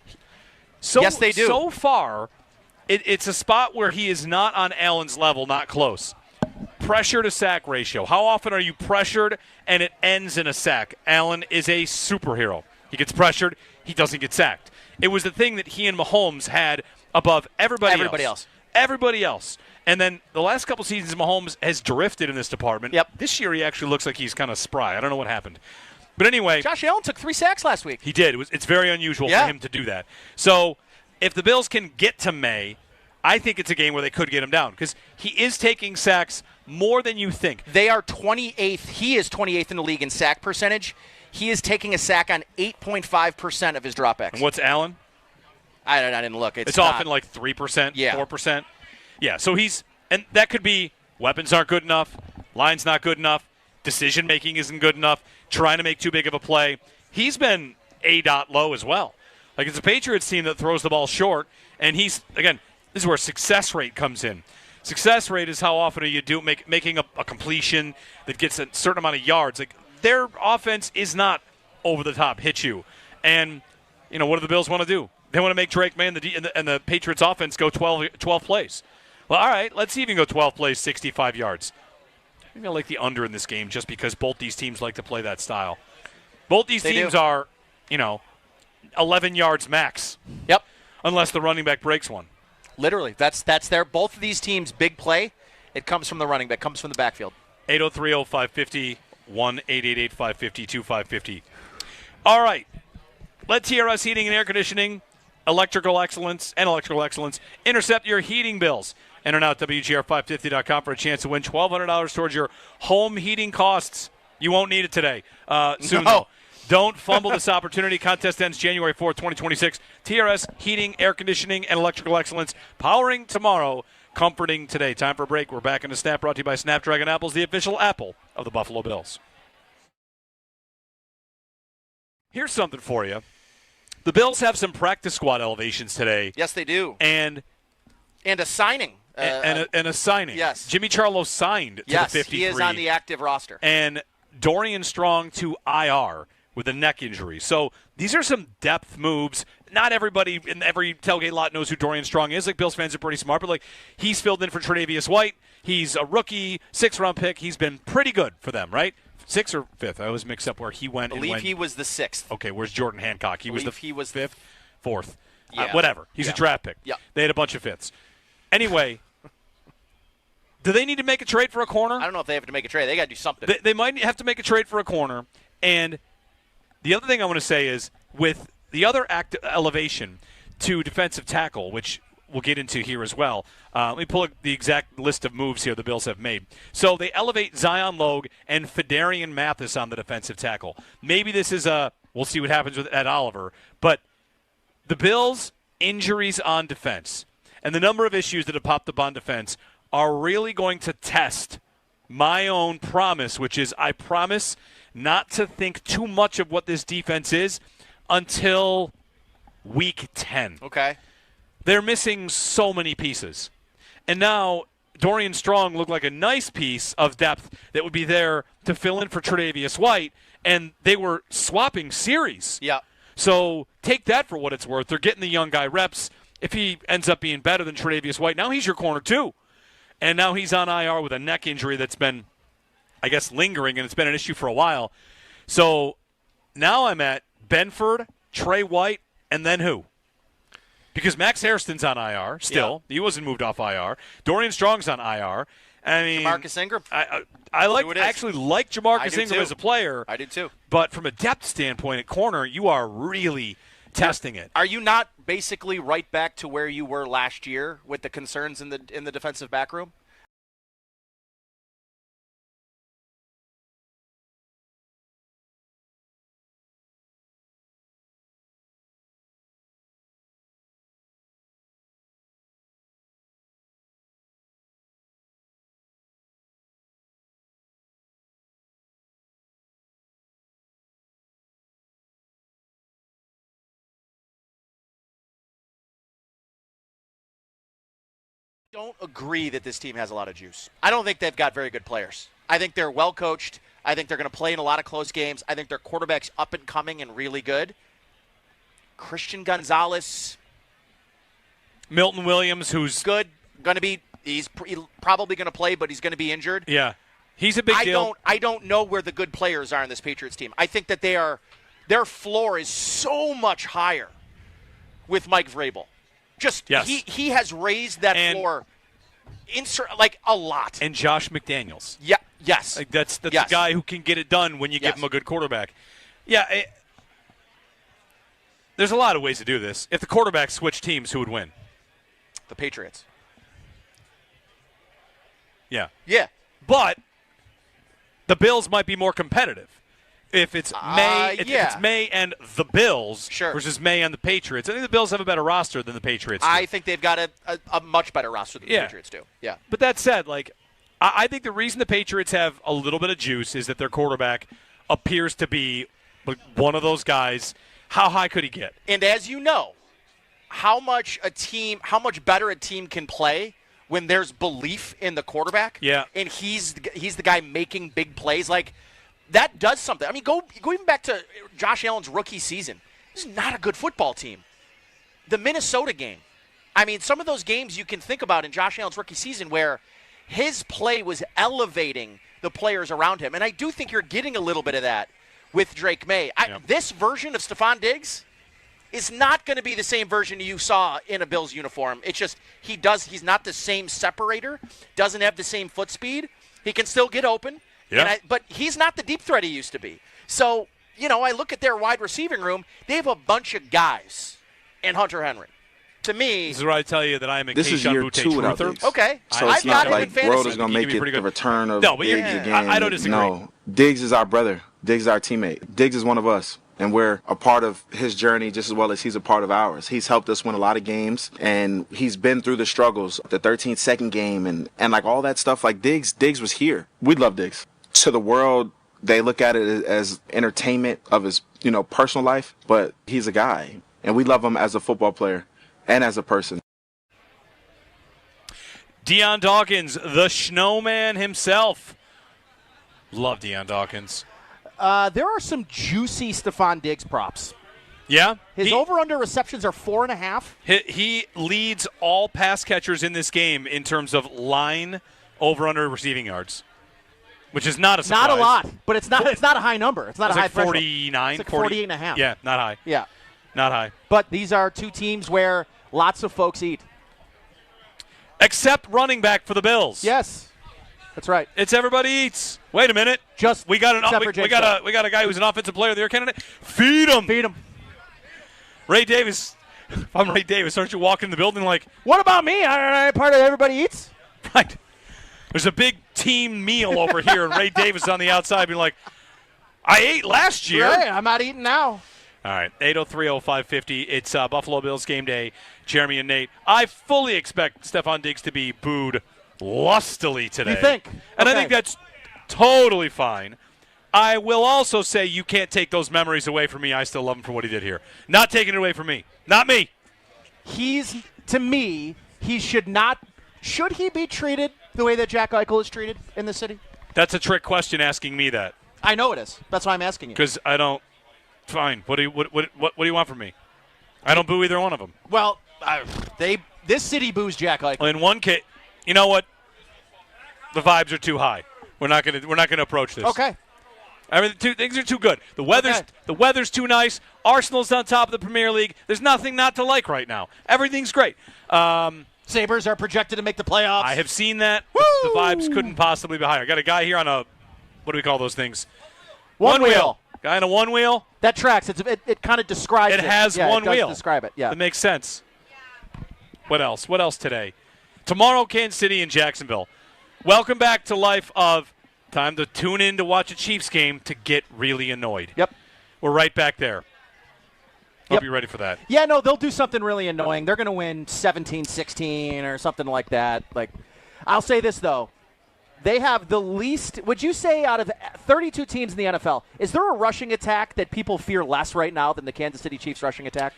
Yes, they do. So far, it's a spot where he is not on Allen's level, not close. Pressure to sack ratio. How often are you pressured and it ends in a sack? Allen is a superhero. He gets pressured, he doesn't get sacked. It was the thing that he and Mahomes had above everybody else. Everybody else. And then the last couple seasons, Mahomes has drifted in this department. Yep. This year, he actually looks like he's kind of spry. I don't know what happened. But anyway, Josh Allen took 3 sacks last week. He did. It's very unusual for him to do that. So if the Bills can get to May, I think it's a game where they could get him down because he is taking sacks more than you think. They are 28th. He is 28th in the league in sack percentage. He is taking a sack on 8.5% of his dropbacks. And what's Allen? I didn't look. It's often like 3%, 4%. Yeah, so and that could be weapons aren't good enough, line's not good enough, decision-making isn't good enough, trying to make too big of a play. He's been low as well. Like, it's a Patriots team that throws the ball short, and this is where success rate comes in. Success rate is how often are you making a completion that gets a certain amount of yards. Like, their offense is not over the top, hit you. And, what do the Bills want to do? They want to make Drake May and the Patriots offense go 12 plays. Well, all right, let's see if you can go 12 plays, 65 yards. Maybe I like the under in this game just because both these teams like to play that style. Both these teams are, 11 yards max. Yep. Unless the running back breaks one. Literally. That's both of these teams' big play. It comes from the running back, comes from the backfield. 803-0550, 1-888-550-2550. All right. Let TRS Heating and Air Conditioning, electrical excellence. Intercept your heating bills. Enter now at WGR550.com for a chance to win $1,200 towards your home heating costs. You won't need it today. Soon, though. Don't fumble this opportunity. Contest ends January 4th, 2026. TRS Heating, Air Conditioning, and Electrical Excellence. Powering tomorrow, comforting today. Time for a break. We're back in the Snap, brought to you by Snapdragon Apples, the official apple of the Buffalo Bills. Here's something for you. The Bills have some practice squad elevations today. Yes, they do. And a signing. And a signing. Yes. Jimmy Charlo signed to the 53. He is on the active roster. And Dorian Strong to IR with a neck injury. So these are some depth moves. Not everybody in every tailgate lot knows who Dorian Strong is. Like, Bills fans are pretty smart, but he's filled in for Tre'Davious White. He's a rookie, 6th-round pick. He's been pretty good for them, right? 6th or 5th? I always mix up where he went. I believe he was the 6th. Okay, where's Jordan Hancock? He was 5th, 4th. Yeah. Whatever. He's a draft pick. Yeah. They had a bunch of 5ths. Anyway, do they need to make a trade for a corner? I don't know if they have to make a trade. They got to do something. They might have to make a trade for a corner. And the other thing I want to say is with the other elevation to defensive tackle, which we'll get into here as well. Let me pull up the exact list of moves here the Bills have made. So they elevate Zion Logue and Fedarian Mathis on the defensive tackle. Maybe this is we'll see what happens with Ed Oliver. But the Bills' injuries on defense and the number of issues that have popped up on defense are really going to test my own promise, which is I promise not to think too much of what this defense is until week 10. Okay. They're missing so many pieces. And now Dorian Strong looked like a nice piece of depth that would be there to fill in for Tre'Davious White, and they were swapping series. Yeah. So take that for what it's worth. They're getting the young guy reps. If he ends up being better than Tre'Davious White, now he's your corner too. And now he's on IR with a neck injury that's been, I guess, lingering, and it's been an issue for a while. So now I'm at Benford, Trey White, and then who? Because Max Hairston's on IR still. Yeah. He wasn't moved off IR. Dorian Strong's on IR. I mean, Jamarcus Ingram. I actually like Jamarcus Ingram as a player. I do too. But from a depth standpoint at corner, you are really testing it. Are you not basically right back to where you were last year with the concerns in the defensive back room? Don't agree that this team has a lot of juice. I don't think they've got very good players. I think they're well coached. I think they're going to play in a lot of close games. I think their quarterback's up and coming and really good. Christian Gonzalez. Milton Williams, who's good. He's probably going to play, but he's going to be injured. Yeah. He's a big deal. I don't know where the good players are in this Patriots team. I think that their floor is so much higher with Mike Vrabel. Yes. He has raised that floor like a lot. And Josh McDaniels. Yeah. Yes. Like that's a guy who can get it done when you give him a good quarterback. Yeah. There's a lot of ways to do this. If the quarterback switched teams, who would win? The Patriots. Yeah. Yeah. But the Bills might be more competitive. If it's May and the Bills versus May and the Patriots, I think the Bills have a better roster than the Patriots do. I think they've got a much better roster than the Patriots do. Yeah. But that said, I think the reason the Patriots have a little bit of juice is that their quarterback appears to be one of those guys. How high could he get? And as you know, how much better a team can play when there's belief in the quarterback. Yeah. And he's the guy making big plays. That does something. I mean, go even back to Josh Allen's rookie season. This is not a good football team. The Minnesota game. I mean, some of those games you can think about in Josh Allen's rookie season where his play was elevating the players around him. And I do think you're getting a little bit of that with Drake May. This version of Stephon Diggs is not going to be the same version you saw in a Bills uniform. It's just he's not the same separator, doesn't have the same foot speed. He can still get open. Yeah. But he's not the deep threat he used to be. So, I look at their wide receiving room. They have a bunch of guys and Hunter Henry. To me, this is where I tell you that I'm a this is year Butte two without truther. Diggs. Okay. So I've it's not got him in fantasy. World is going to make it the return of Diggs again. I don't disagree. No, Diggs is our brother. Diggs is our teammate. Diggs is one of us. And we're a part of his journey just as well as he's a part of ours. He's helped us win a lot of games, and he's been through the struggles, the 13-second game, and all that stuff. Diggs was here. We love Diggs. To the world, they look at it as entertainment of his, personal life, but he's a guy, and we love him as a football player and as a person. Deion Dawkins, the snowman himself. Love Deion Dawkins. There are some juicy Stephon Diggs props. Yeah? His over-under receptions are 4.5. He leads all pass catchers in this game in terms of line over-under receiving yards, which is not a surprise. Not a lot, but it's not a high number. It's not a high threshold. 49. It's 48.5. Yeah, not high. Yeah. Not high. But these are two teams where lots of folks eat. Except running back for the Bills. Yes. That's right. It's everybody eats. Wait a minute. We got a guy who's an offensive player of the year candidate. Feed him. Feed him. Ray Davis If I'm Ray Davis, aren't you walking in the building like, what about me? Aren't I part of everybody eats? right? There's a big team meal over here, and Ray Davis on the outside being like, I ate last year. Right, I'm not eating now. All right, 803-0550. It's Buffalo Bills game day. Jeremy and Nate. I fully expect Stephon Diggs to be booed lustily today. You think? And I Okay. think that's totally fine. I will also say you can't take those memories away from me. I still love him for what he did here. Not taking it away from me. Not me. To me, he should not. Should he be treated the way that Jack Eichel is treated in the city? That's a trick question asking me that. I know it is. That's why I'm asking you. Because I don't. Fine. What do you want from me? I don't boo either one of them. Well, this city boos Jack Eichel. In one case, you know what? The vibes are too high. We're not gonna approach this. Okay. Things are too good. The weather's too nice. Arsenal's on top of the Premier League. There's nothing not to like right now. Everything's great. Sabres are projected to make the playoffs. I have seen that. The vibes couldn't possibly be higher. I got a guy here on a, what do we call those things? One wheel. Guy on a one wheel. That tracks. It kind of describes it. It has one it does wheel. Describe it. Yeah. That makes sense. What else? What else today? Tomorrow, Kansas City and Jacksonville. Welcome back to life of time to tune in to watch a Chiefs game to get really annoyed. Yep. We're right back there. Hope you're ready for that. Yeah, no, they'll do something really annoying. They're going to win 17-16 or something like that. Like, I'll say this, though. They have the least, would you say, out of 32 teams in the NFL, is there a rushing attack that people fear less right now than the Kansas City Chiefs rushing attack?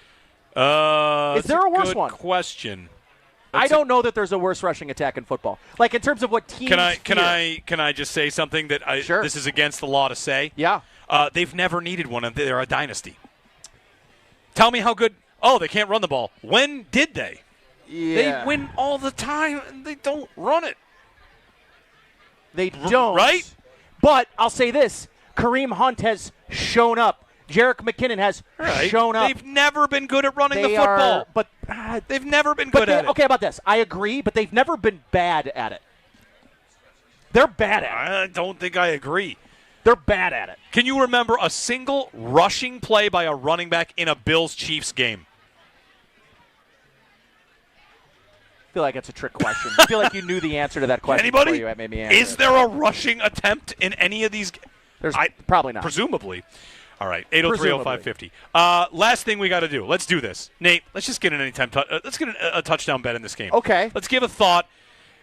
Is there a worse one? Question. I don't know that there's a worse rushing attack in football. Like, in terms of what teams Can fear. I just say something that Sure. This is against the law to say? Yeah. They've never needed one. They're a dynasty. Tell me how good. Oh, they can't run the ball. When did they? Yeah. They win all the time, and they don't run it. They don't. Right? But I'll say this. Kareem Hunt has shown up. Jerick McKinnon has shown up. They've never been good at running the football. They've never been good at it. Okay, about this. I agree, but they've never been bad at it. They're bad at it. I don't think I agree. They're bad at it. Can you remember a single rushing play by a running back in a Bills-Chiefs game? I feel like it's a trick question. I feel like you knew the answer to that question. Anybody? Before you made me answer Is it. there a rushing attempt in any of these? There's probably not. Presumably. All right, 803-0550. Last thing we got to do. Let's do this. Nate, let's just get an anytime let's get a touchdown bet in this game. Okay. Let's give a thought.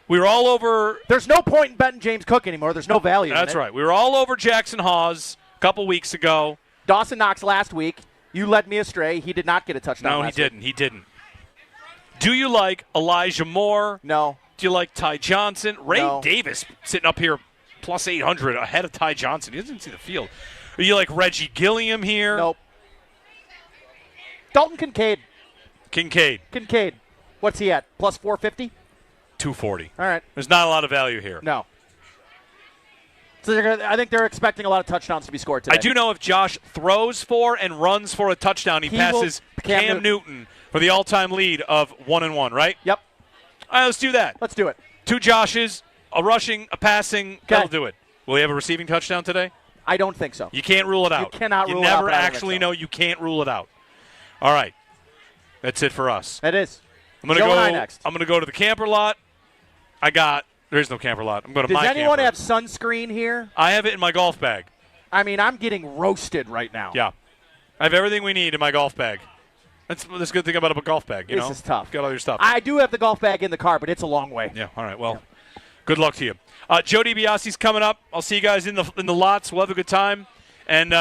We were all over. There's no point in betting James Cook anymore. There's no value. That's in it. right. We were all over Jackson Hawes a couple weeks ago. Dawson Knox last week. You led me astray. He did not get a touchdown. No, last he didn't. He didn't. Do you like Elijah Moore? No. Do you like Ty Johnson? Ray No. Davis sitting up here plus 800 ahead of Ty Johnson. He doesn't see the field. Are you like Reggie Gilliam here? Nope. Dalton Kincaid. Kincaid. What's he at? Plus 450? 240. All right. There's not a lot of value here. No. So I think they're expecting a lot of touchdowns to be scored today. I do know if Josh throws for and runs for a touchdown, he passes Cam Newton for the all-time lead of 1-1, right? Yep. All right, let's do that. Let's do it. 2 Joshes, a rushing, a passing. That'll do it. Will he have a receiving touchdown today? I don't think so. You can't rule it out. You cannot rule it out. You never actually know. You can't rule it out. All right. That's it for us. It is. I'm going to go to the camper lot. There's no camper lot. I'm going to my camper. Does anyone have sunscreen here? I have it in my golf bag. I mean, I'm getting roasted right now. Yeah. I have everything we need in my golf bag. That's the good thing about a golf bag, you know? This is tough. Got all your stuff. I do have the golf bag in the car, but it's a long way. Yeah, all right. Well, good luck to you. Joe DiBiase's coming up. I'll see you guys in the lots. We'll have a good time. And,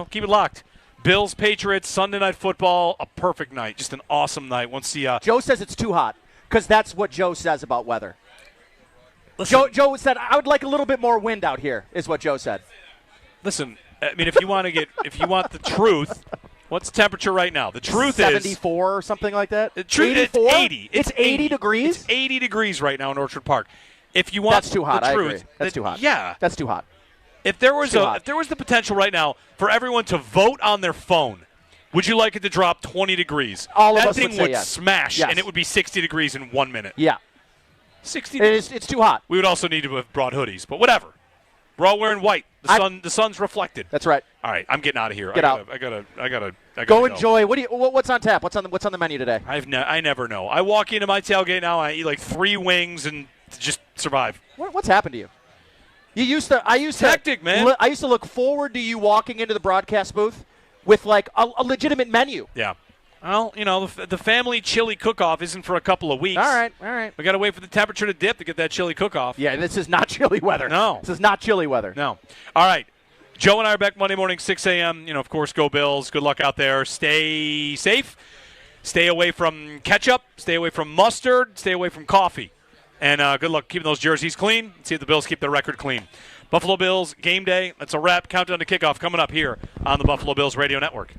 keep it locked. Bills, Patriots, Sunday Night Football, a perfect night. Just an awesome night. Once the Joe says it's too hot because that's what Joe says about weather. Listen, Joe said, I would like a little bit more wind out here, is what Joe said. Listen, I mean, if you want the truth, what's the temperature right now? The truth 74 is 74 or something like that. The truth, 84? it's 80. It's 80 degrees. It's 80 degrees right now in Orchard Park. If you want that's too hot. the truth, I agree. That's too hot. Yeah, that's too hot. If there was the potential right now for everyone to vote on their phone, would you like it to drop 20 degrees? All of that us thing would say would yes. smash, Yes. and it would be 60 degrees in 1 minute. Yeah. 60. It's too hot. We would also need to have brought hoodies, but whatever. We're all wearing white. The sun's reflected. That's right. All right, I'm getting out of here. Get out. I gotta go enjoy. What's on tap? What's on the menu today? I never know. I walk into my tailgate now. I eat like 3 wings and just survive. What's happened to you? Hectic, man. I used to look forward to you walking into the broadcast booth with like a legitimate menu. Yeah. Well, the family chili cook-off isn't for a couple of weeks. All right. We got to wait for the temperature to dip to get that chili cook-off. Yeah, this is not chilly weather. No. This is not chilly weather. No. All right. Joe and I are back Monday morning, 6 a.m. Of course, go Bills. Good luck out there. Stay safe. Stay away from ketchup. Stay away from mustard. Stay away from coffee. And good luck keeping those jerseys clean. See if the Bills keep their record clean. Buffalo Bills game day. That's a wrap. Countdown to kickoff coming up here on the Buffalo Bills Radio Network.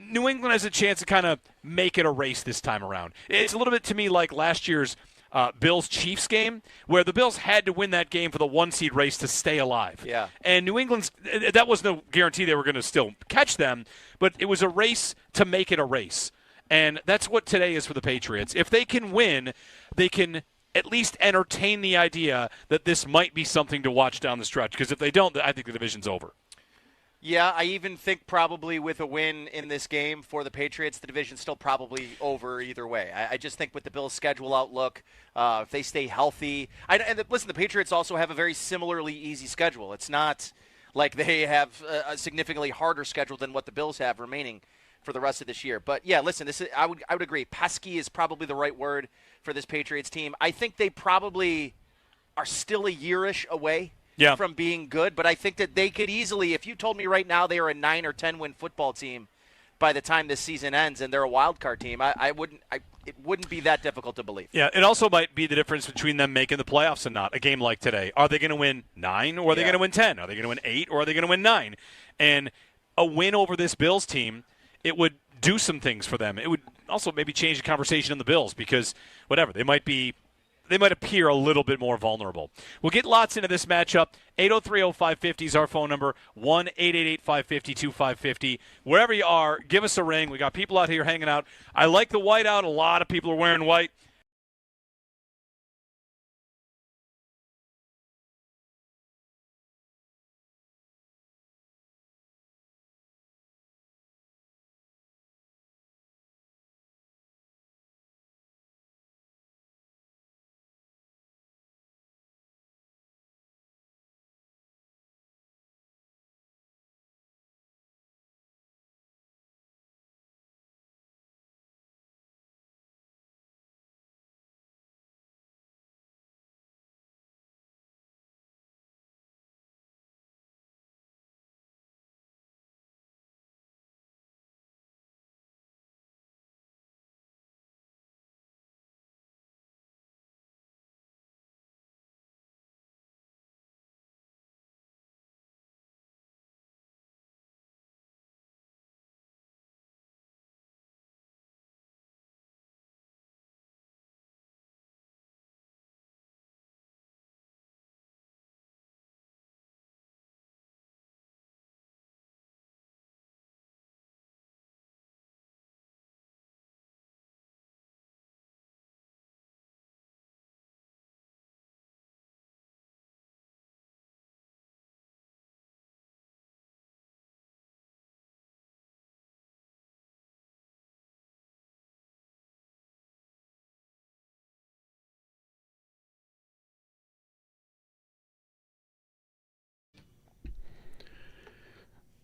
New England has a chance to kind of make it a race this time around. It's a little bit to me like last year's Bills-Chiefs game, where the Bills had to win that game for the 1-seed race to stay alive. Yeah. And New England's – that was no guarantee they were going to still catch them, but it was a race to make it a race. And that's what today is for the Patriots. If they can win, they can at least entertain the idea that this might be something to watch down the stretch, because if they don't, I think the division's over. Yeah, I even think probably with a win in this game for the Patriots, the division's still probably over either way. I just think with the Bills' schedule outlook, if they stay healthy. Listen, the Patriots also have a very similarly easy schedule. It's not like they have a significantly harder schedule than what the Bills have remaining for the rest of this year. But, yeah, listen, I would agree. Pesky is probably the right word for this Patriots team. I think they probably are still a year-ish away from being good, but I think that they could easily, if you told me right now they are a 9 or 10 win football team by the time this season ends and they're a wild card team, it wouldn't be that difficult to believe. Yeah, it also might be the difference between them making the playoffs and not. A game like today, are they going to win 9 or are they going to win 10? Are they going to win 8 or are they going to win 9? And a win over this Bills team, it would do some things for them. It would also maybe change the conversation in the Bills, because whatever, they might appear a little bit more vulnerable. We'll get lots into this matchup. 803-0550 is our phone number, 1-888-550-2550. Wherever you are, give us a ring. We got people out here hanging out. I like the white out. A lot of people are wearing white.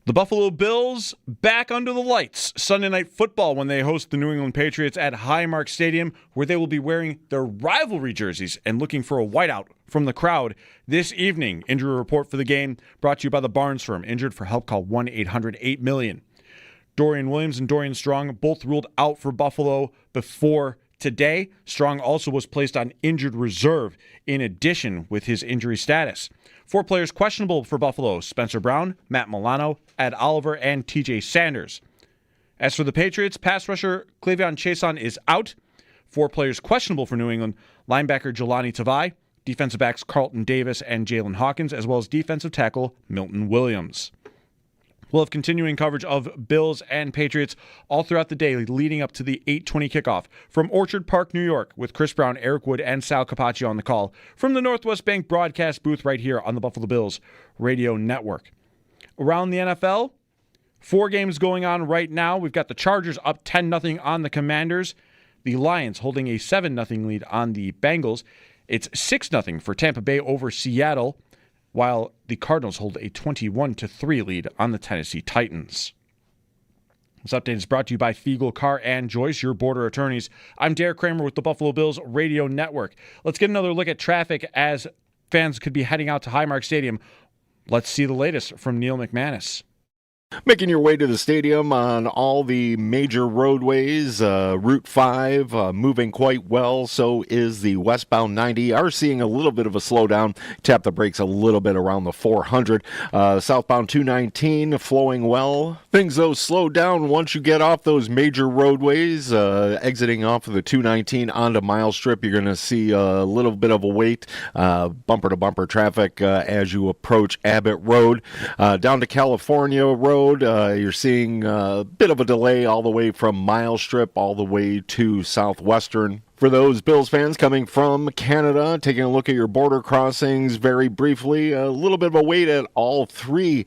The Buffalo Bills back under the lights Sunday Night Football when they host the New England Patriots at Highmark Stadium, where they will be wearing their rivalry jerseys and looking for a whiteout from the crowd this evening. Injury report for the game brought to you by the Barnes Firm. Injured for help, call 1-800-8-MILLION. Dorian Williams and Dorian Strong both ruled out for Buffalo before today. Strong also was placed on injured reserve in addition with his injury status. 4 players questionable for Buffalo: Spencer Brown, Matt Milano, Ed Oliver, and TJ Sanders. As for the Patriots, pass rusher Cleveon Chason is out. 4 players questionable for New England: linebacker Jelani Tavai, defensive backs Carlton Davis and Jalen Hawkins, as well as defensive tackle Milton Williams. We'll have continuing coverage of Bills and Patriots all throughout the day leading up to the 8:20 kickoff from Orchard Park, New York, with Chris Brown, Eric Wood, and Sal Capaccio on the call from the Northwest Bank broadcast booth right here on the Buffalo Bills Radio Network. Around the NFL, 4 games going on right now. We've got the Chargers up 10-0 on the Commanders. The Lions holding a 7-0 lead on the Bengals. It's 6-0 for Tampa Bay over Seattle, while the Cardinals hold a 21-3 lead on the Tennessee Titans. This update is brought to you by Fiegel, Carr, and Joyce, your border attorneys. I'm Derek Kramer with the Buffalo Bills Radio Network. Let's get another look at traffic as fans could be heading out to Highmark Stadium. Let's see the latest from Neil McManus. Making your way to the stadium on all the major roadways, Route 5 moving quite well. So is the westbound 90. Are seeing a little bit of a slowdown. Tap the brakes a little bit around the 400. Southbound 219 flowing well. Things, though, slow down once you get off those major roadways. Exiting off of the 219 onto Mile Strip, you're going to see a little bit of a wait. Bumper-to-bumper traffic as you approach Abbott Road. Down to California Road. You're seeing a bit of a delay all the way from Mile Strip all the way to Southwestern. For those Bills fans coming from Canada, taking a look at your border crossings very briefly, a little bit of a wait at all 3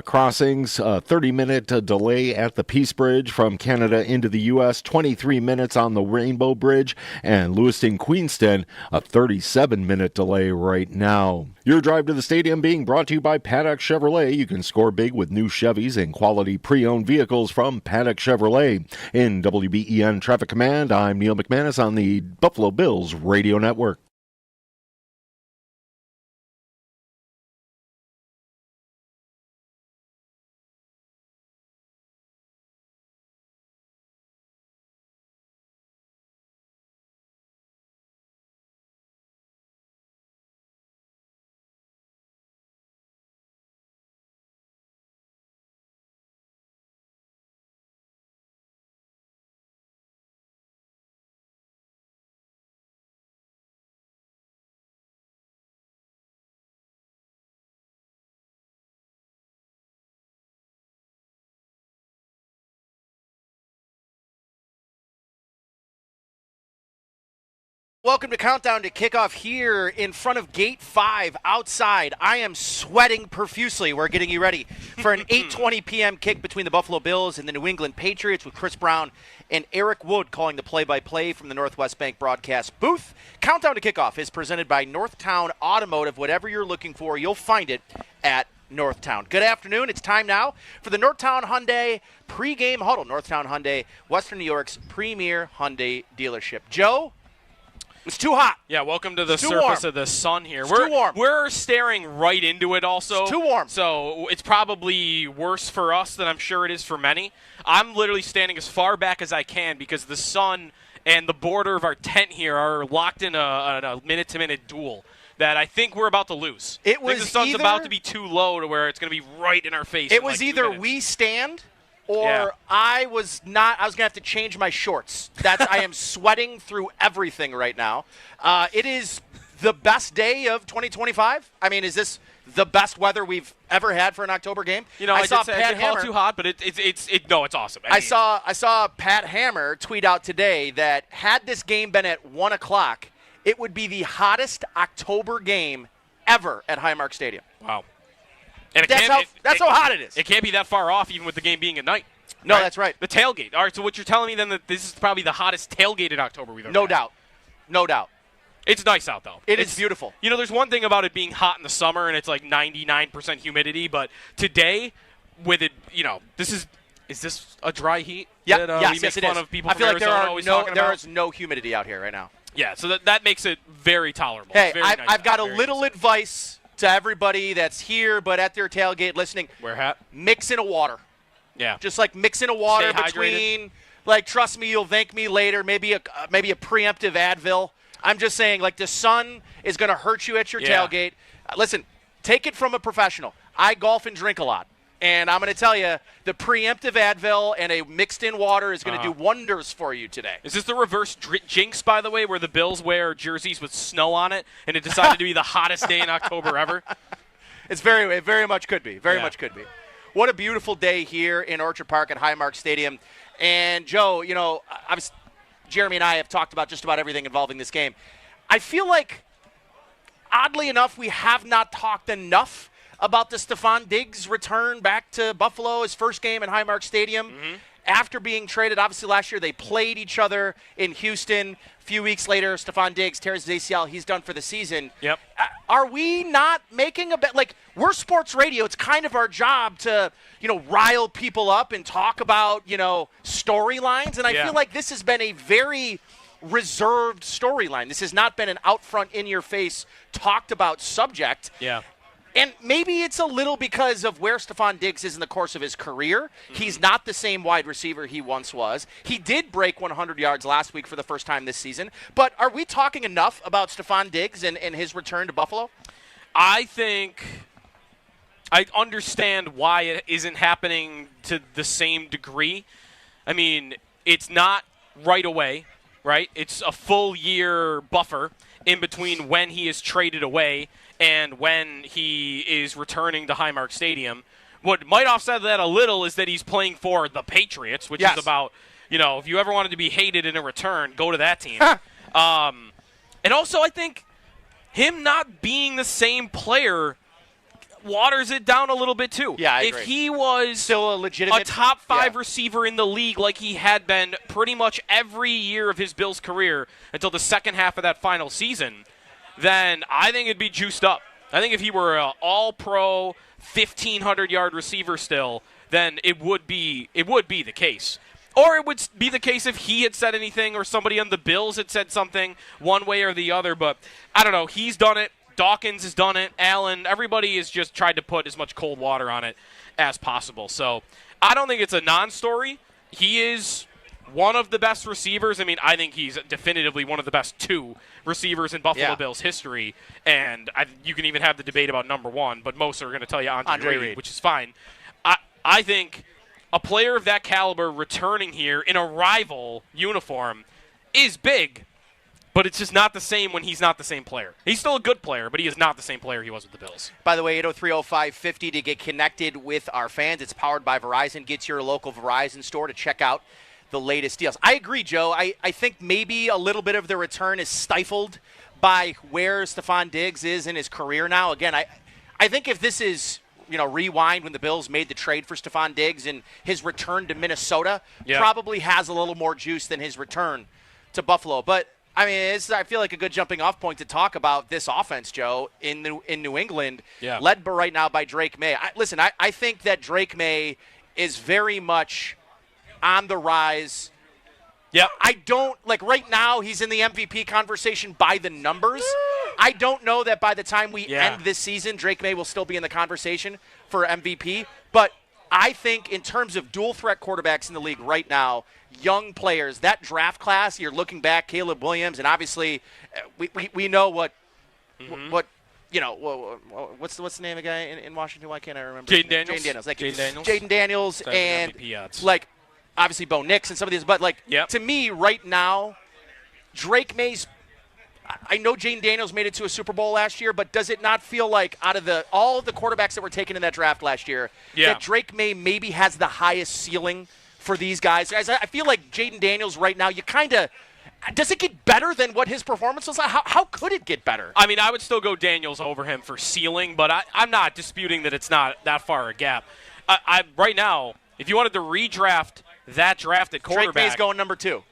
crossings, 30-minute delay at the Peace Bridge from Canada into the U.S., 23 minutes on the Rainbow Bridge, and Lewiston-Queenston, a 37-minute delay right now. Your drive to the stadium being brought to you by Paddock Chevrolet. You can score big with new Chevys and quality pre-owned vehicles from Paddock Chevrolet. In WBEN Traffic Command, I'm Neil McManus on the Buffalo Bills Radio Network. Welcome to Countdown to Kickoff here in front of Gate 5 outside. I am sweating profusely. We're getting you ready for an 8:20 p.m. kick between the Buffalo Bills and the New England Patriots with Chris Brown and Eric Wood calling the play-by-play from the Northwest Bank broadcast booth. Countdown to Kickoff is presented by Northtown Automotive. Whatever you're looking for, you'll find it at Northtown. Good afternoon. It's time now for the Northtown Hyundai pregame huddle. Northtown Hyundai, Western New York's premier Hyundai dealership. Joe? It's too hot. Yeah, welcome to the surface of the sun here. Too warm. We're staring right into it also. It's too warm. So it's probably worse for us than I'm sure it is for many. I'm literally standing as far back as I can because the sun and the border of our tent here are locked in a minute-to-minute duel that I think we're about to lose. I think the sun's about to be too low to where it's going to be right in our face. It was either we stand or I was going to have to change my shorts. I am sweating through everything right now. It is the best day of 2025. I mean, is this the best weather we've ever had for an October game? You know, I saw Pat Hammer. Too hot, but it's awesome. I saw Pat Hammer tweet out today that had this game been at 1 o'clock, it would be the hottest October game ever at Highmark Stadium. Wow. And that's how hot it is. It can't be that far off, even with the game being at night. No, right? That's right. The tailgate. All right, so what you're telling me then that this is probably the hottest tailgate in October we've ever had. No doubt. It's nice out, though. It's beautiful. You know, there's one thing about it being hot in the summer and it's like 99% humidity, but today with it, this is this a dry heat? Yeah, that, yes, we make it is. Fun of people I feel from like Arizona there is no humidity out here right now. Yeah, so that makes it very tolerable. Hey, very nice I've got out. a Very little nice. advice to everybody that's here but at their tailgate listening. Wear a hat. Mix in a water. Yeah. Just like mixing a water Stay hydrated. between. Like, trust me, you'll thank me later. Maybe a preemptive Advil. I'm just saying, like, the sun is going to hurt you at your tailgate. Listen, take it from a professional. I golf and drink a lot. And I'm going to tell you, the preemptive Advil and a mixed-in water is going to do wonders for you today. Is this the reverse jinx, by the way, where the Bills wear jerseys with snow on it, and it decided to be the hottest day in October ever? It very much could be. Very much could be. What a beautiful day here in Orchard Park at Highmark Stadium. And, Joe, Jeremy and I have talked about just about everything involving this game. I feel like, oddly enough, we have not talked enough about the Stephon Diggs return back to Buffalo, his first game at Highmark Stadium. After being traded, obviously last year they played each other in Houston. A few weeks later, Stephon Diggs tears his ACL. He's done for the season. Yep. Are we not making a bet? Like, we're sports radio. It's kind of our job to, rile people up and talk about, storylines. And I feel like this has been a very reserved storyline. This has not been an out front, in-your-face, talked about subject. Yeah. And maybe it's a little because of where Stephon Diggs is in the course of his career. He's not the same wide receiver he once was. He did break 100 yards last week for the first time this season. But are we talking enough about Stephon Diggs and his return to Buffalo? I think I understand why it isn't happening to the same degree. I mean, it's not right away, right? It's a full year buffer in between when he is traded away and when he is returning to Highmark Stadium. What might offset that a little is that he's playing for the Patriots, which is about, if you ever wanted to be hated in a return, go to that team. And also, I think him not being the same player waters it down a little bit too. Yeah, I if agree. he was still a legitimate top 5 receiver in the league like he had been pretty much every year of his Bills career until the second half of that final season, then I think it'd be juiced up. I think if he were an all-pro 1,500-yard receiver still, then it would be the case. Or it would be the case if he had said anything or somebody on the Bills had said something one way or the other. But I don't know. He's done it. Dawkins has done it. Allen, everybody has just tried to put as much cold water on it as possible. So I don't think it's a non-story. He is one of the best receivers. I mean, I think he's definitively one of the best 2 receivers in Buffalo Bills history. And you can even have the debate about number 1, but most are going to tell you Andre Reed, which is fine. I think a player of that caliber returning here in a rival uniform is big. But it's just not the same when he's not the same player. He's still a good player, but he is not the same player he was with the Bills. By the way, 803-0550 to get connected with our fans. It's powered by Verizon. Get to your local Verizon store to check out the latest deals. I agree, Joe. I think maybe a little bit of the return is stifled by where Stephon Diggs is in his career now. Again, I think if this is, rewind when the Bills made the trade for Stephon Diggs and his return to Minnesota probably has a little more juice than his return to Buffalo. But I mean, I feel like a good jumping-off point to talk about this offense, Joe, in New England, led right now by Drake May. I think that Drake May is very much on the rise. Yeah. I don't, right now he's in the MVP conversation by the numbers. I don't know that by the time we end this season, Drake May will still be in the conversation for MVP. But I think in terms of dual-threat quarterbacks in the league right now, young players, that draft class, you're looking back, Caleb Williams, and obviously we know what's the name of the guy in Washington? Why can't I remember? Jaden Daniels. Jaden Daniels. Jaden Daniels and obviously Bo Nix and some of these. But to me right now, Drake May's. I know Jaden Daniels made it to a Super Bowl last year, but does it not feel like out of all of the quarterbacks that were taken in that draft last year, that Drake May maybe has the highest ceiling for these guys? Guys, I feel like Jaden Daniels right now, does it get better than what his performance was? How could it get better? I mean, I would still go Daniels over him for ceiling, but I'm not disputing that it's not that far a gap. Right now, if you wanted to redraft that draft at quarterback, Drake May's going number 2.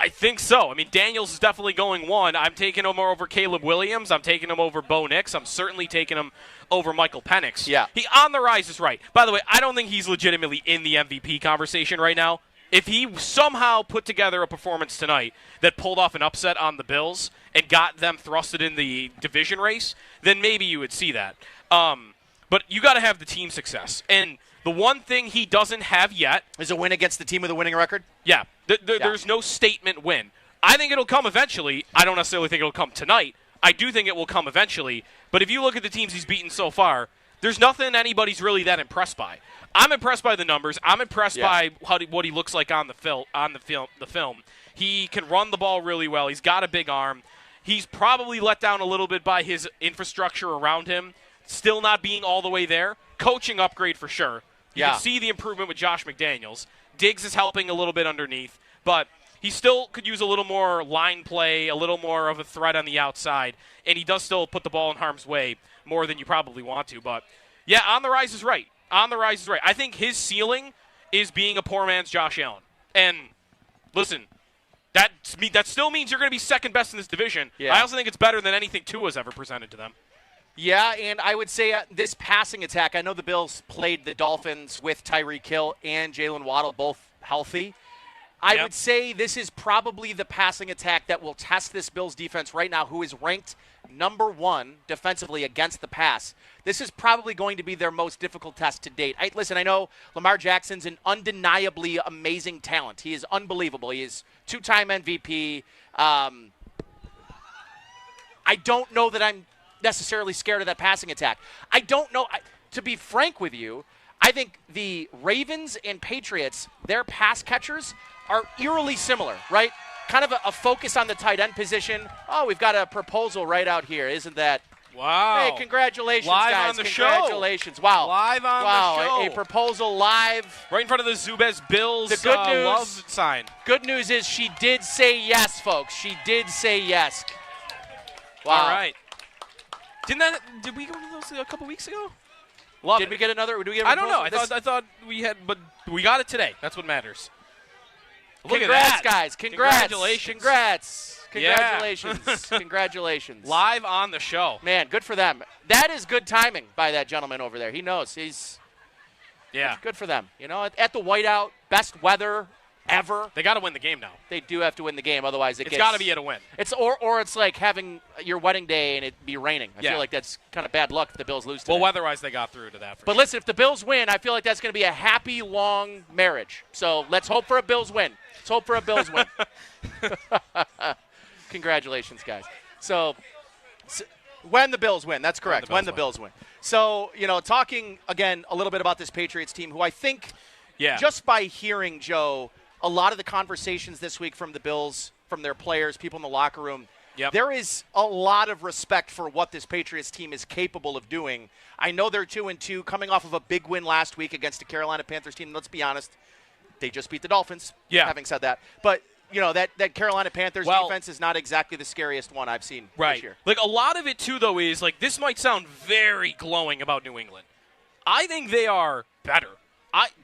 I think so. I mean, Daniels is definitely going 1. I'm taking him over Caleb Williams. I'm taking him over Bo Nix. I'm certainly taking him over Michael Penix. Yeah. He on the rise is right. By the way, I don't think he's legitimately in the MVP conversation right now. If he somehow put together a performance tonight that pulled off an upset on the Bills and got them thrusted in the division race, then maybe you would see that. But you got to have the team success. And the one thing he doesn't have yet is a win against the team with a winning record. Yeah. There's no statement win. I think it'll come eventually. I don't necessarily think it'll come tonight. I do think it will come eventually. But if you look at the teams he's beaten so far, there's nothing anybody's really that impressed by. I'm impressed by the numbers. I'm impressed by what he looks like on the film. He can run the ball really well. He's got a big arm. He's probably let down a little bit by his infrastructure around him, still not being all the way there. Coaching upgrade for sure. You can see the improvement with Josh McDaniels. Diggs is helping a little bit underneath, but he still could use a little more line play, a little more of a threat on the outside, and he does still put the ball in harm's way more than you probably want to. But, yeah, on the rise is right. On the rise is right. I think his ceiling is being a poor man's Josh Allen. And, listen, that still means you're going to be second best in this division. Yeah. I also think it's better than anything Tua's ever presented to them. Yeah, and I would say this passing attack, I know the Bills played the Dolphins with Tyreek Hill and Jalen Waddle both healthy. I would say this is probably the passing attack that will test this Bills defense right now, who is ranked number 1 defensively against the pass. This is probably going to be their most difficult test to date. I know Lamar Jackson's an undeniably amazing talent. He is unbelievable. He is 2-time MVP. I don't know that I'm necessarily scared of that passing attack. I don't know. To be frank with you, I think the Ravens and Patriots, their pass catchers are eerily similar, right? Kind of a focus on the tight end position. Oh, we've got a proposal right out here. Isn't that? Wow. Hey, congratulations, live guys. On the congratulations. Show. Wow. Live on the show. A proposal live. Right in front of the Zubez Bills the good news, love sign. Good news is she did say yes, folks. She did say yes. Wow. All right. Did we go to those a couple weeks ago? Did we get another? Did we get a I don't know. proposal? I thought we had, but we got it today. That's what matters. Look Congrats, at that. guys. Congrats. Congratulations. Congrats. Yeah. Congratulations. Congratulations. Live on the show. Man, good for them. That is good timing by that gentleman over there. He knows. Yeah. Good for them. You know, at the whiteout, best weather ever. They got to win the game now. They do have to win the game, otherwise it's got to be at a win. It's or it's like having your wedding day and it be raining. I feel like that's kind of bad luck if the Bills lose today. Well, weather-wise, they got through to that. But listen, if the Bills win, I feel like that's going to be a happy, long marriage. So let's hope for a Bills win. Let's hope for a Bills win. Congratulations, guys. So when the Bills win, that's correct. When the Bills win. So, talking again a little bit about this Patriots team, who I think just by hearing, Joe, a lot of the conversations this week from the Bills, from their players, people in the locker room, there is a lot of respect for what this Patriots team is capable of doing. I know they're 2-2, coming off of a big win last week against the Carolina Panthers team. Let's be honest, they just beat the Dolphins. Having said that, but that Carolina Panthers defense is not exactly the scariest one I've seen this year. Like a lot of it too, though, is like this might sound very glowing about New England. I think they are better.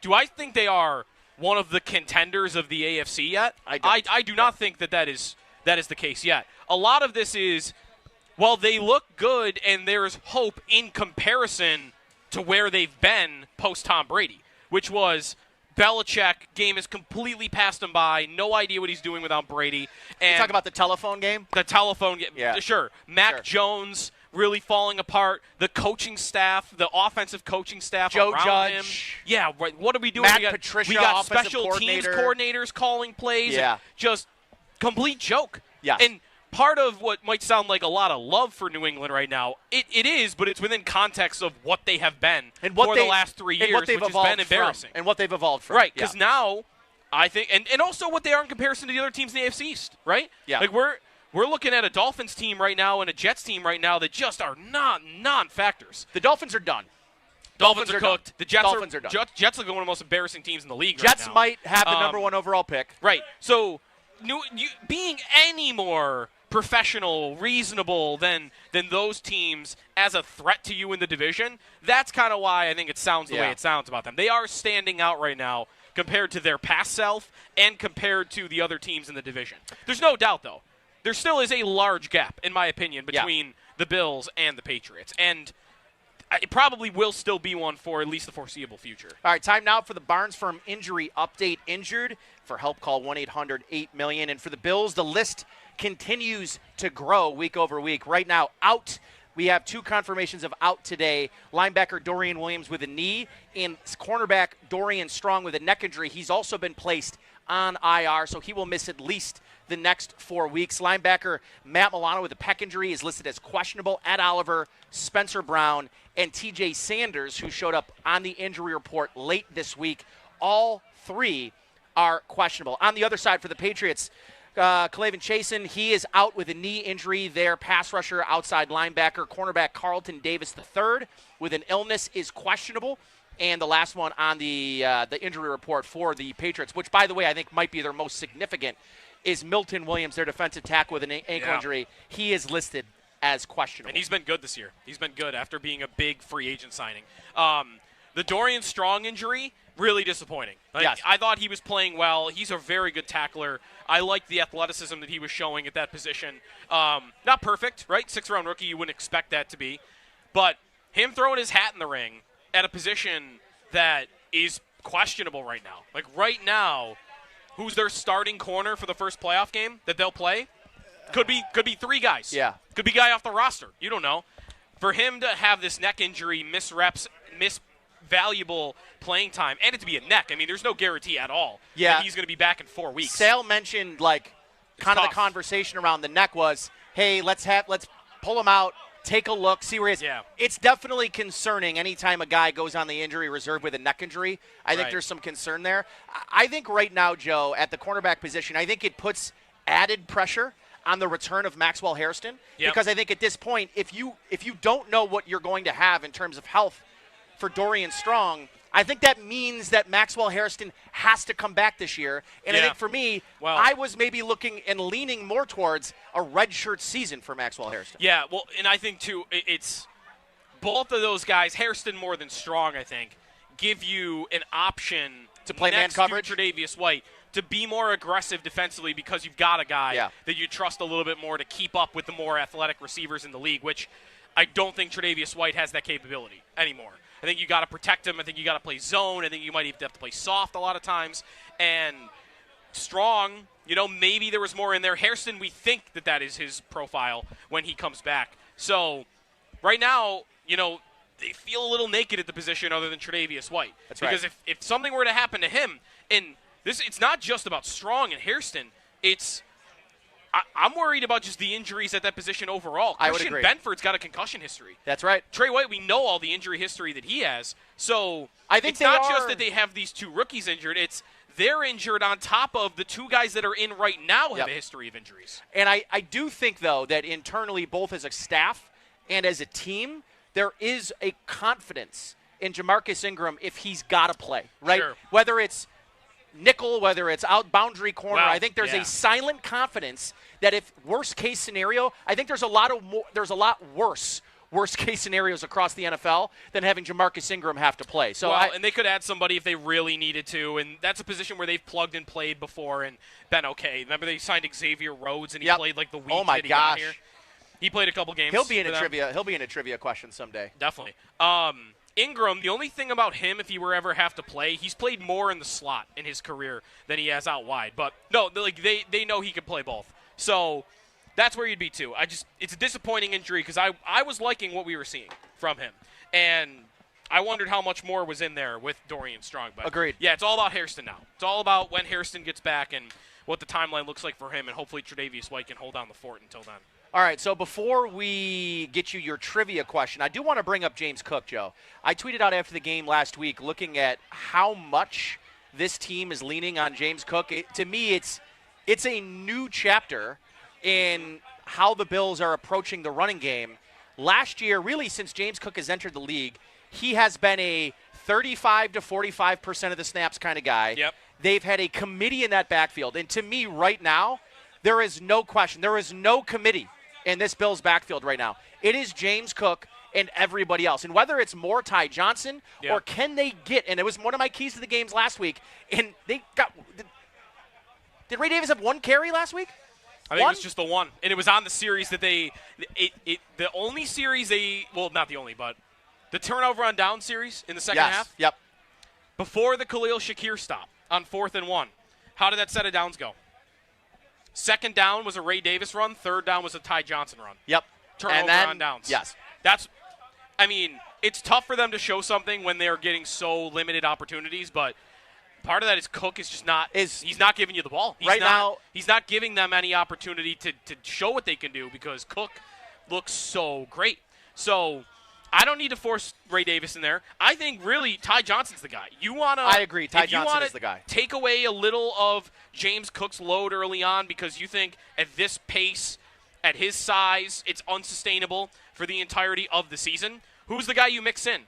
Do I think they are one of the contenders of the AFC yet? I do not think that is the case yet. A lot of this is, well, they look good and there's hope in comparison to where they've been post-Tom Brady, which was Belichick game has completely passed him by. No idea what he's doing without Brady. And you talk about the telephone game? The telephone game. Yeah. Sure. Mac Jones really falling apart. The coaching staff, the offensive coaching staff Joe around Judge. Him. Yeah, right. What are we doing? Matt Patricia, we got offensive special teams coordinators calling plays. Yeah. Just complete joke. Yeah. And part of what might sound like a lot of love for New England right now, it is, but it's within context of what they have been and for the last 3 years, which has been embarrassing. And what they've evolved from. Right, because now I think, and also what they are in comparison to the other teams in the AFC East, right? Yeah. Like we're looking at a Dolphins team right now and a Jets team right now that just are non-factors. The Dolphins are done. Dolphins are cooked. Done. The Jets Dolphins are done. Jets are one of the most embarrassing teams in the league Jets right now. might have the number 1 overall pick. Right. So being any more professional, reasonable than those teams as a threat to you in the division, that's kind of why I think it sounds the way it sounds about them. They are standing out right now compared to their past self and compared to the other teams in the division. There's no doubt, though. There still is a large gap, in my opinion, between the Bills and the Patriots. And it probably will still be one for at least the foreseeable future. All right, time now for the Barnes Firm injury update. Injured, for help, call 1-800-8-MILLION. And for the Bills, the list continues to grow week over week. Right now, out, we have 2 confirmations of out today. Linebacker Dorian Williams with a knee, and cornerback Dorian Strong with a neck injury. He's also been placed on IR, so he will miss at least the next 4 weeks. Linebacker Matt Milano with a pec injury is listed as questionable. Ed Oliver, Spencer Brown, and TJ Sanders, who showed up on the injury report late this week. All 3 are questionable. On the other side for the Patriots, Clavin Chasen, he is out with a knee injury. Their pass rusher, outside linebacker, cornerback Carlton Davis III with an illness is questionable. And the last one on the injury report for the Patriots, which, by the way, I think might be their most significant, is Milton Williams, their defensive tackle with an ankle injury. He is listed as questionable. And he's been good this year. He's been good after being a big free agent signing. The Dorian Strong injury, really disappointing. Yes. I thought he was playing well. He's a very good tackler. I like the athleticism that he was showing at that position. Not perfect, right? 6th-round rookie, you wouldn't expect that to be. But him throwing his hat in the ring at a position that is questionable right now. Like right now, who's their starting corner for the first playoff game that they'll play? Could be 3 guys. Yeah. Could be a guy off the roster. You don't know. For him to have this neck injury, miss reps, miss valuable playing time, and it to be a neck. I mean, there's no guarantee at all that he's going to be back in 4 weeks. Sale mentioned the conversation around the neck was, hey, let's pull him out, take a look, see where he is. Yeah. It's definitely concerning anytime a guy goes on the injury reserve with a neck injury. I think there's some concern there. I think right now, Joe, at the cornerback position, I think it puts added pressure on the return of Maxwell Hairston, because I think at this point, if you don't know what you're going to have in terms of health for Dorian Strong, I think that means that Maxwell Hairston has to come back this year. And I think for me, I was maybe looking and leaning more towards a redshirt season for Maxwell Hairston. Yeah, well, and I think, too, it's both of those guys, Hairston more than Strong, I think, give you an option to play man coverage. To Tre'Davious White, to be more aggressive defensively because you've got a guy that you trust a little bit more to keep up with the more athletic receivers in the league, which I don't think Tre'Davious White has that capability anymore. I think you got to protect him. I think you got to play zone. I think you might even have to play soft a lot of times. And Strong, maybe there was more in there. Hairston, we think that is his profile when he comes back. So right now, they feel a little naked at the position other than Tre'Davious White. That's because right. if something were to happen to him, and it's not just about Strong and Hairston, I'm worried about just the injuries at that position overall. I would Christian agree. Benford's got a concussion history. That's right. Trey White, we know all the injury history that he has. So I think it's not just that they have these 2 rookies injured. It's they're injured on top of the 2 guys that are in right now have a history of injuries. And I do think, though, that internally, both as a staff and as a team, there is a confidence in Jamarcus Ingram if he's got to play, right? Sure. Whether it's nickel, whether it's out boundary corner, I think there's a silent confidence that if worst case scenario, I think there's a lot worse case scenarios across the NFL than having Jamarcus Ingram have to play. So and they could add somebody if they really needed to, and that's a position where they've plugged and played before and been okay. Remember they signed Xavier Rhodes and he played like the week that he got here. He played a couple games. He'll be in a trivia question someday. Definitely. Ingram, the only thing about him, if he were ever have to play, he's played more in the slot in his career than he has out wide. But no, they know he can play both. So that's where you'd be too. It's a disappointing injury because I was liking what we were seeing from him, and I wondered how much more was in there with Dorian Strong. But agreed. Yeah, it's all about Hairston now. It's all about when Hairston gets back and what the timeline looks like for him, and hopefully Tre'Davious White can hold down the fort until then. All right, so before we get you your trivia question, I do want to bring up James Cook, Joe. I tweeted out after the game last week looking at how much this team is leaning on James Cook. To me, it's a new chapter in how the Bills are approaching the running game. Last year, really since James Cook has entered the league, he has been a 35 to 45% of the snaps kind of guy. Yep. They've had a committee in that backfield. And to me right now, there is no question. There is no committee in this Bills backfield right now. It is James Cook and everybody else. And whether it's more Ty Johnson or can they get, and it was one of my keys to the games last week, and they got – did Ray Davis have 1 carry last week? I think it was just the one. And it was on the series that the only series not the only, but the turnover on down series in the second half. Yep. Before the Khalil Shakir stop on 4th and 1. How did that set of downs go? Second down was a Ray Davis run. Third down was a Ty Johnson run. Yep. Turnover on downs. Yes. It's tough for them to show something when they're getting so limited opportunities, but part of that is Cook is just not – he's not giving you the ball. He's not giving them any opportunity to show what they can do because Cook looks so great. So I don't need to force Ray Davis in there. I think really Ty Johnson's the guy. I agree. Ty Johnson is the guy. Take away a little of James Cook's load early on because you think at this pace, at his size, it's unsustainable for the entirety of the season. Who's the guy you mix in?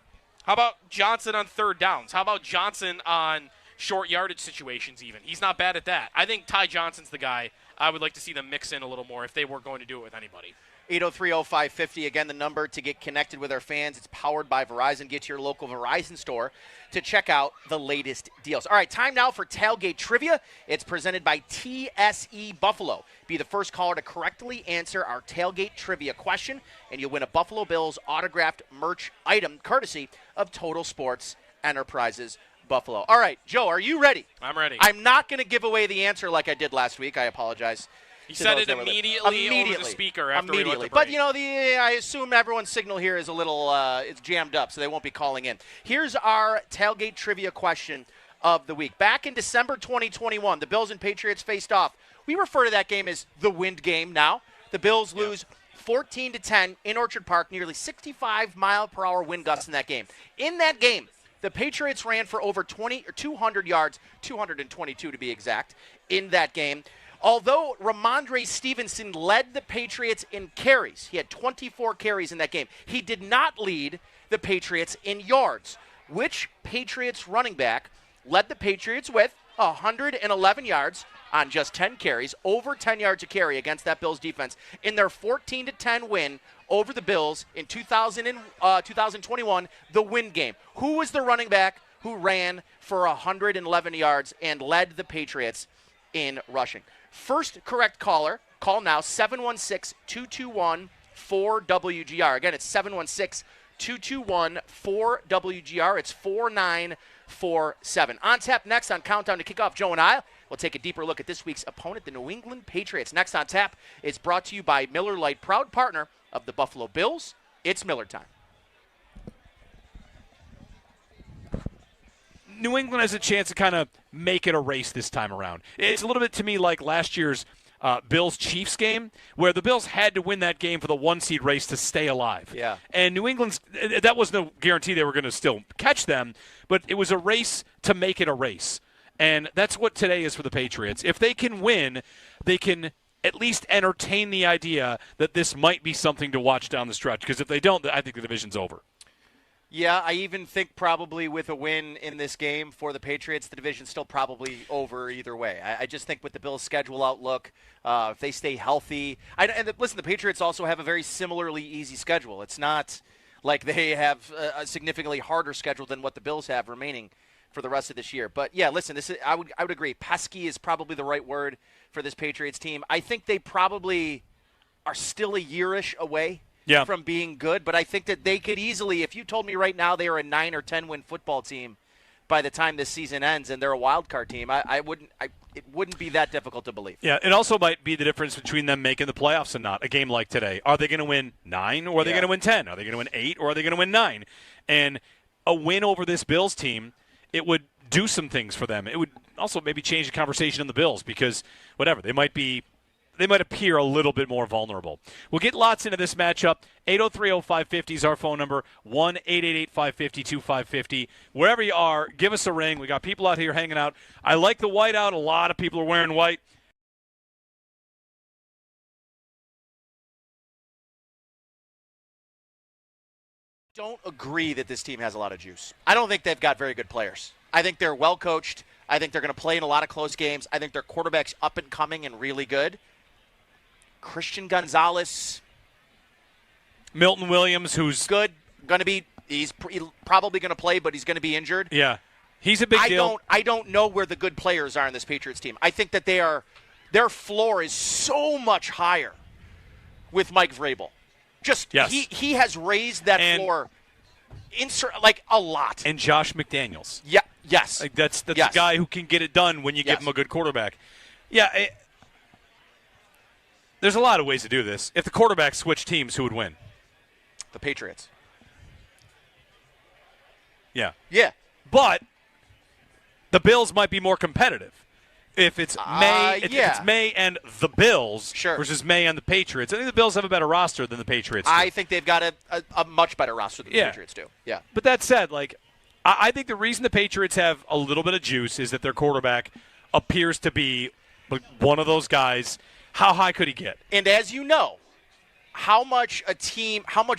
How about Johnson on third downs? How about Johnson on short yardage situations even? He's not bad at that. I think Ty Johnson's the guy I would like to see them mix in a little more if they were going to do it with anybody. 803-0550, again, the number to get connected with our fans. It's powered by Verizon. Get to your local Verizon store to check out the latest deals. All right, time now for Tailgate Trivia. It's presented by TSE Buffalo. Be the first caller to correctly answer our Tailgate Trivia question, and you'll win a Buffalo Bills autographed merch item courtesy of Total Sports Enterprises Buffalo. All right, Joe, are you ready? I'm ready. I'm not going to give away the answer like I did last week. I apologize. He said it immediately over the speaker after we went to break. But, I assume everyone's signal here is a little it's jammed up, so they won't be calling in. Here's our Tailgate Trivia question of the week. Back in December 2021, the Bills and Patriots faced off. We refer to that game as the wind game now. The Bills lose 14-10 in Orchard Park, nearly 65-mile-per-hour wind gusts in that game. In that game, the Patriots ran for over 200 yards, 222 to be exact, in that game. Although Ramondre Stevenson led the Patriots in carries, he had 24 carries in that game, he did not lead the Patriots in yards. Which Patriots running back led the Patriots with 111 yards on just 10 carries, over 10 yards a carry against that Bills defense in their 14-10 win over the Bills in 2021, the win game? Who was the running back who ran for 111 yards and led the Patriots in rushing? First correct caller, call now, 716-221-4WGR. Again, it's 716-221-4WGR. It's 4947. On tap next on Countdown to Kickoff, Joe and I will take a deeper look at this week's opponent, the New England Patriots. Next on tap is brought to you by Miller Lite, proud partner of the Buffalo Bills. It's Miller time. New England has a chance to kind of make it a race this time around. It's a little bit to me like last year's Bills-Chiefs game, where the Bills had to win that game for the one-seed race to stay alive. Yeah. And New England's – that was no guarantee they were going to still catch them, but it was a race to make it a race. And that's what today is for the Patriots. If they can win, they can at least entertain the idea that this might be something to watch down the stretch, because if they don't, I think the division's over. Yeah, I even think probably with a win in this game for the Patriots, the division's still probably over either way. I just think with the Bills' schedule outlook, if they stay healthy. Listen, the Patriots also have a very similarly easy schedule. It's not like they have a significantly harder schedule than what the Bills have remaining for the rest of this year. But, yeah, listen, I would agree. Pesky is probably the right word for this Patriots team. I think they probably are still a year-ish away from being good, but I think that they could easily, if you told me right now they are a 9 or 10 win football team by the time this season ends and they're a wild card team, it wouldn't be that difficult to believe. Yeah, it also might be the difference between them making the playoffs and not. A game like today, are they going to win 9 or are they going to win 10? Are they going to win 8 or are they going to win 9? And a win over this Bills team, it would do some things for them. It would also maybe change the conversation in the Bills because whatever, they might appear a little bit more vulnerable. We'll get lots into this matchup. 803-0550 is our phone number, 1-888-550-2550. Wherever you are, give us a ring. We got people out here hanging out. I like the white out. A lot of people are wearing white. Don't agree that this team has a lot of juice. I don't think they've got very good players. I think they're well coached. I think they're going to play in a lot of close games. I think their quarterback's up and coming and really good. Christian Gonzalez, Milton Williams, who's good, he's probably going to play, but he's going to be injured. Yeah, he's a big deal. I don't know where the good players are in this Patriots team. I think that their floor is so much higher with Mike Vrabel. He has raised that floor a lot. And Josh McDaniels. Yeah. Yes. That's a guy who can get it done when you give him a good quarterback. Yeah. There's a lot of ways to do this. If the quarterback switched teams, who would win? The Patriots. Yeah. Yeah. But the Bills might be more competitive. If it's May and the Bills versus May and the Patriots, I think the Bills have a better roster than the Patriots do. I think they've got a much better roster than the Patriots do. Yeah. But that said, I think the reason the Patriots have a little bit of juice is that their quarterback appears to be one of those guys. How high could he get? And as you know, how much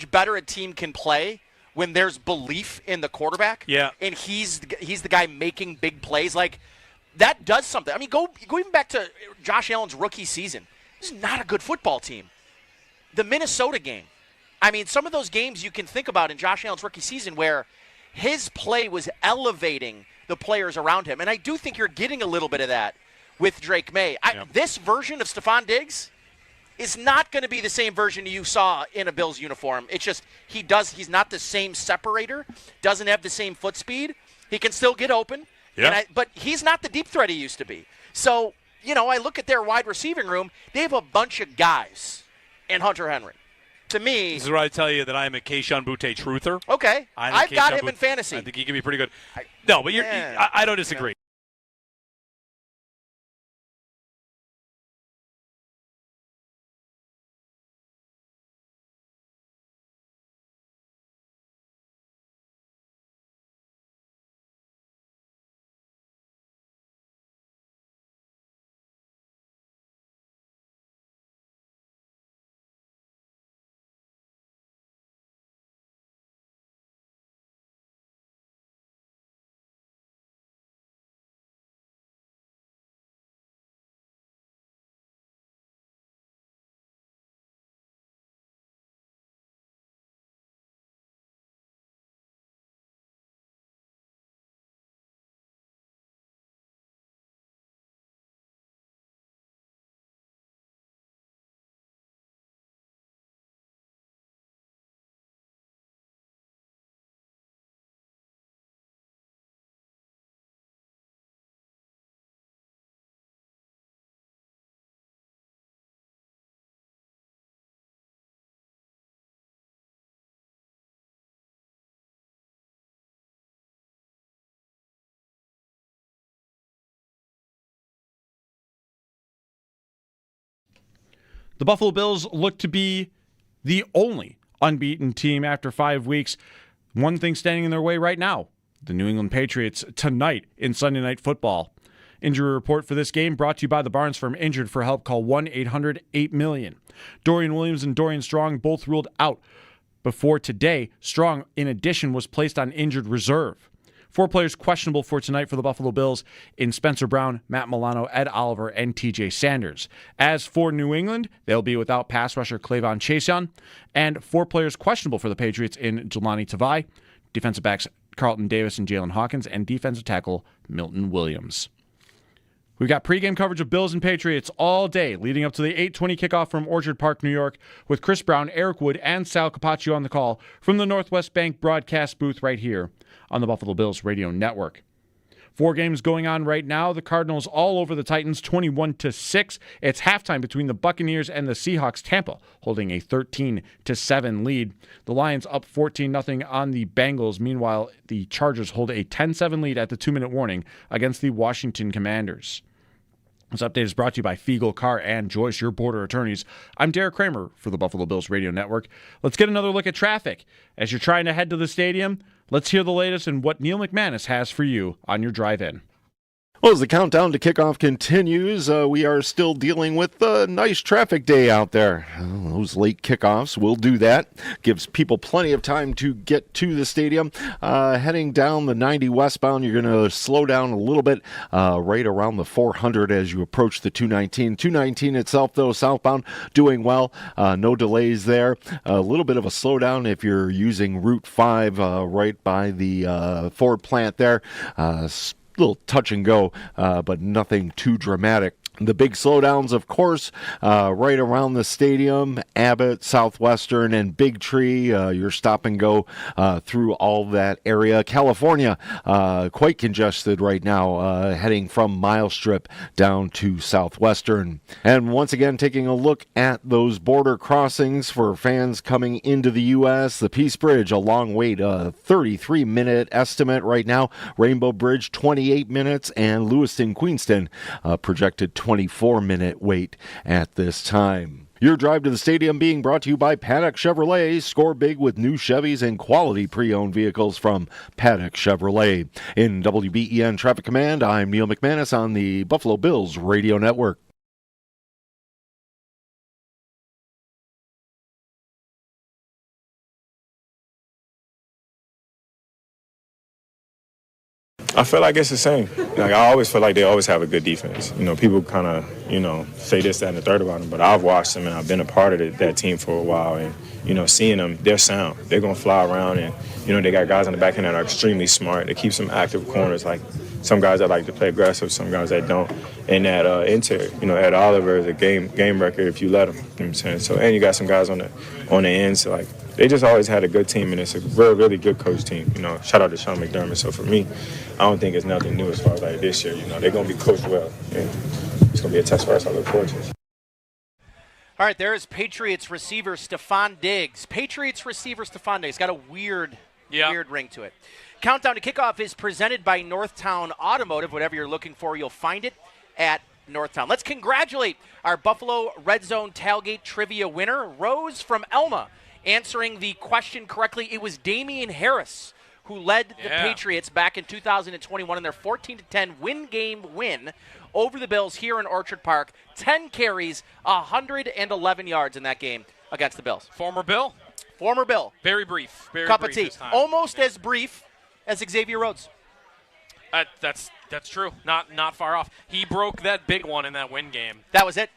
better a team can play when there's belief in the quarterback. Yeah. And he's the guy making big plays. That does something. I mean, go even back to Josh Allen's rookie season. This is not a good football team. The Minnesota game. I mean, some of those games you can think about in Josh Allen's rookie season where his play was elevating the players around him. And I do think you're getting a little bit of that with Drake May. This version of Stephon Diggs is not going to be the same version you saw in a Bills uniform. It's just he's not the same separator, doesn't have the same foot speed. He can still get open, but he's not the deep threat he used to be. So, I look at their wide receiving room. They have a bunch of guys in Hunter Henry. To me, this is where I tell you that I am a Keishon Butte truther. Okay, I've got him in fantasy. I think he can be pretty good. No, but I don't disagree. The Buffalo Bills look to be the only unbeaten team after 5 weeks. One thing standing in their way right now, the New England Patriots tonight in Sunday Night Football. Injury report for this game brought to you by the Barnes Firm. Injured for help, call 1-800-8-million. Dorian Williams and Dorian Strong both ruled out before today. Strong, in addition, was placed on injured reserve. 4 players questionable for tonight for the Buffalo Bills in Spencer Brown, Matt Milano, Ed Oliver, and TJ Sanders. As for New England, they'll be without pass rusher Clavon Chason, and 4 players questionable for the Patriots in Jelani Tavai, defensive backs Carlton Davis and Jalen Hawkins, and defensive tackle Milton Williams. We've got pregame coverage of Bills and Patriots all day leading up to the 8:20 kickoff from Orchard Park, New York, with Chris Brown, Eric Wood, and Sal Capaccio on the call from the Northwest Bank broadcast booth right here on the Buffalo Bills radio network. 4 games going on right now. The Cardinals all over the Titans, 21-6. It's halftime between the Buccaneers and the Seahawks. Tampa holding a 13-7 lead. The Lions up 14-0 on the Bengals. Meanwhile, the Chargers hold a 10-7 lead at the 2-minute warning against the Washington Commanders. This update is brought to you by Fiegel, Carr, and Joyce, your border attorneys. I'm Derek Kramer for the Buffalo Bills radio network. Let's get another look at traffic. As you're trying to head to the stadium, let's hear the latest and what Neil McManus has for you on your drive-in. Well, as the countdown to kickoff continues, we are still dealing with a nice traffic day out there. Those late kickoffs will do that. Gives people plenty of time to get to the stadium. Heading down the 90 westbound, you're going to slow down a little bit right around the 400 as you approach the 219. 219 itself, though, southbound, doing well. No delays there. A little bit of a slowdown if you're using Route 5 right by the Ford plant there. Little touch and go, but nothing too dramatic. The big slowdowns, of course, right around the stadium, Abbott, Southwestern, and Big Tree. Your stop and go through all that area. California, quite congested right now, heading from Mile Strip down to Southwestern. And once again, taking a look at those border crossings for fans coming into the U.S., the Peace Bridge, a long wait, 33-minute estimate right now. Rainbow Bridge, 28 minutes, and Lewiston-Queenston, projected 24-minute wait at this time. Your drive to the stadium being brought to you by Paddock Chevrolet. Score big with new Chevys and quality pre-owned vehicles from Paddock Chevrolet. In WBEN Traffic Command, I'm Neil McManus on the Buffalo Bills Radio Network. I feel like it's the same. Like, I always feel like they always have a good defense. You know, people kind of, say this, that, and the third about them, but I've watched them and I've been a part of that team for a while. And, seeing them, they're sound. They're going to fly around and, they got guys on the back end that are extremely smart. They keep some active corners, like some guys that like to play aggressive, some guys that don't. And that interior, Ed Oliver is a game record if you let him. You know what I'm saying? So, and you got some guys on the ends, so like, they just always had a good team, and it's a really, really good coach team. Shout out to Sean McDermott. So for me, I don't think it's nothing new as far as like this year. They're going to be coached well. And it's going to be a test for us. I look forward to it. All right, there's Patriots receiver Stephon Diggs. Patriots receiver Stephon Diggs got a weird ring to it. Countdown to Kickoff is presented by Northtown Automotive. Whatever you're looking for, you'll find it at Northtown. Let's congratulate our Buffalo Red Zone Tailgate Trivia winner, Rose from Elma. Answering the question correctly, it was Damian Harris who led the Patriots back in 2021 in their 14-10 win-game win over the Bills here in Orchard Park. 10 carries, 111 yards in that game against the Bills. Former Bill. Very brief. Cup of tea. Almost as brief as Xavier Rhodes. That's true. Not far off. He broke that big one in that win game. That was it.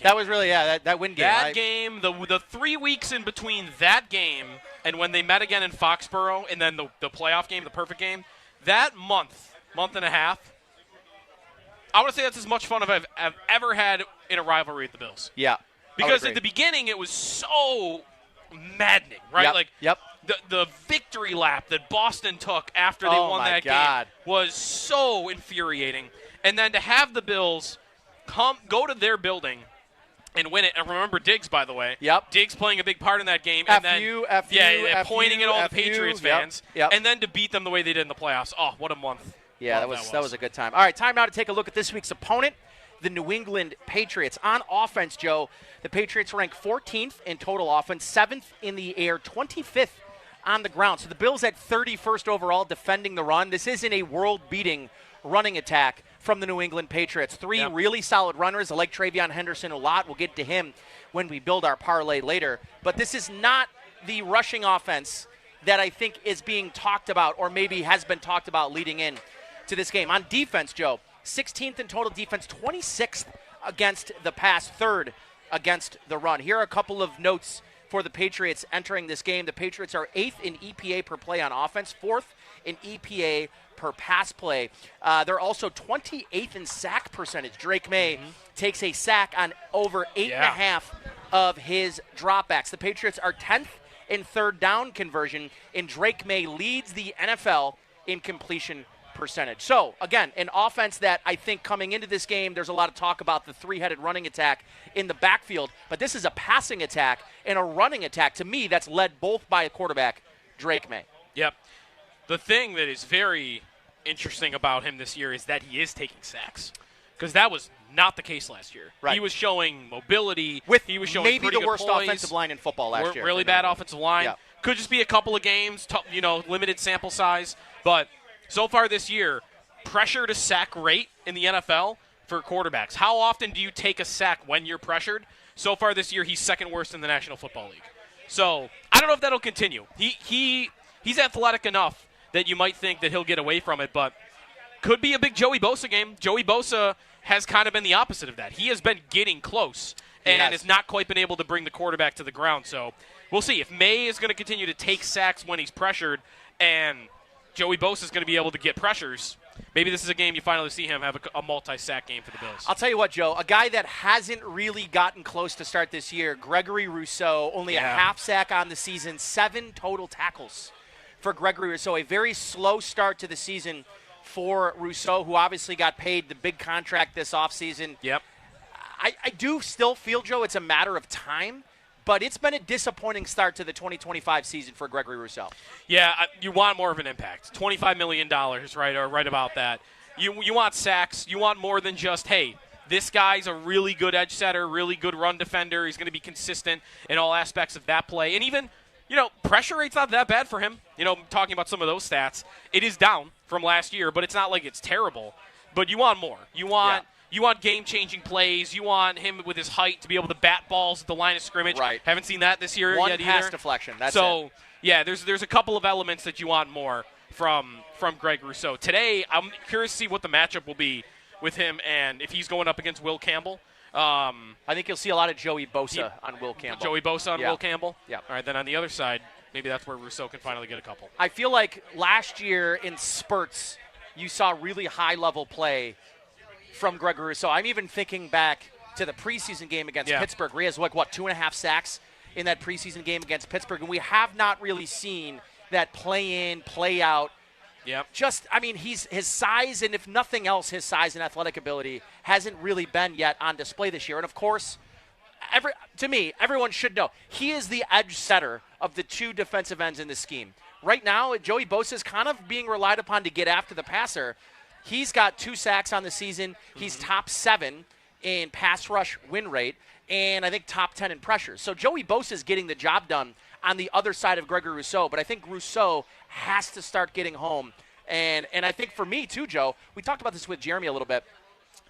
That was really, that win game. That game, the 3 weeks in between that game and when they met again in Foxborough and then the playoff game, the perfect game, that month and a half, I want to say that's as much fun as I've ever had in a rivalry with the Bills. Yeah. Because at the beginning it was so maddening, right? The victory lap that Boston took after they won that game was so infuriating. And then to have the Bills go to their building and win it. And remember Diggs, by the way. Yep. Diggs playing a big part in that game. Pointing at all the Patriots fans. Yep. And then to beat them the way they did in the playoffs. Oh, what a month. Yeah, that was a good time. All right, time now to take a look at this week's opponent, the New England Patriots. On offense, Joe, the Patriots rank 14th in total offense, 7th in the air, 25th on the ground. So the Bills at 31st overall defending the run. This isn't a world-beating running attack from the New England Patriots. Three really solid runners. I like Travion Henderson a lot. We'll get to him when we build our parlay later. But this is not the rushing offense that I think is being talked about or maybe has been talked about leading in to this game. On defense, Joe, 16th in total defense, 26th against the pass, 3rd against the run. Here are a couple of notes for the Patriots entering this game. The Patriots are 8th in EPA per play on offense, 4th in EPA per pass play. They're also 28th in sack percentage. Drake May takes a sack on over 8.5 of his dropbacks. The Patriots are 10th in third down conversion, and Drake May leads the NFL in completion percentage. So, again, an offense that I think coming into this game, there's a lot of talk about the three-headed running attack in the backfield, but this is a passing attack and a running attack, to me, that's led both by a quarterback, Drake May. Yep. The thing that is very interesting about him this year is that he is taking sacks, because that was not the case last year. Right. He was showing mobility. He was showing maybe pretty the worst poise. offensive line in football last year. Really bad offensive line. Yeah. Could just be a couple of games, limited sample size. But so far this year, pressure to sack rate in the NFL for quarterbacks. How often do you take a sack when you're pressured? So far this year, he's second worst in the National Football League. So I don't know if that'll continue. He's athletic enough that you might think that he'll get away from it, but could be a big Joey Bosa game. Joey Bosa has kind of been the opposite of that. He has been getting close and has not quite been able to bring the quarterback to the ground. So we'll see. If May is going to continue to take sacks when he's pressured and Joey Bosa is going to be able to get pressures, maybe this is a game you finally see him have a multi-sack game for the Bills. I'll tell you what, Joe, a guy that hasn't really gotten close to start this year, Gregory Rousseau, only a half sack on the season, 7 total tackles for Gregory Rousseau. A very slow start to the season for Rousseau, who obviously got paid the big contract this offseason. Yep. I do still feel, Joe, it's a matter of time, but it's been a disappointing start to the 2025 season for Gregory Rousseau. Yeah, you want more of an impact. $25 million, right, or right about that. You want sacks. You want more than just, hey, this guy's a really good edge setter, really good run defender. He's going to be consistent in all aspects of that play. And even, pressure rate's not that bad for him. Talking about some of those stats, it is down from last year, but it's not like it's terrible. But you want more. You want game-changing plays. You want him with his height to be able to bat balls at the line of scrimmage. Right. Haven't seen that this year One yet pass either. deflection. That's so, it. Yeah, there's a couple of elements that you want more from Greg Rousseau. Today, I'm curious to see what the matchup will be with him and if he's going up against Will Campbell. I think you'll see a lot of Joey Bosa on Will Campbell. Joey Bosa on Will Campbell? Yeah. All right, then on the other side, maybe that's where Rousseau can finally get a couple. I feel like last year in spurts, you saw really high-level play from Gregory Rousseau. I'm even thinking back to the preseason game against Pittsburgh, where he has, 2.5 sacks in that preseason game against Pittsburgh, and we have not really seen that play-in, play-out. Yep. His size, and if nothing else, his size and athletic ability hasn't really been yet on display this year. And, of course, to me, everyone should know, he is the edge setter of the 2 defensive ends in the scheme. Right now, Joey Bosa is kind of being relied upon to get after the passer. He's got 2 sacks on the season. He's top 7 in pass rush win rate, and I think top 10 in pressures. So Joey Bosa is getting the job done on the other side of Gregory Rousseau, but I think Rousseau has to start getting home. And I think for me too, Joe, we talked about this with Jeremy a little bit,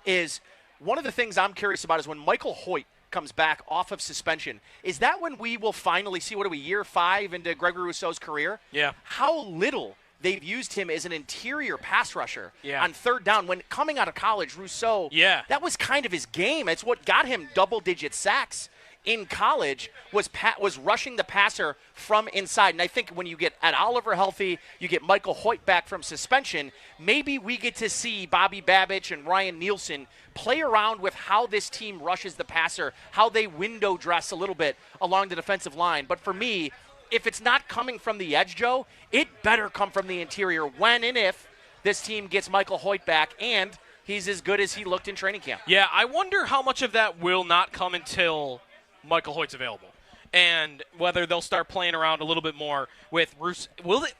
is one of the things I'm curious about is when Michael Hoyt comes back off of suspension, is that when we will finally see, year 5 into Gregory Rousseau's career? Yeah. How little they've used him as an interior pass rusher on third down. When coming out of college, Rousseau, that was kind of his game. It's what got him double-digit sacks in college, was rushing the passer from inside. And I think when you get Ed Oliver healthy, you get Michael Hoyt back from suspension, maybe we get to see Bobby Babich and Ryan Nielsen play around with how this team rushes the passer, how they window dress a little bit along the defensive line. But for me, if it's not coming from the edge, Joe, it better come from the interior when and if this team gets Michael Hoyt back and he's as good as he looked in training camp. Yeah, I wonder how much of that will not come until Michael Hoyt's available and whether they'll start playing around a little bit more with Rousseau.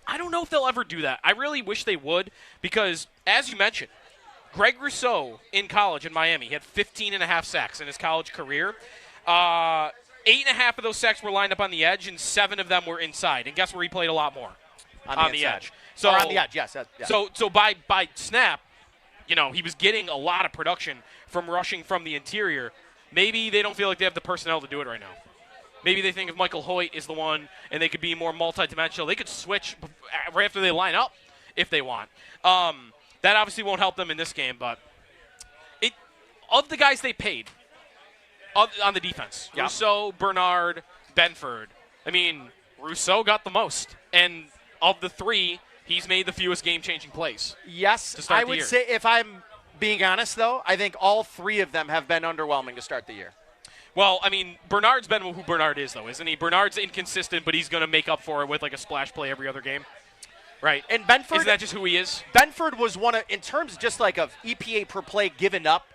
I don't know if they'll ever do that. I really wish they would because, as you mentioned, Greg Rousseau in college in Miami had 15.5 sacks in his college career. 8.5 of those sacks were lined up on the edge, and 7 of them were inside. And guess where he played a lot more? On the edge. So on the edge, yes. So by snap, he was getting a lot of production from rushing from the interior. Maybe they don't feel like they have the personnel to do it right now. Maybe they think if Michael Hoyt is the one and they could be more multidimensional, they could switch right after they line up if they want. That obviously won't help them in this game, but of the guys they paid, on the defense. Yeah. Rousseau, Bernard, Benford. Rousseau got the most. And of the 3, he's made the fewest game-changing plays. Yes, I would say, if I'm being honest, though, I think all 3 of them have been underwhelming to start the year. Well, Bernard's been who Bernard is, though, isn't he? Bernard's inconsistent, but he's going to make up for it with, a splash play every other game. Right. And Benford... Isn't that just who he is? Benford was one of, in terms just of EPA per play given up,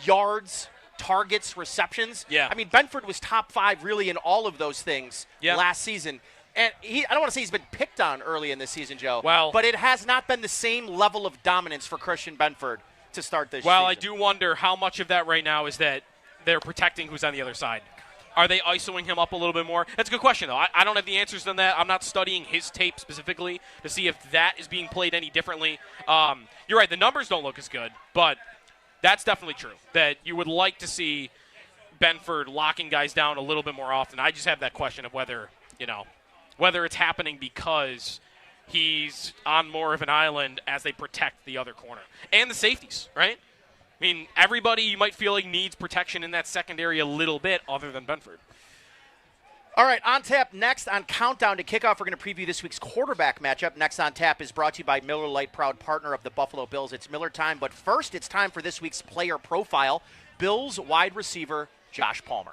yards, targets, receptions. Yeah. Benford was top 5 really in all of those things last season. And I don't want to say he's been picked on early in this season, Joe. But it has not been the same level of dominance for Christian Benford to start this season. Well, I do wonder how much of that right now is that they're protecting who's on the other side. Are they isoing him up a little bit more? That's a good question, though. I don't have the answers on that. I'm not studying his tape specifically to see if that is being played any differently. You're right. The numbers don't look as good, but that's definitely true, that you would like to see Benford locking guys down a little bit more often. I just have that question of whether it's happening because he's on more of an island as they protect the other corner. And the safeties, right? I mean, everybody you might feel like needs protection in that secondary a little bit other than Benford. All right, on tap next on Countdown to Kickoff, we're going to preview this week's quarterback matchup. Next on tap is brought to you by Miller Lite, proud partner of the Buffalo Bills. It's Miller time, but first it's time for this week's player profile. Bills wide receiver Josh Palmer.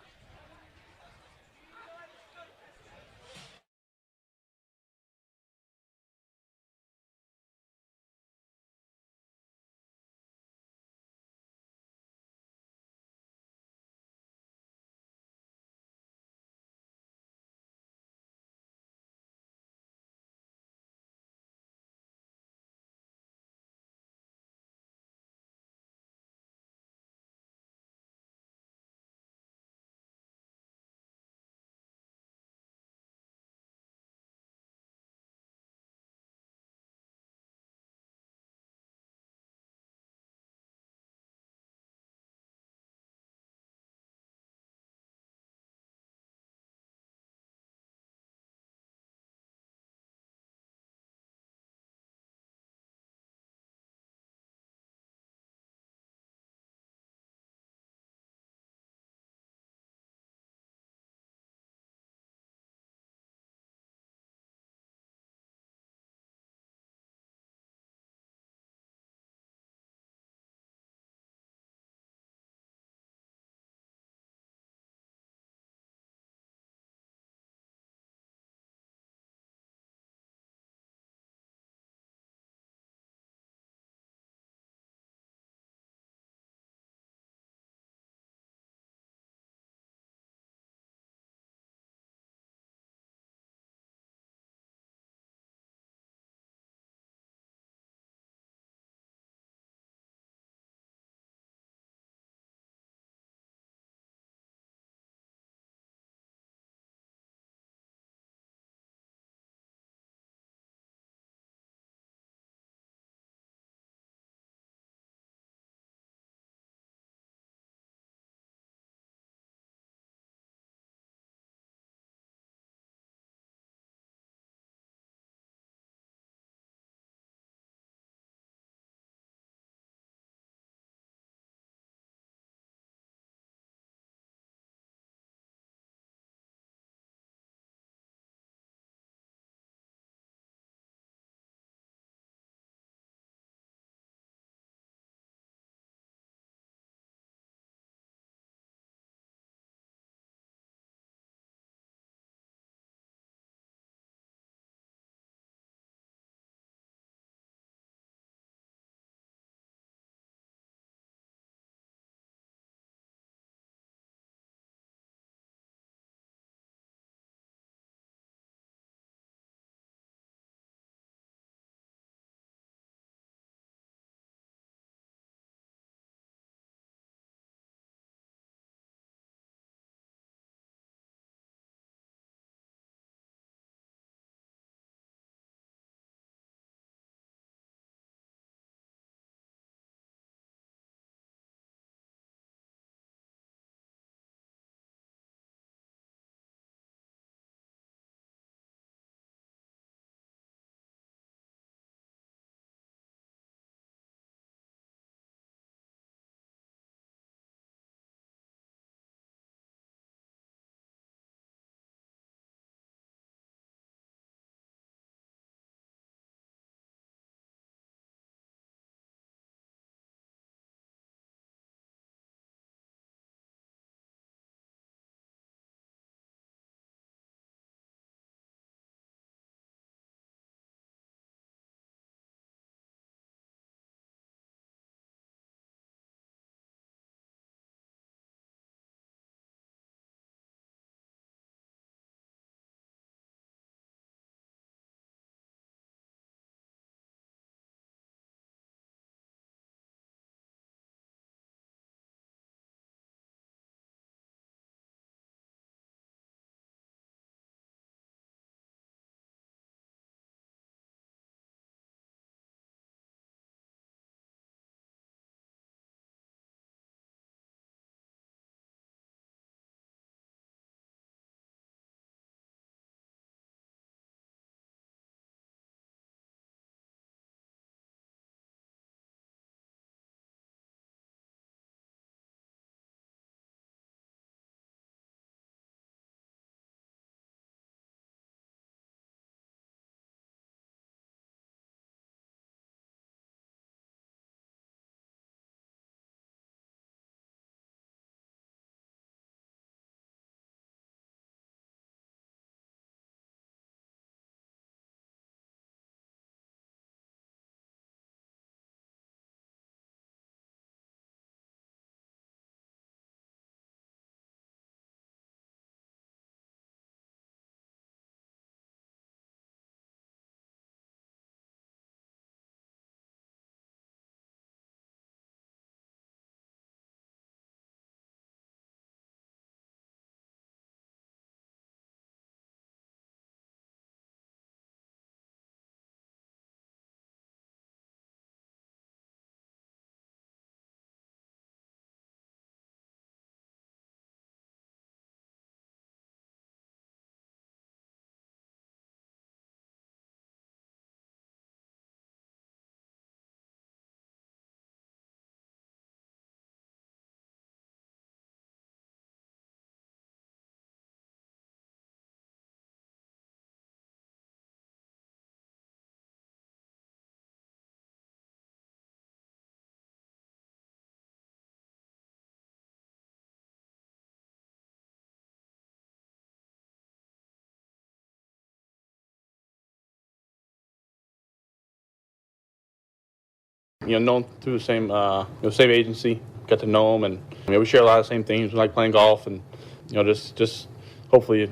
known through the same agency. Got to know him, and we share a lot of the same things. We like playing golf, and just hopefully,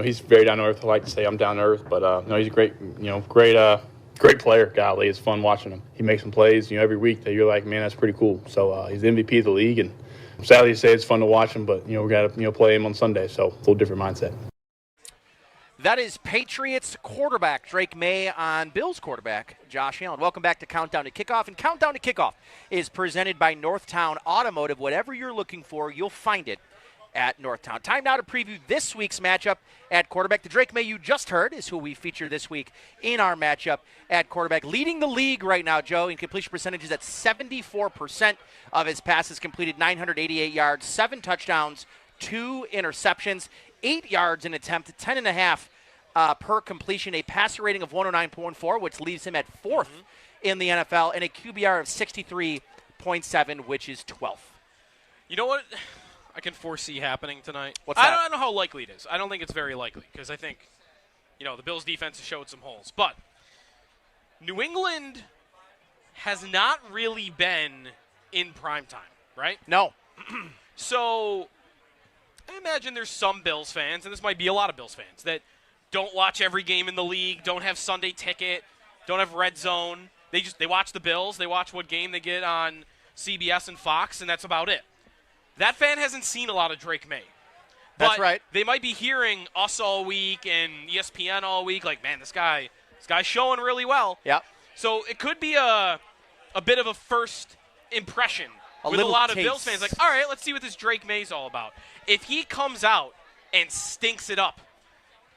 he's very down to earth. I like to say I'm down to earth, but he's a great player. Golly, it's fun watching him. He makes some plays, every week that you're like, man, that's pretty cool. So he's the MVP of the league, and sadly to say it's fun to watch him, but we got to play him on Sunday, so a little different mindset. That is Patriots quarterback Drake May on Bills quarterback Josh Allen. Welcome back to Countdown to Kickoff. And Countdown to Kickoff is presented by Northtown Automotive. Whatever you're looking for, you'll find it at Northtown. Time now to preview this week's matchup at quarterback. The Drake May you just heard is who we feature this week in our matchup at quarterback. Leading the league right now, Joe, in completion percentages at 74% of his passes completed, 988 yards, 7 touchdowns, 2 interceptions, 8 yards an attempt, 10.5 per completion, a passer rating of 109.4, which leaves him at 4th in the NFL, and a QBR of 63.7, which is 12th. You know what I can foresee happening tonight? What's that? I don't know how likely it is. I don't think it's very likely because I think, the Bills' defense has showed some holes. But New England has not really been in prime time, right? No. So I imagine there's some Bills fans, and this might be a lot of Bills fans, that don't watch every game in the league, don't have Sunday ticket, don't have Red Zone. They watch the Bills. They watch what game they get on CBS and Fox, and that's about it. That fan hasn't seen a lot of Drake May. That's right. They might be hearing us all week and ESPN all week, like, man, this guy's showing really well. Yeah. So it could be a bit of a first impression with a lot of Bills fans. Like, all right, let's see what this Drake May's all about. If he comes out and stinks it up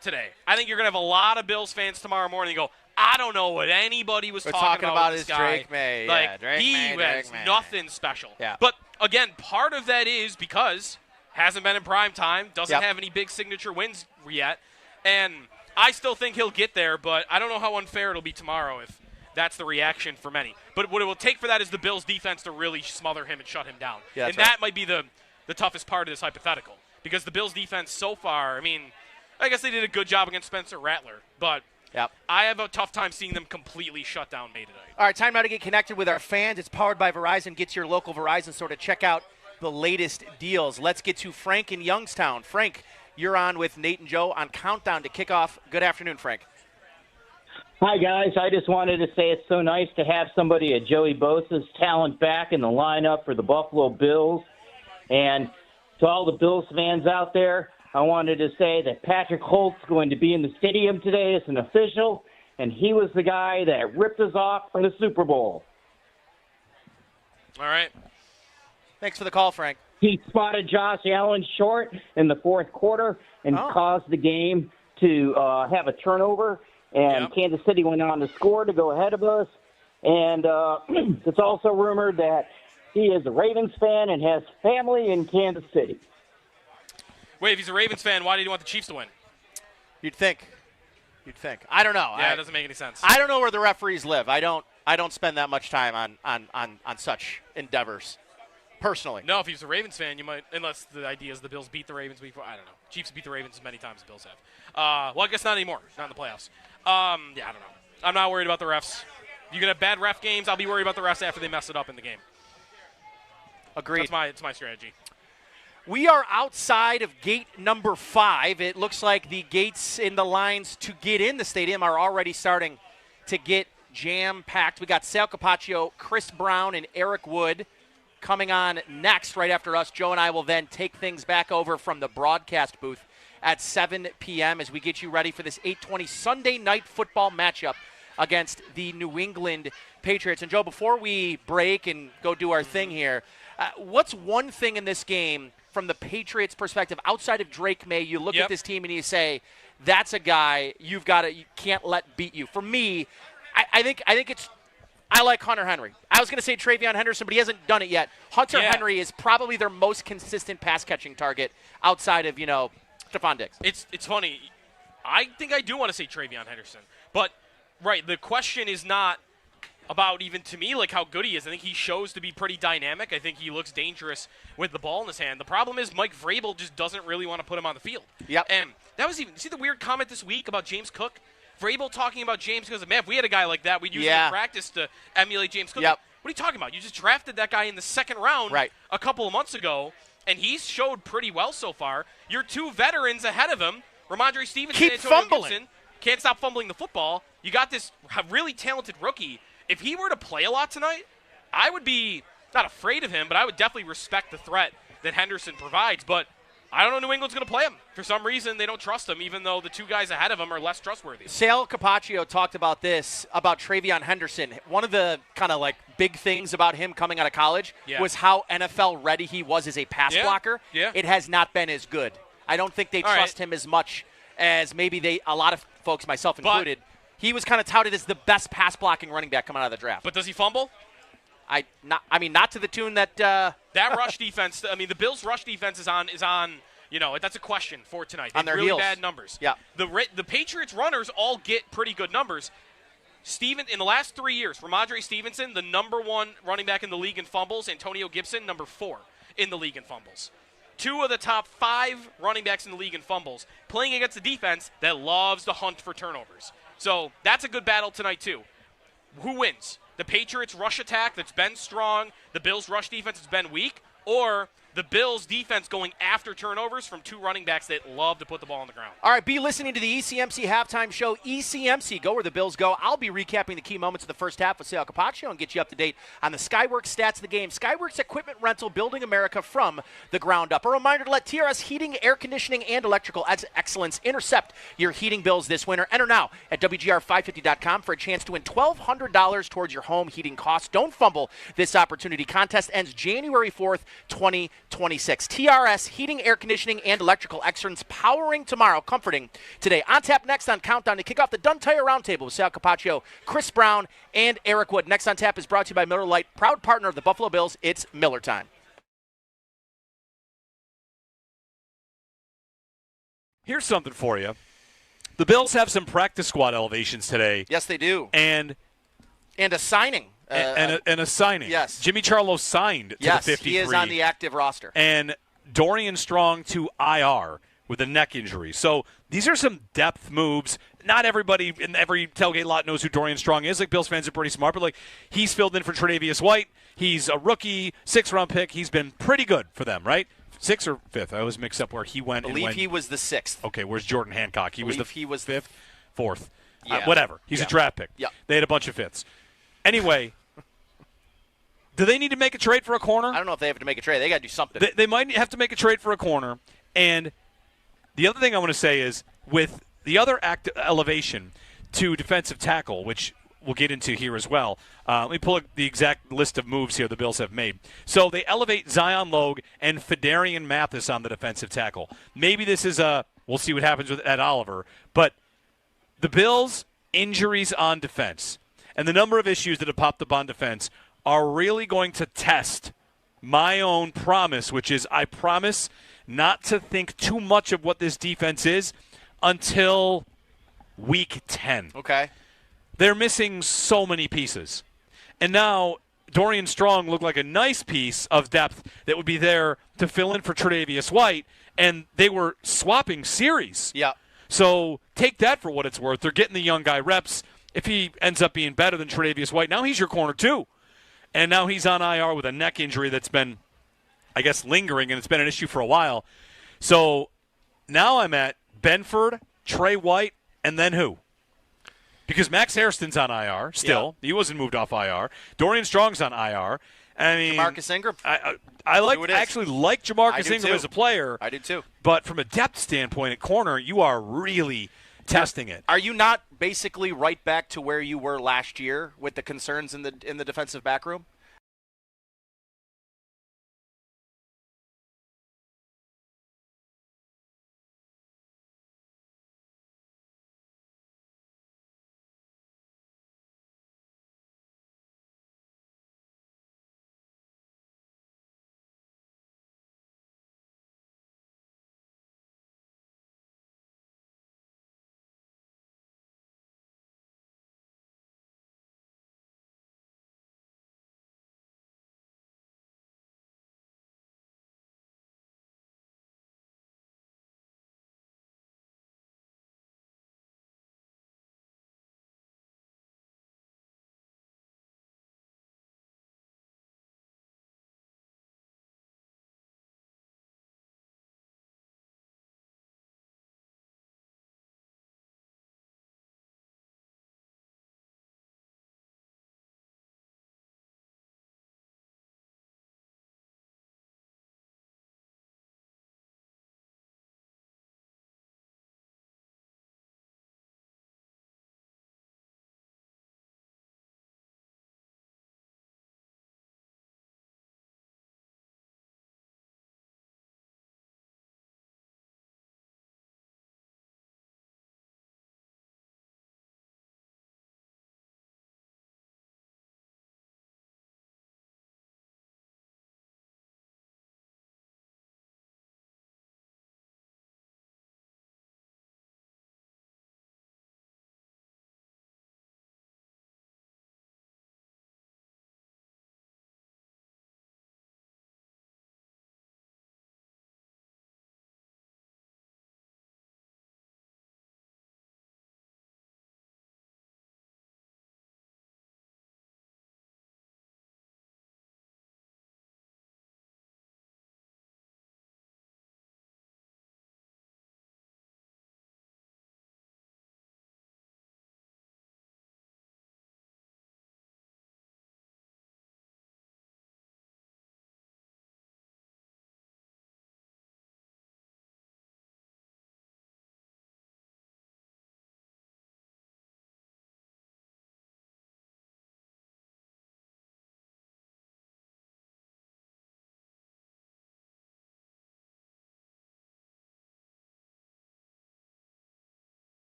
today, I think you're going to have a lot of Bills fans tomorrow morning go, I don't know what anybody was talking about with this guy. Drake May. Like, Drake he May, was nothing special. Yeah. But, again, part of that is because hasn't been in prime time, doesn't have any big signature wins yet, and I still think he'll get there, but I don't know how unfair it'll be tomorrow if that's the reaction for many. But what it will take for that is the Bills' defense to really smother him and shut him down. Yeah, and that might be the toughest part of this hypothetical because the Bills' defense so far, I guess they did a good job against Spencer Rattler, but I have a tough time seeing them completely shut down May tonight. All right, time now to get connected with our fans. It's powered by Verizon. Get to your local Verizon store to check out the latest deals. Let's get to Frank in Youngstown. Frank, you're on with Nate and Joe on Countdown to Kickoff. Good afternoon, Frank. Hi, guys. I just wanted to say it's so nice to have somebody at Joey Bosa's talent back in the lineup for the Buffalo Bills. And to all the Bills fans out there, I wanted to say that Patrick Holt's going to be in the stadium today as an official, and he was the guy that ripped us off from the Super Bowl. All right. Thanks for the call, Frank. He spotted Josh Allen short in the fourth quarter and caused the game to have a turnover, and Kansas City went on to score to go ahead of us. And it's also rumored that he is a Ravens fan and has family in Kansas City. Wait, if he's a Ravens fan, why did he want the Chiefs to win? You'd think. I don't know. Yeah, it doesn't make any sense. I don't know where the referees live. I don't spend that much time on such endeavors, personally. No, if he's a Ravens fan, you might, unless the idea is the Bills beat the Ravens before. I don't know. Chiefs beat the Ravens as many times as the Bills have. Well, I guess not anymore. Not in the playoffs. I don't know. I'm not worried about the refs. You can have bad ref games. I'll be worried about the refs after they mess it up in the game. Agreed. That's my strategy. We are outside of gate number 5. It looks like the gates in the lines to get in the stadium are already starting to get jam-packed. We got Sal Capaccio, Chris Brown, and Eric Wood coming on next right after us. Joe and I will then take things back over from the broadcast booth at 7 p.m. as we get you ready for this 8:20 Sunday night football matchup against the New England Patriots. And, Joe, before we break and go do our thing here, what's one thing in this game from the Patriots' perspective, outside of Drake May, you look at this team and you say, that's a guy you can't let beat you. For me, I think I like Hunter Henry. I was going to say Travion Henderson, but he hasn't done it yet. Hunter Henry is probably their most consistent pass-catching target outside of, Stephon Diggs. It's funny. I think I do want to say Travion Henderson. But, right, the question is not about, even to me, like how good he is. I think he shows to be pretty dynamic. I think he looks dangerous with the ball in his hand. The problem is Mike Vrabel just doesn't really want to put him on the field. Yep. And that was even, see the weird comment this week about James Cook? Vrabel talking about James because, man, if we had a guy like that, we'd use him in practice to emulate James Cook. Yep. What are you talking about? You just drafted that guy in the second round a couple of months ago, and he's showed pretty well so far. Your two veterans ahead of him, Ramondre Stevenson and Antonio Gibson, can't stop fumbling the football. You got this really talented rookie. If he were to play a lot tonight, I would be not afraid of him, but I would definitely respect the threat that Henderson provides. But I don't know New England's going to play him. For some reason, they don't trust him, even though the two guys ahead of him are less trustworthy. Sal Capaccio talked about this, about Travion Henderson. One of the kind of like big things about him coming out of college was how NFL ready he was as a pass blocker. Yeah. It has not been as good. I don't think they trust him as much as maybe a lot of folks, myself included. He was kind of touted as the best pass blocking running back coming out of the draft. But does he fumble? Not to the tune that that rush defense. I mean, the Bills' rush defense is on. You know, that's a question for tonight. On their really heels. Bad numbers. Yeah. The Patriots runners all get pretty good numbers. In the last 3 years, Ramondre Stevenson, the number 1 running back in the league in fumbles. Antonio Gibson, number 4 in the league in fumbles. 2 of the top 5 running backs in the league in fumbles, playing against a defense that loves to hunt for turnovers. So that's a good battle tonight too. Who wins? The Patriots' rush attack that's been strong, the Bills' rush defense has been weak, or the Bills' defense going after turnovers from 2 running backs that love to put the ball on the ground? All right, be listening to the ECMC halftime show. ECMC, go where the Bills go. I'll be recapping the key moments of the first half with Sal Capaccio and get you up to date on the Skyworks stats of the game. Skyworks equipment rental, building America from the ground up. A reminder to let TRS Heating, Air Conditioning, and Electrical Excellence intercept your heating bills this winter. Enter now at WGR550.com for a chance to win $1,200 towards your home heating costs. Don't fumble this opportunity. Contest ends January 4th, 2026. TRS Heating, Air Conditioning, and Electrical Excellence, powering tomorrow, comforting today. On tap next on Countdown to kick off the Dun Tire Roundtable with Sal Capaccio, Chris Brown, and Eric Wood. Next on tap is brought to you by Miller Lite, proud partner of the Buffalo Bills. It's Miller time. Here's something for you. The Bills have some practice squad elevations today. Yes, they do. And a signing. And a signing. Yes. Jimmy Charlo signed to the 53. He is on the active roster. And Dorian Strong to IR with a neck injury. So these are some depth moves. Not everybody in every tailgate lot knows who Dorian Strong is. Like, Bills fans are pretty smart, but like, he's filled in for Tre'Davious White. He's a rookie, 6th-round pick. He's been pretty good for them, right? 6th or 5th? I always mix up where he went. I believe he was the 6th. Okay, where's Jordan Hancock? He was 5th, 4th. Yeah. Whatever. He's a draft pick. Yeah. They had a bunch of 5ths. Anyway, do they need to make a trade for a corner? I don't know if they have to make a trade. They got to do something. They might have to make a trade for a corner. And the other thing I want to say is, with the other elevation to defensive tackle, which we'll get into here as well. Let me pull up the exact list of moves here the Bills have made. So they elevate Zion Logue and Fedarian Mathis on the defensive tackle. Maybe this is we'll see what happens with Ed Oliver. But the Bills' injuries on defense and the number of issues that have popped up on defense are really going to test my own promise, which is I promise not to think too much of what this defense is until week 10. Okay. They're missing so many pieces. And now Dorian Strong looked like a nice piece of depth that would be there to fill in for Tre'Davious White, and they were swapping series. Yeah. So take that for what it's worth. They're getting the young guy reps. If he ends up being better than Tre'Davious White, now he's your corner too. And now he's on IR with a neck injury that's been, I guess, lingering, and it's been an issue for a while. So now I'm at Benford, Trey White, and then who? Because Max Hairston's on IR still. Yeah. He wasn't moved off IR. Dorian Strong's on IR. I mean, Jamarcus Ingram. I actually like Jamarcus Ingram as a player. I do too. But from a depth standpoint at corner, you are really testing it. Are you not basically right back to where you were last year with the concerns in the defensive back room?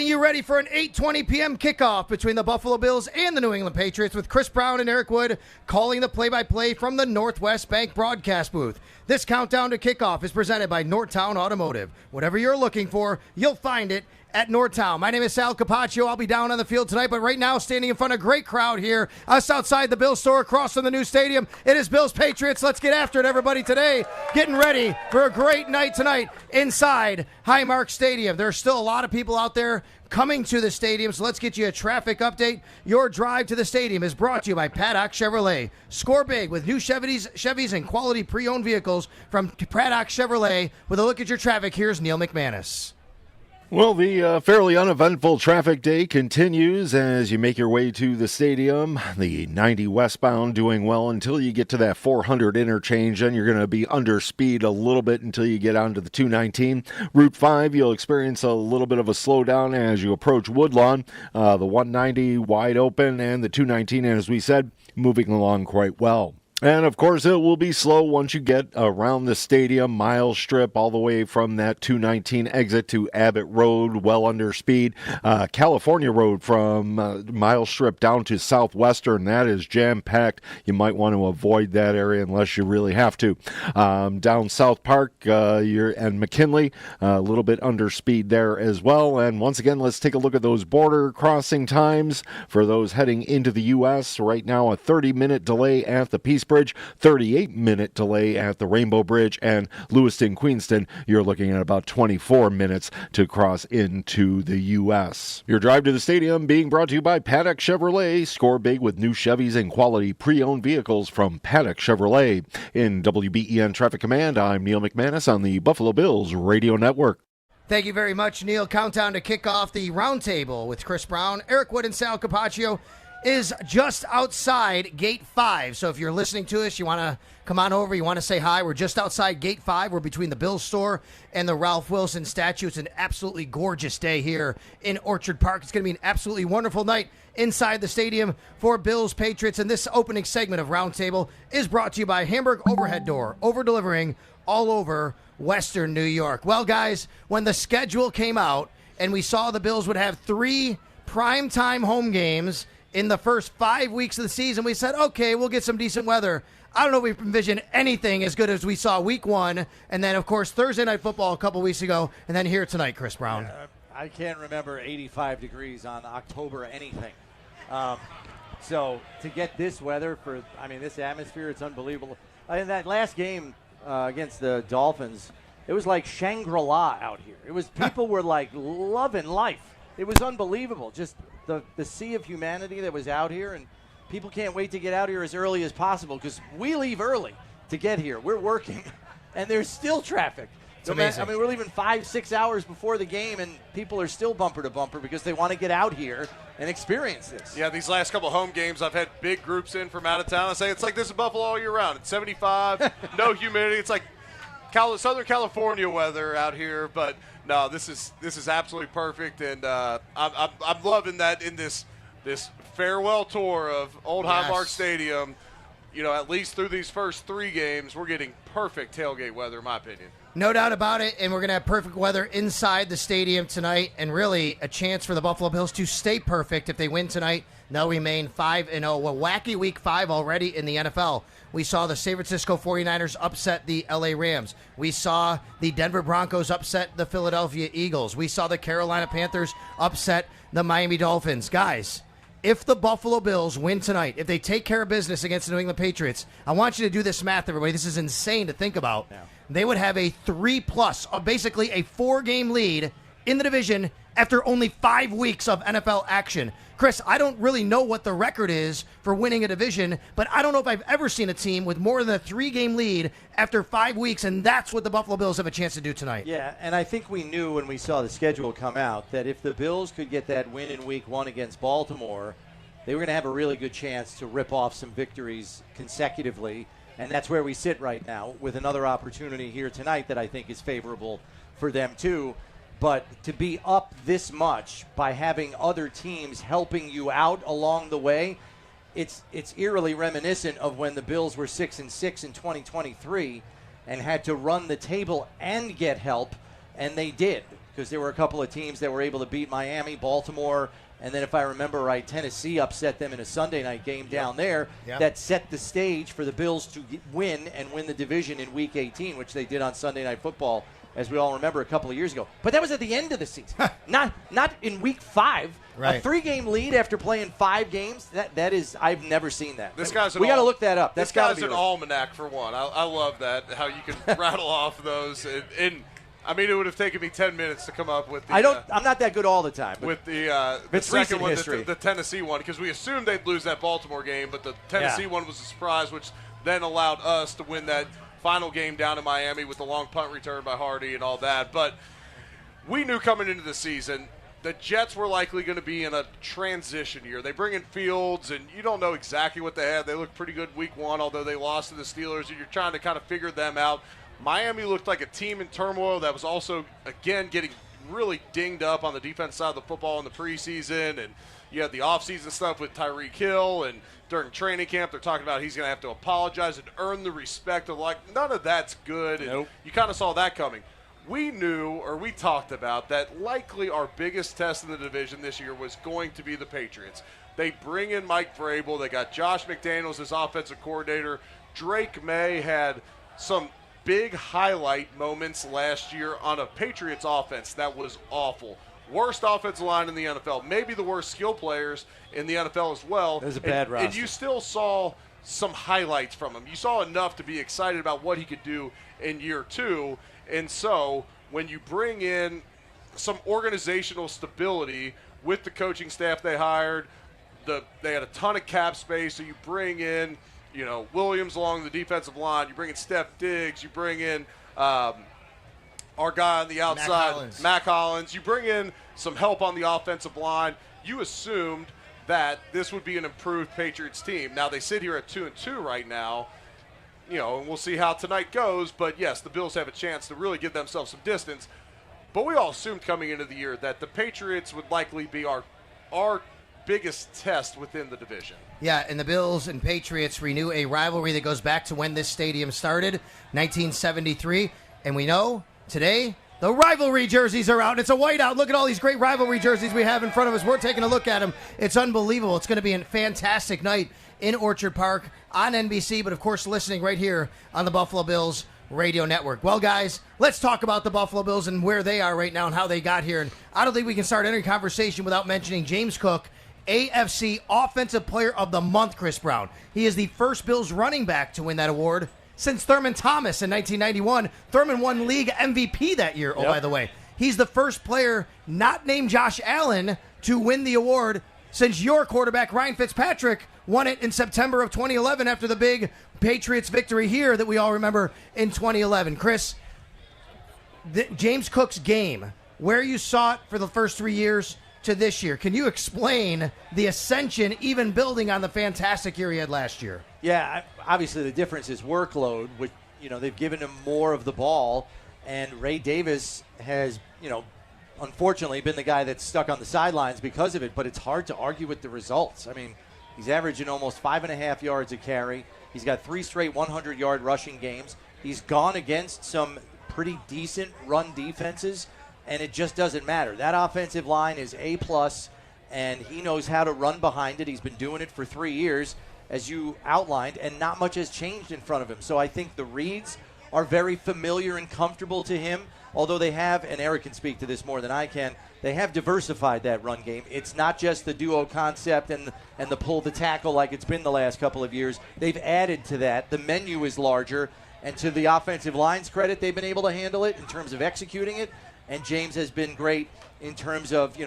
You ready for an 8:20 p.m. kickoff between the Buffalo Bills and the New England Patriots with Chris Brown and Eric Wood calling the play-by-play from the Northwest Bank broadcast booth. This countdown to kickoff is presented by Northtown Automotive. Whatever you're looking for, you'll find it at Northtown. My name is Sal Capaccio. I'll be down on the field tonight, but right now standing in front of a great crowd here, us outside the Bills store across from the new stadium. It is Bills Patriots. Let's get after it, everybody, today. Getting ready for a great night tonight inside Highmark Stadium. There's still a lot of people out there coming to the stadium, so let's get you a traffic update. Your drive to the stadium is brought to you by Paddock Chevrolet. Score big with new Chevys and quality pre-owned vehicles from Paddock Chevrolet. With a look at your traffic, here's Neil McManus. Well, the fairly uneventful traffic day continues as you make your way to the stadium. The 90 westbound doing well until you get to that 400 interchange. Then you're going to be under speed a little bit until you get onto the 219. Route 5, you'll experience a little bit of a slowdown as you approach Woodlawn. The 190 wide open and the 219, as we said, moving along quite well. And, of course, it will be slow once you get around the stadium, mile strip, all the way from that 219 exit to Abbott Road, well under speed. California Road from mile strip down to Southwestern, that is jam-packed. You might want to avoid that area unless you really have to. Down South Park and McKinley, a little bit under speed there as well. And once again, let's take a look at those border crossing times for those heading into the U.S. Right now, a 30-minute delay at the Peace Bridge, 38-minute delay at the Rainbow Bridge, and Lewiston, Queenston, you're looking at about 24 minutes to cross into the U.S. Your drive to the stadium being brought to you by Paddock Chevrolet. Score big with new Chevys and quality pre-owned vehicles from Paddock Chevrolet. In WBEN Traffic Command, I'm Neil McManus on the Buffalo Bills Radio Network. Thank you very much, Neil. Countdown to kick off the roundtable with Chris Brown, Eric Wood, and Sal Capaccio is just outside Gate 5. So if you're listening to us, you want to come on over, you want to say hi, we're just outside Gate 5. We're between the Bills store and the Ralph Wilson statue. It's an absolutely gorgeous day here in Orchard Park. It's going to be an absolutely wonderful night inside the stadium for Bills Patriots. And this opening segment of Roundtable is brought to you by Hamburg Overhead Door, over-delivering all over Western New York. Well, guys, when the schedule came out and we saw the Bills would have 3 primetime home games in the first 5 weeks of the season, we said, okay, we'll get some decent weather. I don't know if we envisioned anything as good as we saw week 1, and then, of course, Thursday Night Football a couple weeks ago, and then here tonight, Chris Brown. I can't remember 85 degrees on October anything. So to get this weather this atmosphere, it's unbelievable. In that last game against the Dolphins, it was like Shangri-La out here. It was people were like loving life. It was unbelievable. Just the sea of humanity that was out here, and people can't wait to get out here as early as possible because we leave early to get here. We're working, and there's still traffic. It's amazing. We're leaving 5-6 hours before the game, and people are still bumper to bumper because they want to get out here and experience this. Yeah, these last couple home games, I've had big groups in from out of town. I say it's like this in Buffalo all year round. It's 75, no humidity. It's like Southern California weather out here, but no, this is absolutely perfect, and I'm loving that in this farewell tour of Old Highmark Stadium. You know, at least through these first 3 games, we're getting perfect tailgate weather, in my opinion. No doubt about it, and we're going to have perfect weather inside the stadium tonight, and really a chance for the Buffalo Bills to stay perfect if they win tonight. They'll remain 5-0. Well, wacky week 5 already in the NFL. We saw the San Francisco 49ers upset the LA Rams. We saw the Denver Broncos upset the Philadelphia Eagles. We saw the Carolina Panthers upset the Miami Dolphins. Guys, if the Buffalo Bills win tonight, if they take care of business against the New England Patriots, I want you to do this math, everybody. This is insane to think about. Yeah. They would have a 3+, basically a 4-game lead in the division after only 5 weeks of NFL action. Chris, I don't really know what the record is for winning a division, but I don't know if I've ever seen a team with more than a 3-game lead after 5 weeks, and that's what the Buffalo Bills have a chance to do tonight. Yeah, and I think we knew when we saw the schedule come out that if the Bills could get that win in week 1 against Baltimore, they were going to have a really good chance to rip off some victories consecutively, and that's where we sit right now with another opportunity here tonight that I think is favorable for them too. But to be up this much by having other teams helping you out along the way, it's eerily reminiscent of when the Bills were 6-6 in 2023 and had to run the table and get help, and they did. because there were a couple of teams that were able to beat Miami, Baltimore, and then if I remember right, Tennessee upset them in a Sunday night game down there. Yep. That set the stage for the Bills to win the division in Week 18, which they did on Sunday Night Football, as we all remember a couple of years ago. But that was at the end of the season, not in Week 5. Right. A 3-game lead after playing 5 games. That is, I've never seen that. We got to look that up. This guy's an almanac for one. I love that, how you can rattle off those. And I mean, it would have taken me 10 minutes to come up with the. I'm not that good all the time. With the second one, the Tennessee one, because we assumed they'd lose that Baltimore game, but the Tennessee one was a surprise, which then allowed us to win that final game down in Miami with the long punt return by Hardy and all that. But we knew coming into the season the Jets were likely going to be in a transition year. They bring in Fields, and you don't know exactly what they had. They looked pretty good week 1, although they lost to the Steelers, and you're trying to kind of figure them out. Miami looked like a team in turmoil that was also, again, getting really dinged up on the defense side of the football in the preseason. And you had the offseason stuff with Tyreek Hill, and during training camp they're talking about he's going to have to apologize and earn the respect of, like, none of that's good. And you kind of saw that coming. We knew, or we talked about, that likely our biggest test in the division this year was going to be the Patriots. They bring in Mike Vrabel. They got Josh McDaniels as offensive coordinator. Drake May had some big highlight moments last year on a Patriots offense that was awful. Worst offensive line in the NFL. Maybe the worst skill players in the NFL as well. It was a bad roster. And you still saw some highlights from him. You saw enough to be excited about what he could do in year 2. And so when you bring in some organizational stability with the coaching staff they hired, they had a ton of cap space, so you bring in Williams along the defensive line. You bring in Steph Diggs. You bring in our guy on the outside, Mac Hollins. You bring in some help on the offensive line. You assumed that this would be an improved Patriots team. Now, they sit here at 2-2 right now, and we'll see how tonight goes. But, yes, the Bills have a chance to really give themselves some distance. But we all assumed coming into the year that the Patriots would likely be our biggest test within the division. Yeah, and the Bills and Patriots renew a rivalry that goes back to when this stadium started, 1973. And we know today the rivalry jerseys are out. It's a whiteout. Look at all these great rivalry jerseys we have in front of us. We're taking a look at them. It's unbelievable. It's going to be a fantastic night in Orchard Park on NBC, but of course listening right here on the Buffalo Bills Radio Network. Well, guys, let's talk about the Buffalo Bills and where they are right now and how they got here. And I don't think we can start any conversation without mentioning James Cook, AFC Offensive Player of the Month, Chris Brown. He is the first Bills running back to win that award since Thurman Thomas in 1991. Thurman won league MVP that year, by the way. He's the first player not named Josh Allen to win the award since your quarterback, Ryan Fitzpatrick, won it in September of 2011 after the big Patriots victory here that we all remember in 2011. Chris, James Cook's game, where you saw it for the first 3 years to this year, can you explain the ascension, even building on the fantastic year he had last year? Yeah, obviously the difference is workload, which, they've given him more of the ball, and Ray Davis has, unfortunately been the guy that's stuck on the sidelines because of it, but it's hard to argue with the results. I mean, he's averaging almost 5.5 yards a carry. He's got 3 straight 100-yard rushing games. He's gone against some pretty decent run defenses, and it just doesn't matter. That offensive line is A+, and he knows how to run behind it. He's been doing it for 3 years, as you outlined, and not much has changed in front of him. So I think the reads are very familiar and comfortable to him, although they have, and Eric can speak to this more than I can, they have diversified that run game. It's not just the duo concept and the pull the tackle like it's been the last couple of years. They've added to that. The menu is larger, and to the offensive line's credit, they've been able to handle it in terms of executing it, and James has been great in terms of,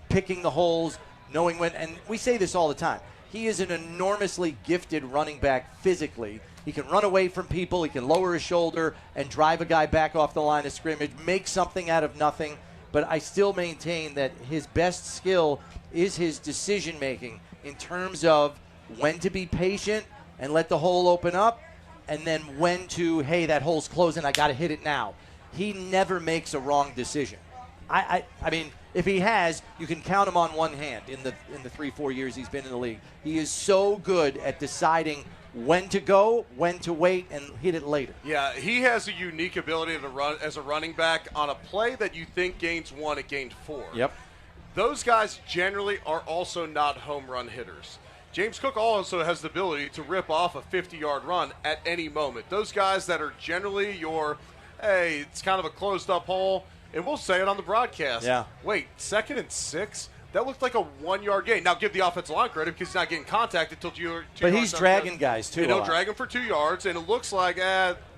picking the holes, knowing when, and we say this all the time, he is an enormously gifted running back physically. He can run away from people, he can lower his shoulder and drive a guy back off the line of scrimmage, make something out of nothing. But I still maintain that his best skill is his decision-making in terms of when to be patient and let the hole open up, and then when to, hey, that hole's closing, I got to hit it now. He never makes a wrong decision. I mean, if he has, you can count him on one hand in the 3-4 years he's been in the league. He is so good at deciding when to go, when to wait, and hit it later. Yeah, he has a unique ability to run as a running back on a play that you think gains 1, it gained 4. Yep. Those guys generally are also not home run hitters. James Cook also has the ability to rip off a 50-yard run at any moment. Those guys that are generally hey, it's kind of a closed-up hole, and we'll say it on the broadcast. Yeah. Wait, 2nd and 6? That looked like a 1-yard gain. Now, give the offensive line credit because he's not getting contacted until 2 yards. But he's dragging guys, too. They'll drag him for 2 yards, and it looks like,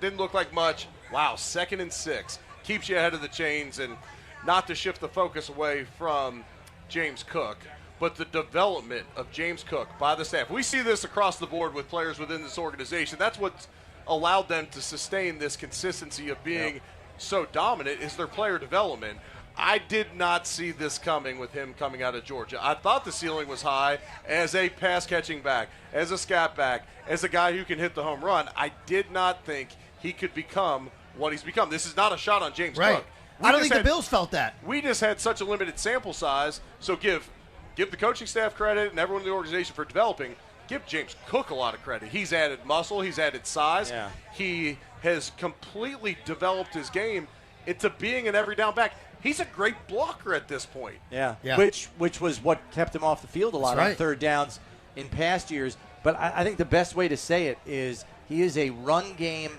didn't look like much. Wow, 2nd and 6. Keeps you ahead of the chains, and not to shift the focus away from James Cook, but the development of James Cook by the staff. We see this across the board with players within this organization. That's what's allowed them to sustain this consistency of being so dominant is their player development. I did not see this coming with him coming out of Georgia. I thought the ceiling was high as a pass-catching back, as a scat back, as a guy who can hit the home run. I did not think he could become what he's become. This is not a shot on James Cook. I don't think the Bills felt that. We just had such a limited sample size, so give the coaching staff credit and everyone in the organization for developing. Give James Cook a lot of credit. He's added muscle. He's added size. Yeah. He has completely developed his game into being an every down back. He's a great blocker at this point. Yeah. Yeah. Which was what kept him off the field a lot on third downs in past years. But I think the best way to say it is he is a run game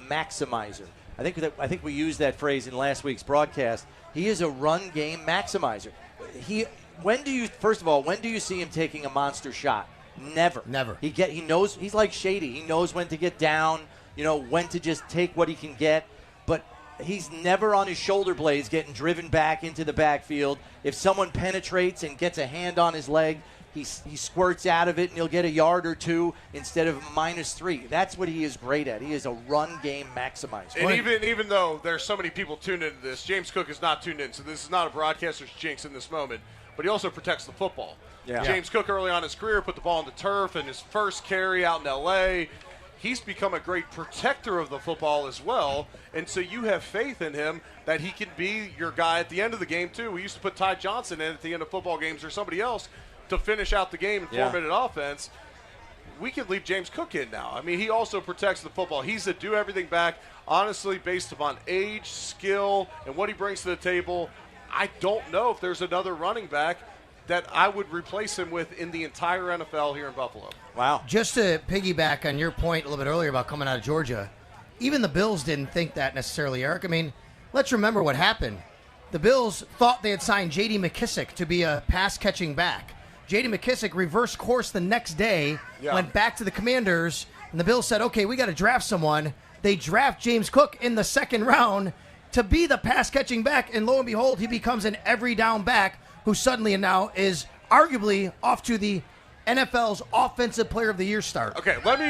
maximizer. I think we used that phrase in last week's broadcast. He is a run game maximizer. When do you see him taking a monster shot? Never. He knows he's like Shady. He knows when to get down, when to just take what he can get. But he's never on his shoulder blades getting driven back into the backfield. If someone penetrates and gets a hand on his leg, he squirts out of it and he'll get a yard or two instead of -3. That's what he is great at. He is a run game maximizer. And even though there's so many people tuned into this, James Cook is not tuned in, so this is not a broadcaster's jinx in this moment. But he also protects the football. Yeah. James Cook early on in his career put the ball on the turf, and his first carry out in L.A., he's become a great protector of the football as well. And so you have faith in him that he can be your guy at the end of the game, too. We used to put Ty Johnson in at the end of football games or somebody else to finish out the game in 4-minute offense. We can leave James Cook in now. I mean, he also protects the football. He's a do-everything back, honestly, based upon age, skill, and what he brings to the table. I don't know if there's another running back that I would replace him with in the entire NFL here in Buffalo. Wow. Just to piggyback on your point a little bit earlier about coming out of Georgia, even the Bills didn't think that necessarily, Eric. I mean, let's remember what happened. The Bills thought they had signed J.D. McKissick to be a pass-catching back. J.D. McKissick reversed course the next day, went back to the Commanders, and the Bills said, okay, we got to draft someone. They draft James Cook in the 2nd round to be the pass-catching back, and lo and behold, he becomes an every-down back who suddenly now is arguably off to the NFL's Offensive Player of the Year start. Okay, let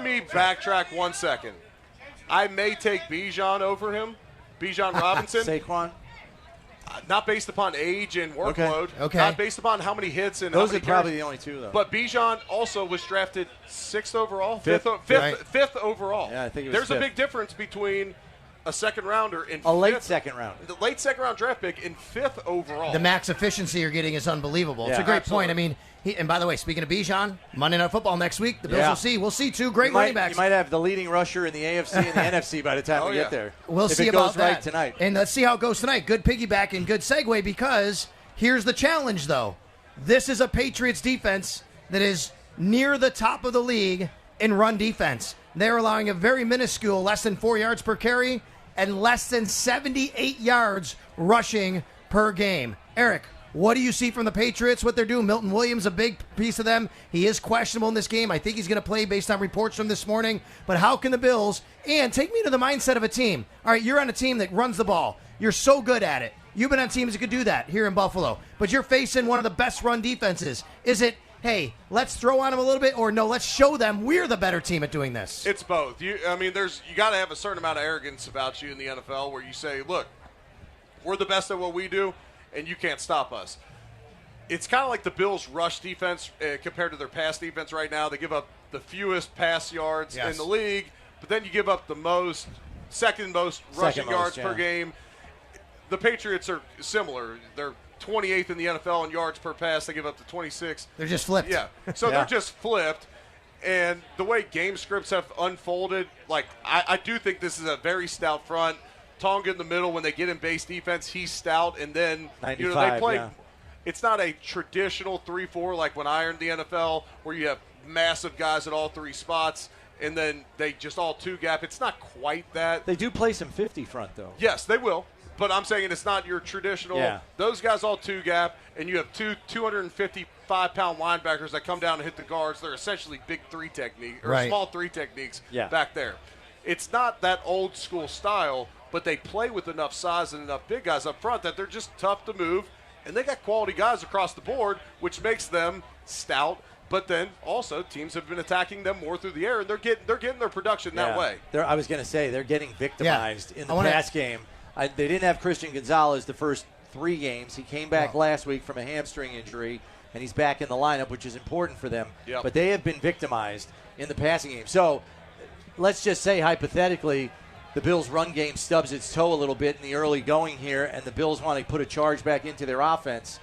me backtrack 1 second. I may take Bijan over him, Bijan Robinson. Saquon? Not based upon age and workload. Okay. Not based upon how many hits and Those how many are probably carries. the only two, though. But Bijan also was drafted 6th overall, Fifth, fifth overall. Yeah, I think it was There's fifth. a big difference between a second rounder and A late fifth- second round. The late second round draft pick in 5th overall. The max efficiency you're getting is unbelievable. It's Yeah, a great absolutely. point. I mean, and by the way, speaking of Bijan, Monday Night Football next week, the Bills Yeah. will see. We'll see two great You might- running backs. You might have the leading rusher in the AFC and the NFC by the time we get there. We'll if see it about goes that right tonight. And let's see how it goes tonight. Good piggyback and good segue, because here's the challenge, though. This is a Patriots defense that is near the top of the league in run defense. They're allowing a very minuscule, less than 4 yards per carry, and less than 78 yards rushing per game. Eric, what do you see from the Patriots, what they're doing? Milton Williams, a big piece of them. He is questionable in this game. I think he's going to play based on reports from this morning. But how can the Bills, and take me to the mindset of a team. All right, you're on a team that runs the ball. You're so good at it. You've been on teams that could do that here in Buffalo. But you're facing one of the best run defenses. Is it, hey, let's throw on them a little bit, or no, let's show them we're the better team at doing this? It's both. You got to have a certain amount of arrogance about you in the NFL where you say, look, we're the best at what we do, and you can't stop us. It's kind of like the Bills' rush defense compared to their pass defense right now. They give up the fewest pass yards in the league, but then you give up the second most rushing yards per game. The Patriots are similar. They're 28th in the NFL in yards per pass. They give up to 26. They're just flipped. Yeah. So they're just flipped. And the way game scripts have unfolded, like I do think this is a very stout front. Tonga in the middle, when they get in base defense, he's stout. And then, they play. Yeah. It's not a traditional 3-4 like when I earned the NFL, where you have massive guys at all three spots, and then they just all two gap. It's not quite that. They do play some 50 front, though. Yes, they will. But I'm saying it's not your traditional. Yeah. Those guys all two gap, and you have two 255-pound linebackers that come down and hit the guards. They're essentially big three technique or small three techniques back there. It's not that old school style, but they play with enough size and enough big guys up front that they're just tough to move. And they got quality guys across the board, which makes them stout. But then also teams have been attacking them more through the air, and they're getting their production that way. I was going to say they're getting victimized in the pass game. They didn't have Christian Gonzalez the first 3 games. He came back last week from a hamstring injury, and he's back in the lineup, which is important for them. Yep. But they have been victimized in the passing game. So let's just say hypothetically the Bills' run game stubs its toe a little bit in the early going here, and the Bills want to put a charge back into their offense.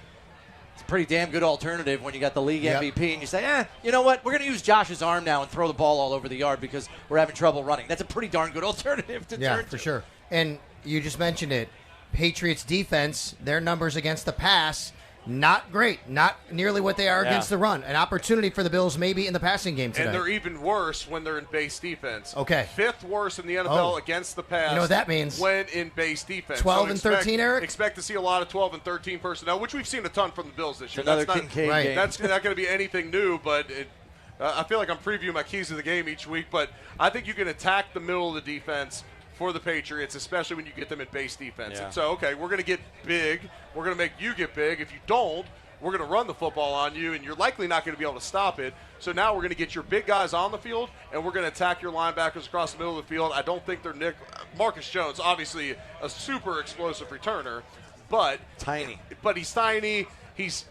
It's a pretty damn good alternative when you got the league MVP and you say, you know what, we're going to use Josh's arm now and throw the ball all over the yard because we're having trouble running. That's a pretty darn good alternative to turn to. Yeah, for sure. And you just mentioned it. Patriots defense, their numbers against the pass, not great. Not nearly what they are against the run. An opportunity for the Bills maybe in the passing game today. And they're even worse when they're in base defense. Okay. 5th worst in the NFL against the pass. You know what that means? When in base defense. 12 and 13, Eric? Expect to see a lot of 12 and 13 personnel, which we've seen a ton from the Bills this year. Another Kincaid game. That's not going to be anything new, but I feel like I'm previewing my keys to the game each week. But I think you can attack the middle of the defense for the Patriots, especially when you get them in base defense. Yeah. And so, okay, we're going to get big. We're going to make you get big. If you don't, we're going to run the football on you, and you're likely not going to be able to stop it. So now we're going to get your big guys on the field, and we're going to attack your linebackers across the middle of the field. I don't think they're Marcus Jones, obviously a super explosive returner, but tiny. But he's tiny. He's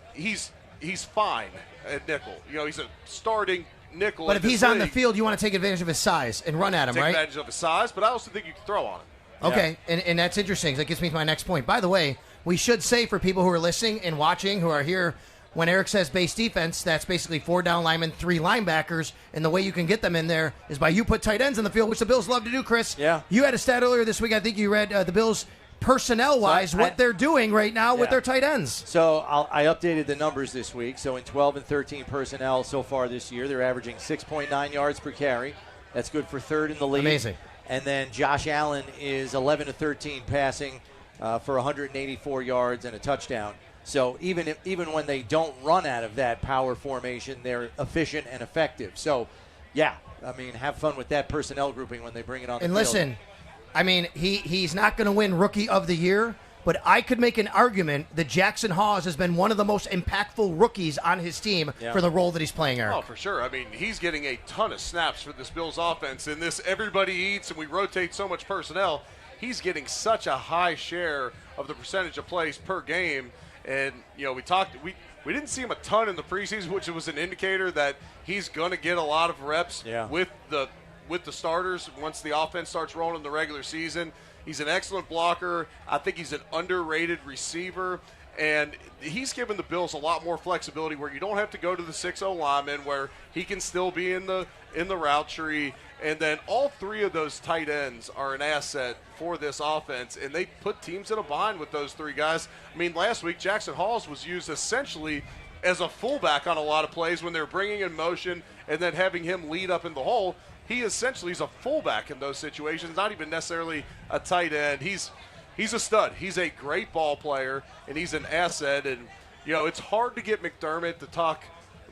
fine at nickel. You know, he's a starting nickel. But if he's on the field, you want to take advantage of his size and run at him, right? Take advantage of his size, but I also think you can throw on him. Okay, and that's interesting. That gets me to my next point. By the way, we should say for people who are listening and watching, who are here, when Eric says base defense, that's basically 4 down linemen, 3 linebackers, and the way you can get them in there is by you put tight ends in the field, which the Bills love to do, Chris. Yeah. You had a stat earlier this week. I think you read the Bills personnel-wise, what they're doing right now with their tight ends. So I updated the numbers this week. So in 12 and 13 personnel so far this year, they're averaging 6.9 yards per carry. That's good for 3rd in the league. Amazing. And then Josh Allen is 11 to 13 passing for 184 yards and a touchdown. So even when they don't run out of that power formation, they're efficient and effective. So, yeah, I mean, have fun with that personnel grouping when they bring it on the field. And listen, I mean, he's not going to win Rookie of the Year, but I could make an argument that Jackson Hawes has been one of the most impactful rookies on his team for the role that he's playing, Eric. Oh, for sure. I mean, he's getting a ton of snaps for this Bills offense. In this everybody eats and we rotate so much personnel, he's getting such a high share of the percentage of plays per game. And, you know, we didn't see him a ton in the preseason, which was an indicator that he's going to get a lot of reps with the starters once the offense starts rolling in the regular season. He's an excellent blocker. I think he's an underrated receiver. And he's given the Bills a lot more flexibility where you don't have to go to the 6-0 lineman, where he can still be in the route tree. And then all 3 of those tight ends are an asset for this offense, and they put teams in a bind with those 3 guys. I mean, last week Jackson Hawes was used essentially as a fullback on a lot of plays when they're bringing in motion and then having him lead up in the hole. He essentially is a fullback in those situations, not even necessarily a tight end. He's a stud. He's a great ball player, and he's an asset. And, you know, it's hard to get McDermott to talk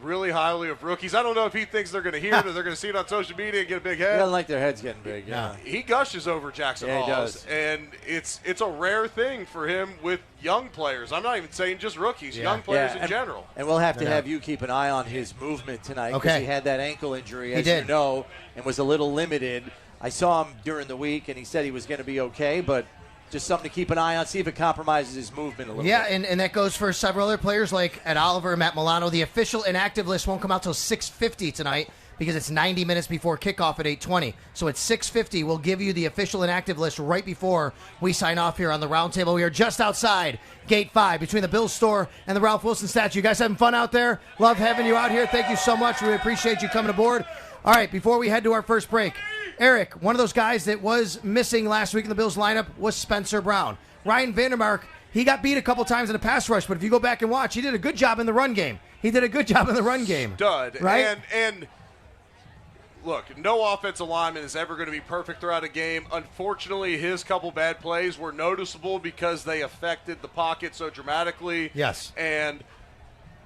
really highly of rookies. I don't know if he thinks they're going to hear it or they're going to see it on social media and get a big head. He doesn't like their heads getting big. Yeah. He gushes over Jackson Hawes. He does. And it's a rare thing for him with young players. I'm not even saying just rookies, young players in general. And we'll have to have you keep an eye on his movement tonight because he had that ankle injury, as you know, and was a little limited. I saw him during the week, and he said he was going to be okay, but just something to keep an eye on, see if it compromises his movement a little bit. Yeah, and that goes for several other players like Ed Oliver, Matt Milano. The official inactive list won't come out till 6:50 tonight. because it's 90 minutes before kickoff at 8:20. So at 6:50, we'll give you the official inactive list right before we sign off here on the roundtable. We are just outside Gate 5 between the Bills store and the Ralph Wilson statue. You guys having fun out there? Love having you out here. Thank you so much. We appreciate you coming aboard. All right, before we head to our first break, Eric, one of those guys that was missing last week in the Bills lineup was Spencer Brown. Ryan Vandermark, he got beat a couple times in the pass rush, but if you go back and watch, he did a good job in the run game. Stud. Right? And look, no offensive lineman is ever going to be perfect throughout a game. Unfortunately, his couple bad plays were noticeable because they affected the pocket so dramatically. Yes. And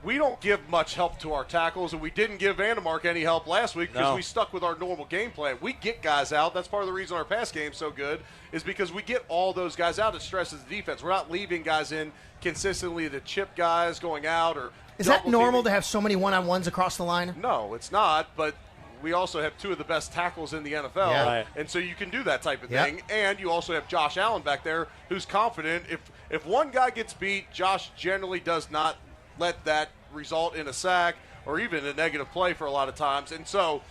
we don't give much help to our tackles, and we didn't give Vandermark any help last week because we stuck with our normal game plan. We get guys out. That's part of the reason our pass game's so good is because we get all those guys out. It stresses the defense. We're not leaving guys in consistently to chip guys going out or Is that normal to have so many one-on-ones across the line? No, it's not, but we also have two of the best tackles in the NFL, Yeah. and so you can do that type of Yep. thing. And you also have Josh Allen back there who's confident. If one guy gets beat, Josh generally does not let that result in a sack or even a negative play for a lot of times. And so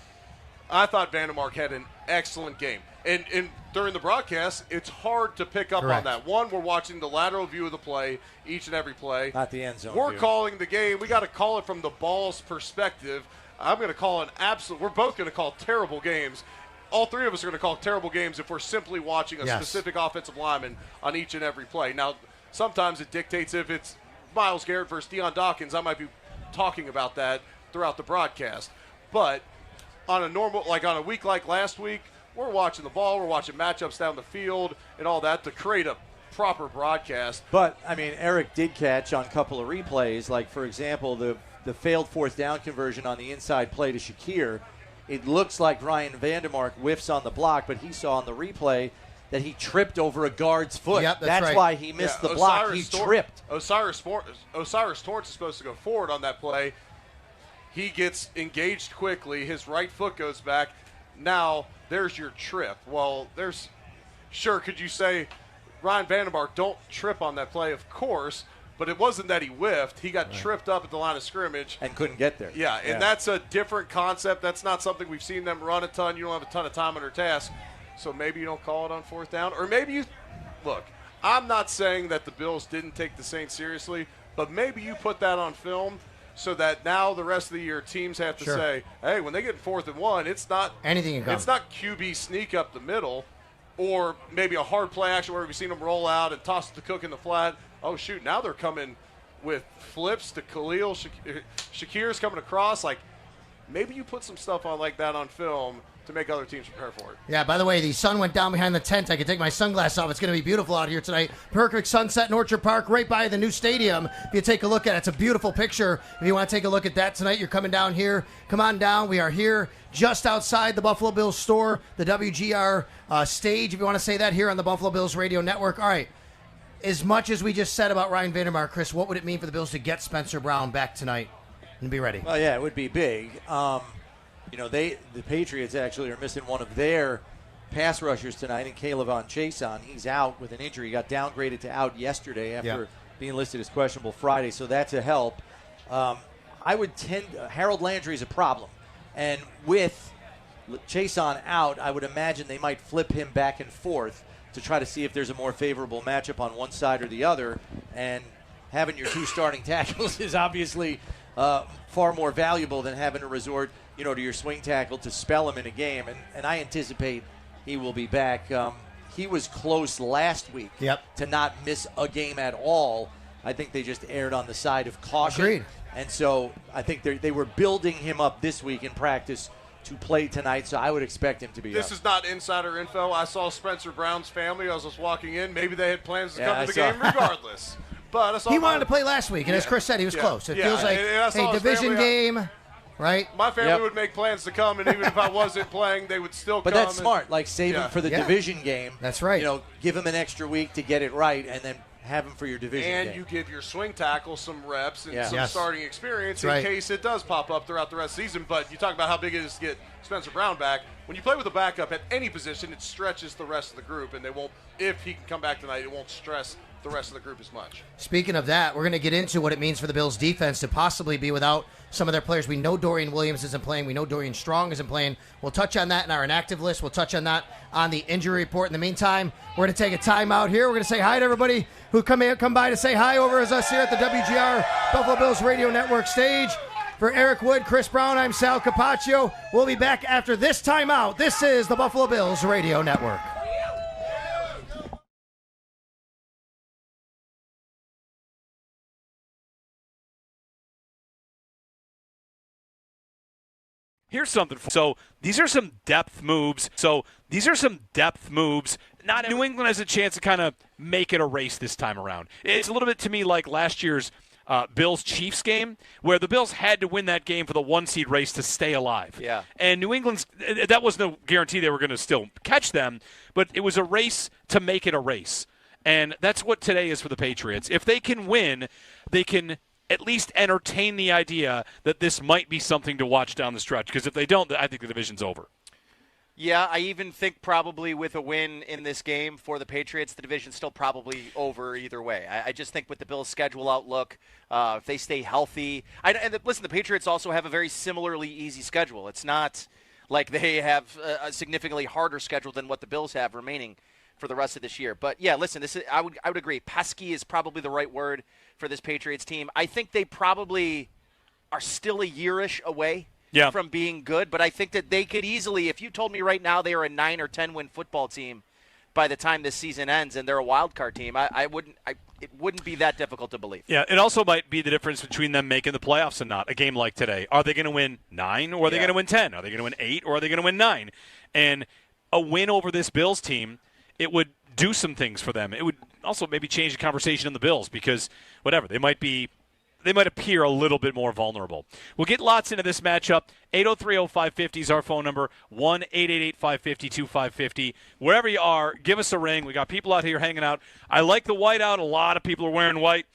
I thought Vandermark had an excellent game. And during the broadcast, it's hard to pick up on that. One, we're watching the lateral view of the play, each and every play. Not the end zone We're view. calling the game. We got to call it from the ball's perspective. I'm going to call an absolute – we're both going to call terrible games. All three of us are going to call terrible games if we're simply watching a specific offensive lineman on each and every play. Now, sometimes it dictates if it's Myles Garrett versus Deion Dawkins. I might be talking about that throughout the broadcast. But on a normal – like on a week like last week, we're watching the ball, we're watching matchups down the field and all that to create a proper broadcast. But, I mean, Eric did catch on a couple of replays, like, for example, the failed fourth down conversion on the inside play to Shakir. It looks like Ryan Vandermark whiffs on the block, but he saw on the replay that he tripped over a guard's foot. Yep, that's right. why he missed the block. He tripped. Osiris Torrance is supposed to go forward on that play. He gets engaged quickly. His right foot goes back. Now, there's your trip. Well, could you say, Ryan Vandermark, don't trip on that play? Of course, but it wasn't that he whiffed. He got tripped up at the line of scrimmage. And couldn't get there. Yeah, and that's a different concept. That's not something we've seen them run a ton. You don't have a ton of time on their task. So maybe you don't call it on fourth down. Or maybe you – look, I'm not saying that the Bills didn't take the Saints seriously, but maybe you put that on film so that now the rest of the year teams have to say, hey, when they get 4th and 1, it's not anything. It's not QB sneak up the middle or maybe a hard play action where we've seen them roll out and toss it to Cook in the flat. Oh, shoot, now they're coming with flips to Khalil. Shakir's coming across. Like, maybe you put some stuff on like that on film to make other teams prepare for it. Yeah, by the way, the sun went down behind the tent. I can take my sunglasses off. It's going to be beautiful out here tonight. Perfect sunset in Orchard Park, right by the new stadium. If you take a look at it, it's a beautiful picture. If you want to take a look at that tonight, you're coming down here. Come on down. We are here just outside the Buffalo Bills store, the WGR stage, if you want to say that, here on the Buffalo Bills Radio Network. All right, as much as we just said about Ryan Vandermark, Chris, what would it mean for the Bills to get Spencer Brown back tonight and be ready? Well, yeah, it would be big. The Patriots actually are missing one of their pass rushers tonight, and Kayvon Chason. He's out with an injury. He got downgraded to out yesterday after being listed as questionable Friday, so that's a help. Harold Landry is a problem, and with Chason out, I would imagine they might flip him back and forth to try to see if there's a more favorable matchup on one side or the other, and having your two starting tackles is obviously far more valuable than having to resort to your swing tackle to spell him in a game, and I anticipate he will be back. He was close last week to not miss a game at all. I think they just erred on the side of caution. Agreed. And so I think they were building him up this week in practice to play tonight, so I would expect him to be This up. is not insider info. I saw Spencer Brown's family. I was just walking in. Maybe they had plans to come to the game regardless. But I saw he wanted to play last week, and as Chris said, he was close. It feels like a division game. Right? My family would make plans to come, and even if I wasn't playing, they would still But come. that's smart. Like, save him for the division game. That's right. Give him an extra week to get it right, and then have him for your division game. And you give your swing tackle some reps and some Yes. starting experience That's right. in case it does pop up throughout the rest of the season. But you talk about how big it is to get Spencer Brown back. When you play with a backup at any position, it stretches the rest of the group, and they won't. If he can come back tonight, it won't stress the rest of the group as much. Speaking of that, we're going to get into what it means for the Bills' defense to possibly be without some of their players. We know Dorian Williams isn't playing. We know Dorian Strong isn't playing. We'll touch on that in our inactive list. We'll touch on that on the injury report. In the meantime, we're going to take a timeout here. We're going to say hi to everybody who come by to say hi over as us here at the WGR Buffalo Bills Radio Network stage. For Eric Wood, Chris Brown, I'm Sal Capaccio. We'll be back after this timeout. This is the Buffalo Bills Radio Network. Here's something. So these are some depth moves. Not New England has a chance to kind of make it a race this time around. It's a little bit to me like last year's Bills-Chiefs game, where the Bills had to win that game for the one-seed race to stay alive. Yeah. And New England's – that was no guarantee they were going to still catch them, but it was a race to make it a race. And that's what today is for the Patriots. If they can win, they can – at least entertain the idea that this might be something to watch down the stretch. Because if they don't, I think the division's over. Yeah, I even think probably with a win in this game for the Patriots, the division's still probably over either way. I just think with the Bills' schedule outlook, if they stay healthy. Listen, the Patriots also have a very similarly easy schedule. It's not like they have a significantly harder schedule than what the Bills have remaining for the rest of this year. But, yeah, listen, I would agree. Pesky is probably the right word for this Patriots team. I think they probably are still a year-ish away from being good, but I think that they could easily, if you told me right now they are a 9 or 10 win football team by the time this season ends and they're a wild card team, it wouldn't be that difficult to believe. Yeah, it also might be the difference between them making the playoffs and not. A game like today, are they going to win 9 or are they going to win 10? Are they going to win 8 or are they going to win 9? And a win over this Bills team, it would do some things for them. It would also maybe change the conversation in the Bills because whatever, they might appear a little bit more vulnerable. We'll get lots into this matchup. 803-0550 is our phone number, 1-888-550-2550. Wherever you are, give us a ring. We got people out here hanging out. I like the white out. A lot of people are wearing white.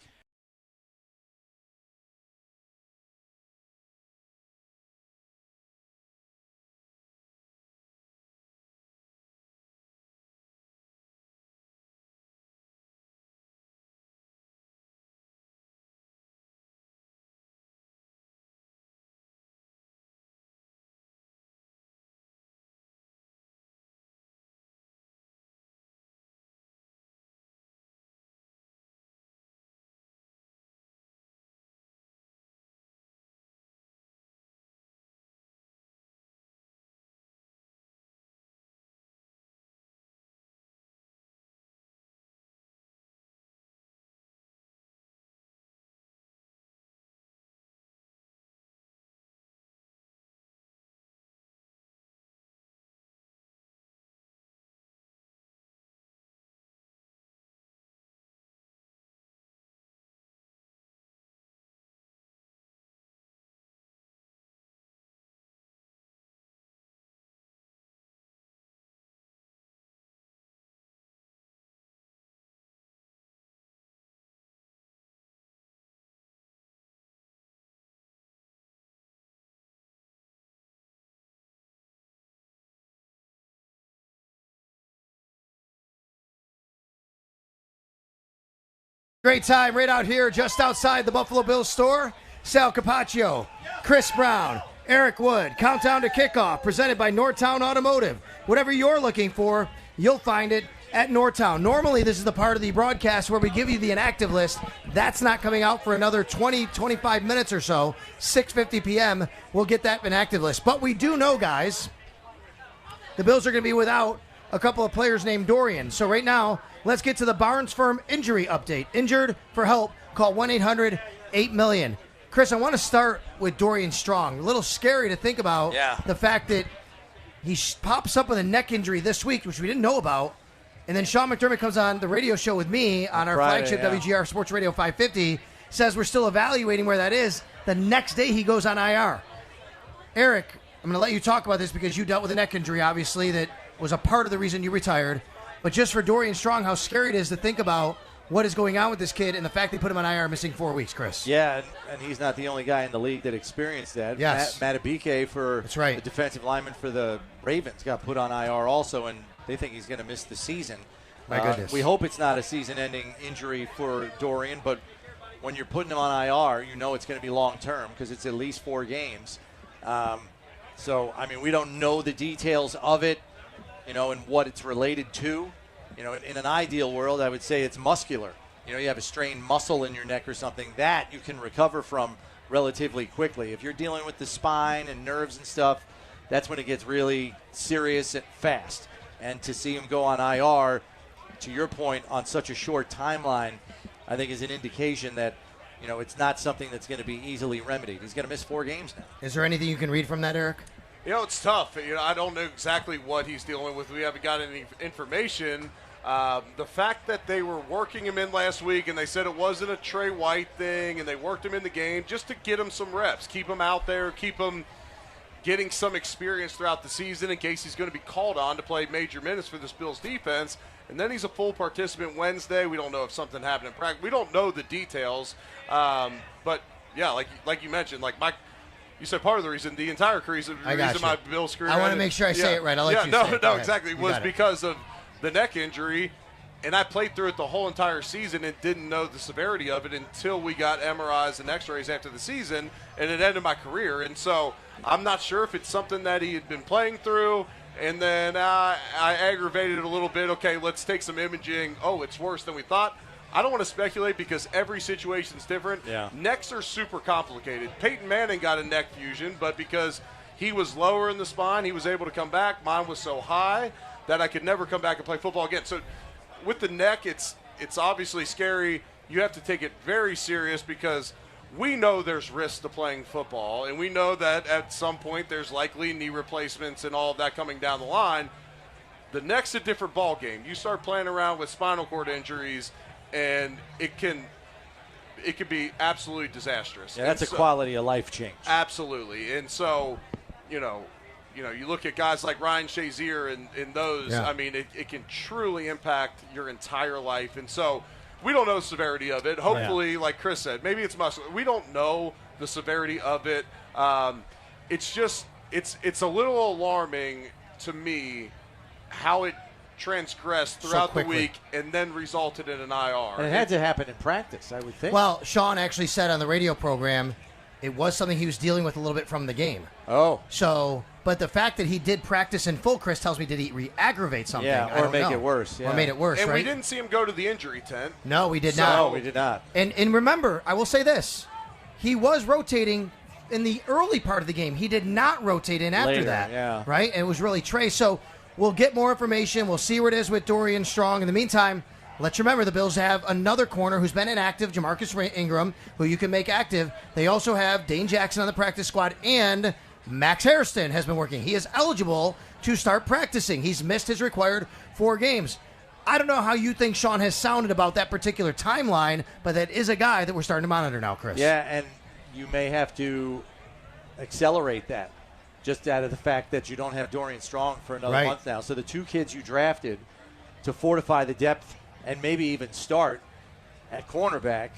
Great time right out here just outside the Buffalo Bills store. Sal Capaccio, Chris Brown, Eric Wood. Countdown to kickoff presented by Northtown Automotive. Whatever you're looking for, you'll find it at Northtown. Normally, this is the part of the broadcast where we give you the inactive list. That's not coming out for another 20-25 minutes or so. 6:50 p.m., we'll get that inactive list. But we do know, guys, the Bills are going to be without a couple of players named Dorian. So right now, let's get to the Barnes Firm injury update. Injured for help, call 1-800-8-million. Chris, I want to start with Dorian Strong. A little scary to think about the fact that he pops up with a neck injury this week, which we didn't know about. And then Sean McDermott comes on the radio show with me on our flagship WGR Sports Radio 550, says we're still evaluating where that is. The next day he goes on IR. Eric, I'm going to let you talk about this because you dealt with a neck injury, obviously, that was a part of the reason you retired. But just for Dorian Strong, how scary it is to think about what is going on with this kid and the fact they put him on IR missing 4 weeks, Chris. Yeah, and he's not the only guy in the league that experienced that. Yes. Matt Abike the defensive lineman for the Ravens got put on IR also, and they think he's going to miss the season. My goodness. We hope it's not a season-ending injury for Dorian, but when you're putting him on IR, you know it's going to be long-term because it's at least 4 games. So, I mean, we don't know the details of it, and what it's related to. In an ideal world, I would say it's muscular. You have a strained muscle in your neck or something that you can recover from relatively quickly. If you're dealing with the spine and nerves and stuff, that's when it gets really serious and fast. And to see him go on IR, to your point, on such a short timeline, I think is an indication that, it's not something that's going to be easily remedied. He's going to miss 4 games now. Is there anything you can read from that, Eric? It's tough. I don't know exactly what he's dealing with. We haven't got any information. The fact that they were working him in last week and they said it wasn't a Trey White thing and they worked him in the game just to get him some reps, keep him out there, keep him getting some experience throughout the season in case he's going to be called on to play major minutes for this Bills defense. And then he's a full participant Wednesday. We don't know if something happened in practice. We don't know the details. But, yeah, like you mentioned, you said part of the reason, the entire reason my Bills career I want to make sure I say it right. I'll let you say it. No, exactly. It was because of the neck injury. And I played through it the whole entire season and didn't know the severity of it until we got MRIs and x-rays after the season, and it ended my career. And so I'm not sure if it's something that he had been playing through, and then I aggravated it a little bit. Okay, let's take some imaging. Oh, it's worse than we thought. I don't want to speculate because every situation is different. Yeah. Necks are super complicated. Peyton Manning got a neck fusion, but because he was lower in the spine, he was able to come back. Mine was so high that I could never come back and play football again. So with the neck, it's obviously scary. You have to take it very serious because we know there's risks to playing football, and we know that at some point there's likely knee replacements and all of that coming down the line. The neck's a different ball game. You start playing around with spinal cord injuries, and it can be absolutely disastrous. Yeah, that's a quality of life change. Absolutely. And so, you look at guys like Ryan Shazier and those, Yeah. I mean, it can truly impact your entire life. And so we don't know the severity of it. Hopefully, like Chris said, maybe it's muscular. We don't know the severity of it. It's just, it's a little alarming to me how it transgressed throughout the week and then resulted in an IR. And it had to happen in practice, I would think. Well, Sean actually said on the radio program it was something he was dealing with a little bit from the game. Oh. So, but the fact that he did practice in full, Chris tells me, did he re-aggravate something? Yeah, or make it worse. Yeah. Or made it worse, and right? we didn't see him go to the injury tent. No, we did not. No, we did not. And remember, I will say this. He was rotating in the early part of the game. He did not rotate in after Later, that. yeah. Right? And it was really Trey. So we'll get more information. We'll see where it is with Dorian Strong. In the meantime, let's remember the Bills have another corner who's been inactive, Jamarcus Ingram, who you can make active. They also have Dane Jackson on the practice squad, and Max Hairston has been working. He is eligible to start practicing. He's missed his required 4 games. I don't know how you think Sean has sounded about that particular timeline, but that is a guy that we're starting to monitor now, Chris. Yeah, and you may have to accelerate that just out of the fact that you don't have Dorian Strong for another month now. So the 2 kids you drafted to fortify the depth and maybe even start at cornerback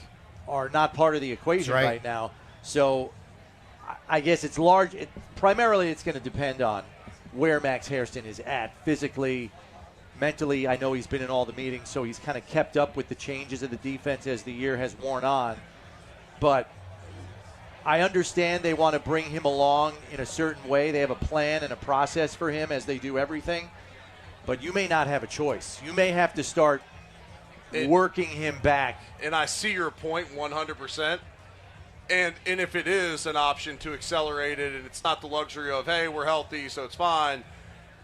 are not part of the equation right now. So I guess it's large. Primarily, it's going to depend on where Max Hairston is at physically, mentally. I know he's been in all the meetings, so he's kind of kept up with the changes of the defense as the year has worn on. But I understand they want to bring him along in a certain way. They have a plan and a process for him as they do everything. But you may not have a choice. You may have to start working him back. And I see your point 100%. And if it is an option to accelerate it, and it's not the luxury of, hey, we're healthy, so it's fine.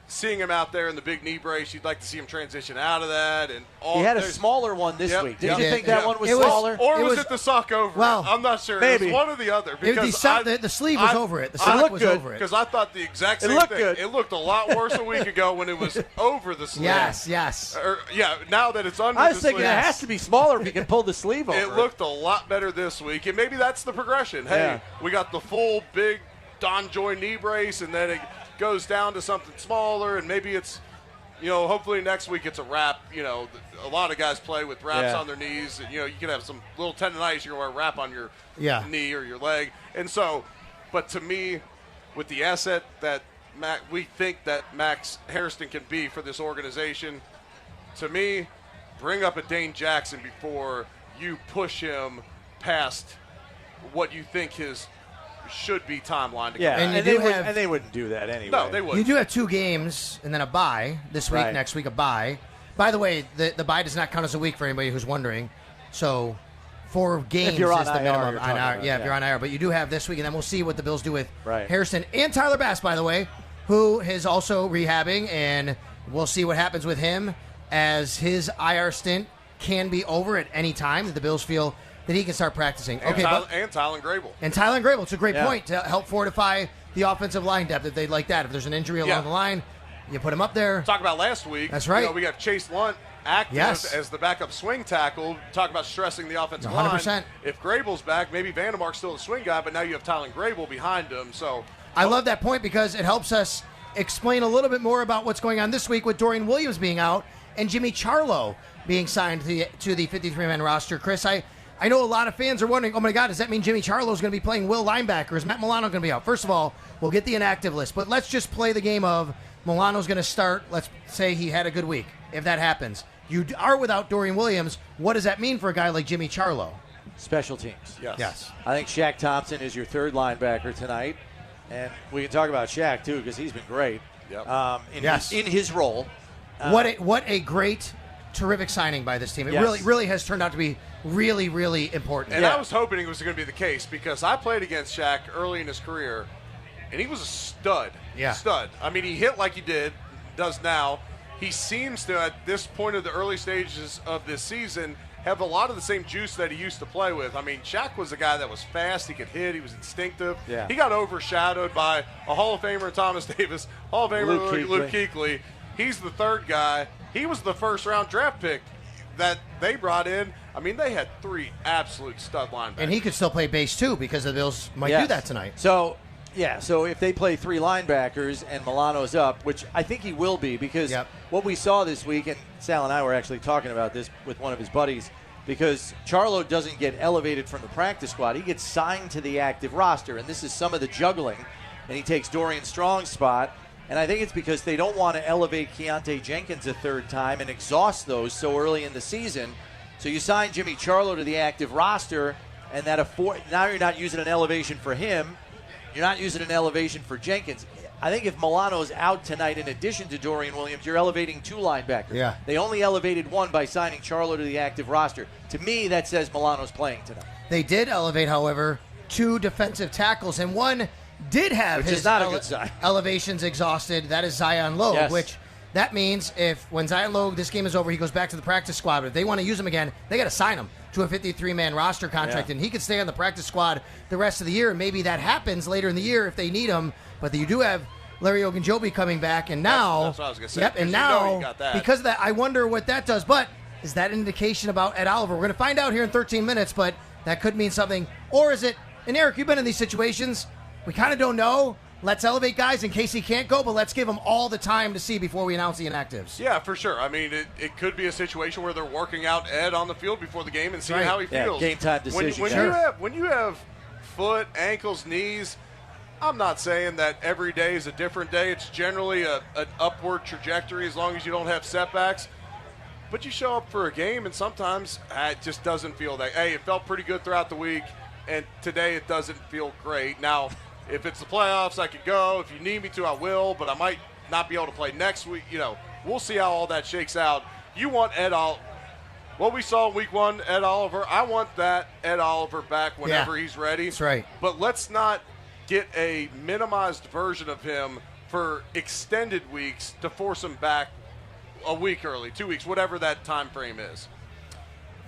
Seeing him out there in the big knee brace, you'd like to see him transition out of that. And all he had a smaller one this week. Did you think that one was smaller? smaller? Or was it the sock over well, it? I'm not sure. Maybe. It was one or the other. The sleeve was over it. The sock was over it. Because I thought the exact same thing. Good. It looked a lot worse a week ago when it was over the sleeve. Yes. Now that it's under I was the thinking sleeve. it has to be smaller if you can pull the sleeve over. It looked a lot better this week, and maybe that's the progression. Hey, we got the full big Don Joy knee brace, and then it goes down to something smaller, and maybe it's, hopefully next week it's a wrap. A lot of guys play with wraps on their knees. And, you can have some little tendonitis. You're going to wear a wrap on your knee or your leg. And so, but to me, with the asset that we think that Max Hairston can be for this organization, to me, bring up a Dane Jackson before you push him past what you think his should be timeline to Yeah, come back. and they wouldn't do that anyway. No, they wouldn't. You do have 2 games and then a bye this week, Right. next week a bye. By the way, the bye does not count as a week for anybody who's wondering. So 4 games If you're on is the IR, minimum you're on talking IR. about, Yeah, if you're on IR. But you do have this week, and then we'll see what the Bills do with Right. Harrison and Tyler Bass, by the way, who is also rehabbing, and we'll see what happens with him as his IR stint can be over at any time. The Bills feel that he can start practicing. And Okay, Tylen Grable. and Tylen Grable, it's a great Yeah. point to help fortify the offensive line depth if they'd like that. If there's an injury along Yeah. the line, you put him up there. Talk about last week. That's right. You know, we got Chase Lunt active Yes. as the backup swing tackle. Talk about stressing the offensive 100%. line. If Grable's back, maybe Vandermark's still the swing guy, but now you have Tylen Grable behind him. So I love that point because it helps us explain a little bit more about what's going on this week with Dorian Williams being out and Jimmy Charlo being signed to the 53-man roster. Chris, I know a lot of fans are wondering, oh my God, does that mean Jimmy Charlo is going to be playing will linebacker? Is Matt Milano going to be out? First of all, we'll get the inactive list, but let's just play the game of Milano's going to start. Let's say he had a good week. If that happens, you are without Dorian Williams. What does that mean for a guy like Jimmy Charlo? Special teams. Yes. I think Shaq Thompson is your third linebacker tonight. And we can talk about Shaq, too, because he's been great in his role. What a great, terrific signing by this team. It Yes. really has turned out to be really, really important. And I was hoping it was going to be the case because I played against Shaq early in his career, and he was a stud. Yeah. Stud. I mean, he hit like he does now. He seems to, at this point of the early stages of this season, have a lot of the same juice that he used to play with. I mean, Shaq was a guy that was fast. He could hit. He was instinctive. Yeah. He got overshadowed by a Hall of Famer, Thomas Davis, Hall of Famer, Luke Kuechly. He's the third guy. He was the first-round draft pick that they brought in. I mean, they had 3 absolute stud linebackers. And he could still play base too because the Bills might do that tonight. So if they play 3 linebackers and Milano's up, which I think he will be because what we saw this week, and Sal and I were actually talking about this with one of his buddies, because Charlo doesn't get elevated from the practice squad. He gets signed to the active roster, and this is some of the juggling, and he takes Dorian Strong's spot. And I think it's because they don't want to elevate Keontae Jenkins a third time and exhaust those so early in the season. So you sign Jimmy Charlo to the active roster, and now you're not using an elevation for him. You're not using an elevation for Jenkins. I think if Milano's out tonight, in addition to Dorian Williams, you're elevating 2 linebackers. Yeah. They only elevated 1 by signing Charlo to the active roster. To me, that says Milano's playing tonight. They did elevate, however, 2 defensive tackles, and one did have Which his is not a good sign. elevations exhausted. That is Zion Logue, Yes. which that means when Zion Logue, this game is over, he goes back to the practice squad. But if they want to use him again, they got to sign him to a 53-man roster contract, and he could stay on the practice squad the rest of the year. And maybe that happens later in the year if they need him. But you do have Larry Ogunjobi coming back, and now that's what I was going to say. Yep, and now you got that. because of that, I wonder what that does. But is that an indication about Ed Oliver? We're going to find out here in 13 minutes, but that could mean something. Or is it? And Eric, you've been in these situations. We kind of don't know. Let's elevate guys in case he can't go, but let's give him all the time to see before we announce the inactives. Yeah, for sure. I mean, it could be a situation where they're working out Ed on the field before the game and seeing how he feels. Game time decision. When you have foot, ankles, knees, I'm not saying that every day is a different day. It's generally an upward trajectory as long as you don't have setbacks. But you show up for a game, and sometimes it just doesn't feel that. Hey, it felt pretty good throughout the week, and today it doesn't feel great. Now, if it's the playoffs, I could go. If you need me to, I will, but I might not be able to play next week. We'll see how all that shakes out. You want Ed Oliver. What we saw in week 1, Ed Oliver, I want that Ed Oliver back whenever he's ready. That's right. But let's not get a minimized version of him for extended weeks to force him back a week early, 2 weeks, whatever that time frame is.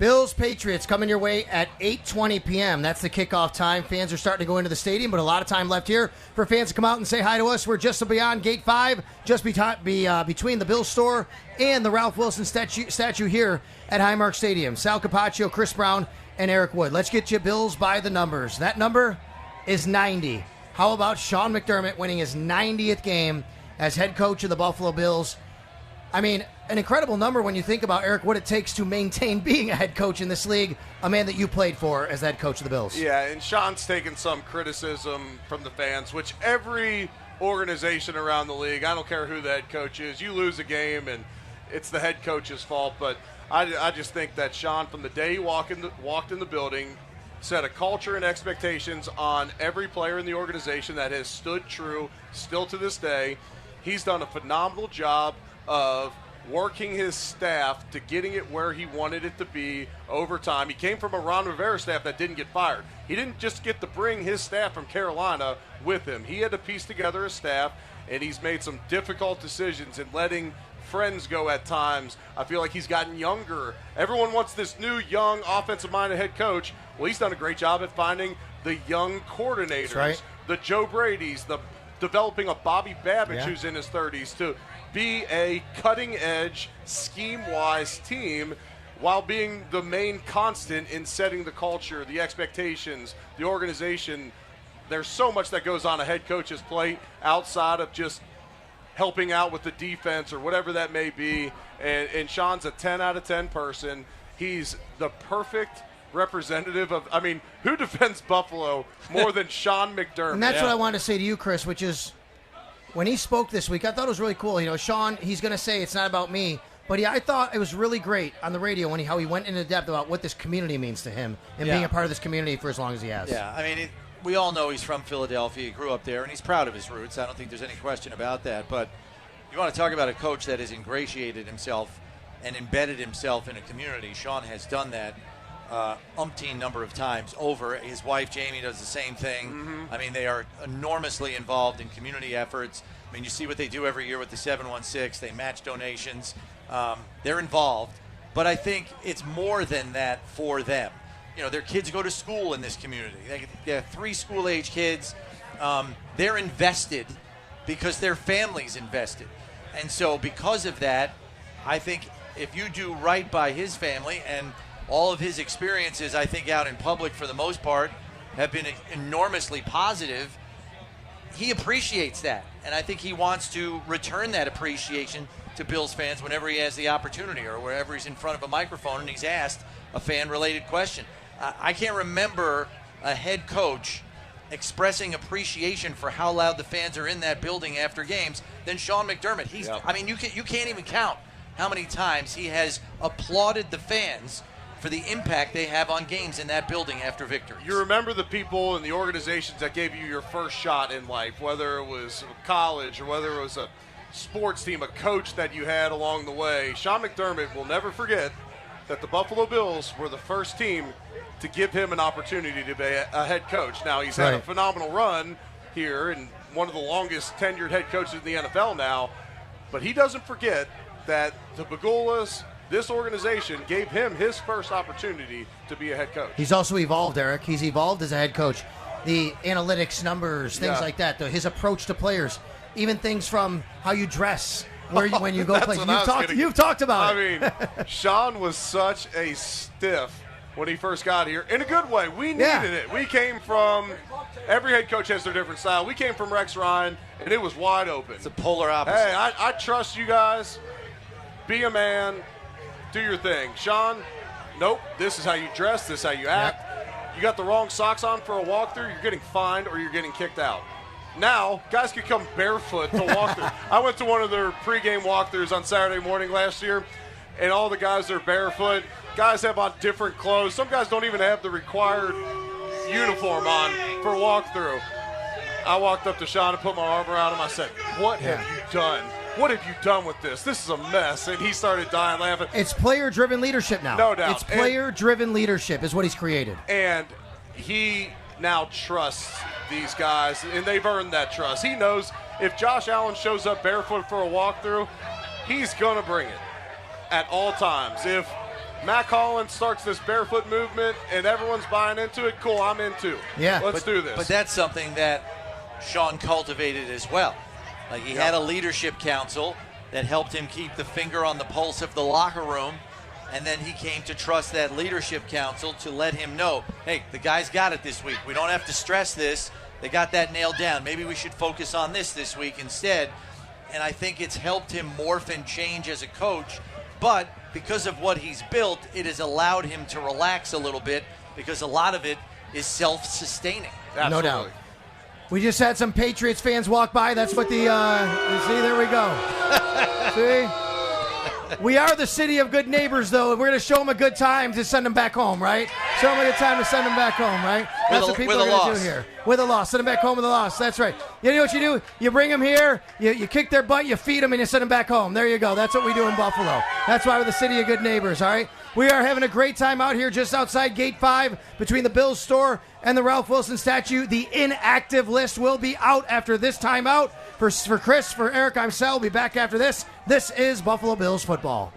Bills Patriots coming your way at 8:20 p.m. That's the kickoff time. Fans are starting to go into the stadium, but a lot of time left here for fans to come out and say hi to us. We're just beyond Gate 5, just between the Bills store and the Ralph Wilson statue here at Highmark Stadium. Sal Capaccio, Chris Brown, and Eric Wood. Let's get you Bills by the numbers. That number is 90. How about Sean McDermott winning his 90th game as head coach of the Buffalo Bills? I mean, an incredible number when you think about, Eric, what it takes to maintain being a head coach in this league, a man that you played for as head coach of the Bills. Yeah, and Sean's taken some criticism from the fans, which every organization around the league, I don't care who the head coach is, you lose a game and it's the head coach's fault. But I just think that Sean, from the day he walked in the building, set a culture and expectations on every player in the organization that has stood true still to this day. He's done a phenomenal job of working his staff to getting it where he wanted it to be over time. He came from a Ron Rivera staff that didn't get fired. He didn't just get to bring his staff from Carolina with him. He had to piece together a staff, and he's made some difficult decisions in letting friends go at times. I feel like he's gotten younger. Everyone wants this new, young, offensive-minded head coach. Well, he's done a great job at finding the young coordinators, right. the Joe Brady's, the developing a Bobby Babbage Yeah. who's in his 30s to be a cutting-edge, scheme-wise team while being the main constant in setting the culture, the expectations, the organization. There's so much that goes on a head coach's plate outside of just helping out with the defense or whatever that may be. And Sean's a 10 out of 10 person. He's the perfect representative of, I mean, who defends Buffalo more than Sean McDermott? And that's what I wanted to say to you, Chris, which is when he spoke this week, I thought it was really cool. You know, Sean, he's going to say it's not about me, but I thought it was really great on the radio how he went into depth about what this community means to him and being a part of this community for as long as he has. Yeah, I mean, we all know he's from Philadelphia. He grew up there, and he's proud of his roots. I don't think there's any question about that. But you want to talk about a coach that has ingratiated himself and embedded himself in a community. Sean has done that umpteen number of times over. His wife, Jamie, does the same thing. Mm-hmm. I mean, they are enormously involved in community efforts. I mean, you see what they do every year with the 716. They match donations. They're involved. But I think it's more than that for them. You know, their kids go to school in this community. They have 3 school-age kids. They're invested because their family's invested. And so because of that, I think if you do right by his family, and all of his experiences, I think, out in public for the most part have been enormously positive, he appreciates that. And I think he wants to return that appreciation to Bills fans whenever he has the opportunity or wherever he's in front of a microphone and he's asked a fan-related question. I can't remember a head coach expressing appreciation for how loud the fans are in that building after games than Sean McDermott. I mean, you can't even count how many times he has applauded the fans for the impact they have on games in that building after victories. You remember the people and the organizations that gave you your first shot in life, whether it was college or whether it was a sports team, a coach that you had along the way. Sean McDermott will never forget that the Buffalo Bills were the first team to give him an opportunity to be a head coach. Now, he's had a phenomenal run here and one of the longest tenured head coaches in the NFL now, but he doesn't forget that the Bagulas, this organization, gave him his first opportunity to be a head coach. He's also evolved, Eric. He's evolved as a head coach. The analytics, numbers, things like that. His approach to players, even things from how you dress, when you go play. You've talked about it. I mean, Sean was such a stiff when he first got here, in a good way. We needed it. We came from, every head coach has their different style. We came from Rex Ryan, and it was wide open. It's a polar opposite. Hey, I trust you guys. Be a man. Do your thing. Sean, nope, this is how you dress, this is how you act. You got the wrong socks on for a walkthrough, you're getting fined or you're getting kicked out. Now, guys can come barefoot to walk through. I went to one of their pregame walkthroughs on Saturday morning last year, and all the guys are barefoot. Guys have on different clothes. Some guys don't even have the required uniform on for walkthrough. I walked up to Sean and put my arm around him. I said, what have you done? What have you done with this? This is a mess. And he started dying laughing. It's player-driven leadership now. No doubt. It's player-driven leadership is what he's created. And he now trusts these guys, and they've earned that trust. He knows if Josh Allen shows up barefoot for a walkthrough, he's going to bring it at all times. If Matt Collins starts this barefoot movement and everyone's buying into it, cool, I'm into it. Yeah. Let's do this. But that's something that Sean cultivated as well. Like he had a leadership council that helped him keep the finger on the pulse of the locker room, and then he came to trust that leadership council to let him know, hey, the guys got it this week. We don't have to stress this. They got that nailed down. Maybe we should focus on this week instead. And I think it's helped him morph and change as a coach. But because of what he's built, it has allowed him to relax a little bit because a lot of it is self-sustaining. No doubt. We just had some Patriots fans walk by. That's what the, see, there we go. See? We are the city of good neighbors, though. We're going to show them a good time to send them back home, right? Show them a good time to send them back home, right? That's what people are going to do here. With a loss. Send them back home with a loss. That's right. You know what you do? You bring them here, you kick their butt, you feed them, and you send them back home. There you go. That's what we do in Buffalo. That's why we're the city of good neighbors, all right? We are having a great time out here just outside Gate 5 between the Bills store and the Ralph Wilson statue. The inactive list will be out after this timeout. For Chris, for Eric, I'm Sal. We'll be back after this. This is Buffalo Bills football.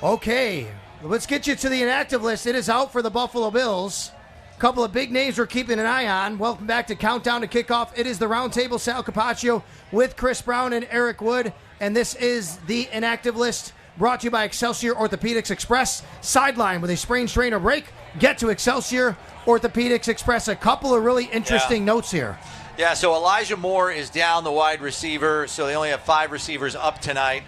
Okay, let's get you to the inactive list. It is out for the Buffalo Bills. A couple of big names we're keeping an eye on. Welcome back to Countdown to Kickoff. It is the Roundtable, Sal Capaccio with Chris Brown and Eric Wood. And this is the inactive list brought to you by Excelsior Orthopedics Express. Sideline with a sprain, strain, or break. Get to Excelsior Orthopedics Express. A couple of really interesting notes here. Yeah, so Elijah Moore is down, the wide receiver, so they only have 5 receivers up tonight.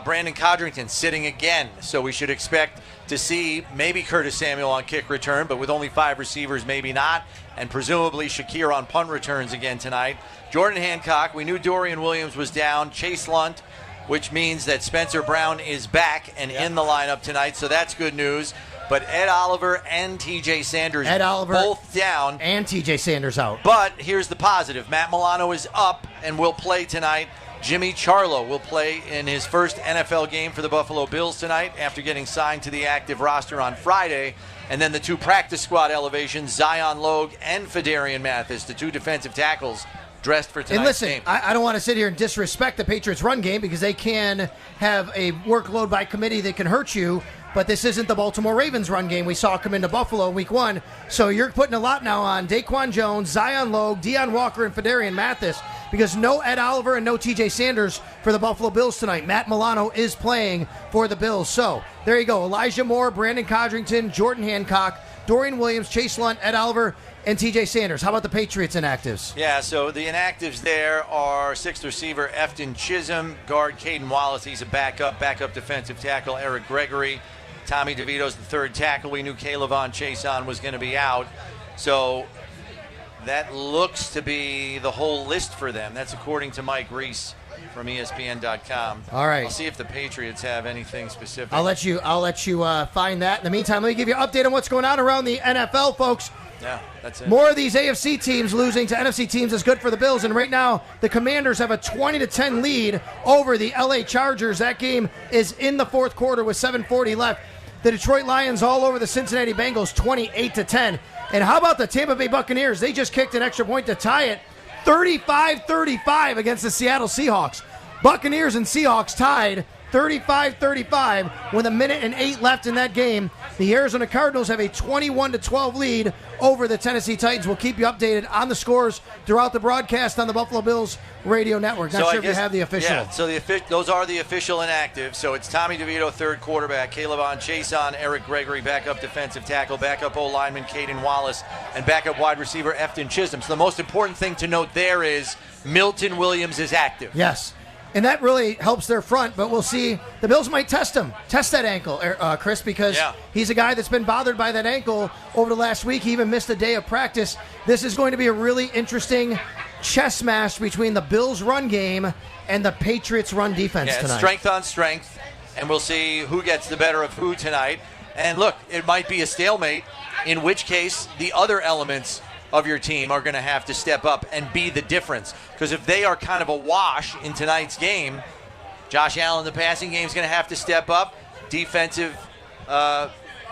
Brandon Codrington sitting again, so we should expect to see maybe Curtis Samuel on kick return, but with only 5 receivers, maybe not, and presumably Shakir on punt returns again tonight. Jordan Hancock, we knew Dorian Williams was down. Chase Lunt, which means that Spencer Brown is back and in the lineup tonight, so that's good news. But Ed Oliver and TJ Sanders both down. And TJ Sanders out. But here's the positive. Matt Milano is up and will play tonight. Jimmy Charlo will play in his first NFL game for the Buffalo Bills tonight after getting signed to the active roster on Friday. And then the 2 practice squad elevations, Zion Logue and Fedarian Mathis, the 2 defensive tackles dressed for tonight's game. I don't want to sit here and disrespect the Patriots' run game because they can have a workload by committee that can hurt you, but this isn't the Baltimore Ravens run game we saw come into Buffalo week 1. So you're putting a lot now on Daquan Jones, Zion Logue, Deion Walker, and Fedarian Mathis because no Ed Oliver and no TJ Sanders for the Buffalo Bills tonight. Matt Milano is playing for the Bills. So there you go. Elijah Moore, Brandon Codrington, Jordan Hancock, Dorian Williams, Chase Lunt, Ed Oliver, and TJ Sanders. How about the Patriots inactives? Yeah, so the inactives there are 6th receiver Efton Chisholm, guard Caden Wallace. He's a backup defensive tackle Eric Gregory. Tommy DeVito's the 3rd tackle. We knew Kaylavon Chason was going to be out. So that looks to be the whole list for them. That's according to Mike Reese from ESPN.com. All right. I'll see if the Patriots have anything specific. I'll let you find that. In the meantime, let me give you an update on what's going on around the NFL, folks. Yeah, that's it. More of these AFC teams losing to NFC teams is good for the Bills, and right now the Commanders have a 20-10 lead over the LA Chargers. That game is in the 4th quarter with 7:40 left. The Detroit Lions all over the Cincinnati Bengals 28-10. And how about the Tampa Bay Buccaneers? They just kicked an extra point to tie it 35-35 against the Seattle Seahawks. Buccaneers and Seahawks tied 35-35 with 1:08 left in that game. The Arizona Cardinals have a 21-12 lead over the Tennessee Titans. We'll keep you updated on the scores throughout the broadcast on the Buffalo Bills radio network. Not sure if you have the official. Yeah, so those are the official inactives. So it's Tommy DeVito, 3rd quarterback, Kaylavon Chason, Eric Gregory, backup defensive tackle, backup O-lineman Caden Wallace, and backup wide receiver Efton Chisholm. So the most important thing to note there is Milton Williams is active. Yes. And that really helps their front, but we'll see. The Bills might test that ankle, Chris, because he's a guy that's been bothered by that ankle over the last week. He even missed a day of practice. This is going to be a really interesting chess match between the Bills' run game and the Patriots' run defense tonight. Strength on strength, and we'll see who gets the better of who tonight. And look, it might be a stalemate, in which case the other elements of your team are going to have to step up and be the difference. Because if they are kind of a wash in tonight's game, Josh Allen, the passing game, is going to have to step up. Defensive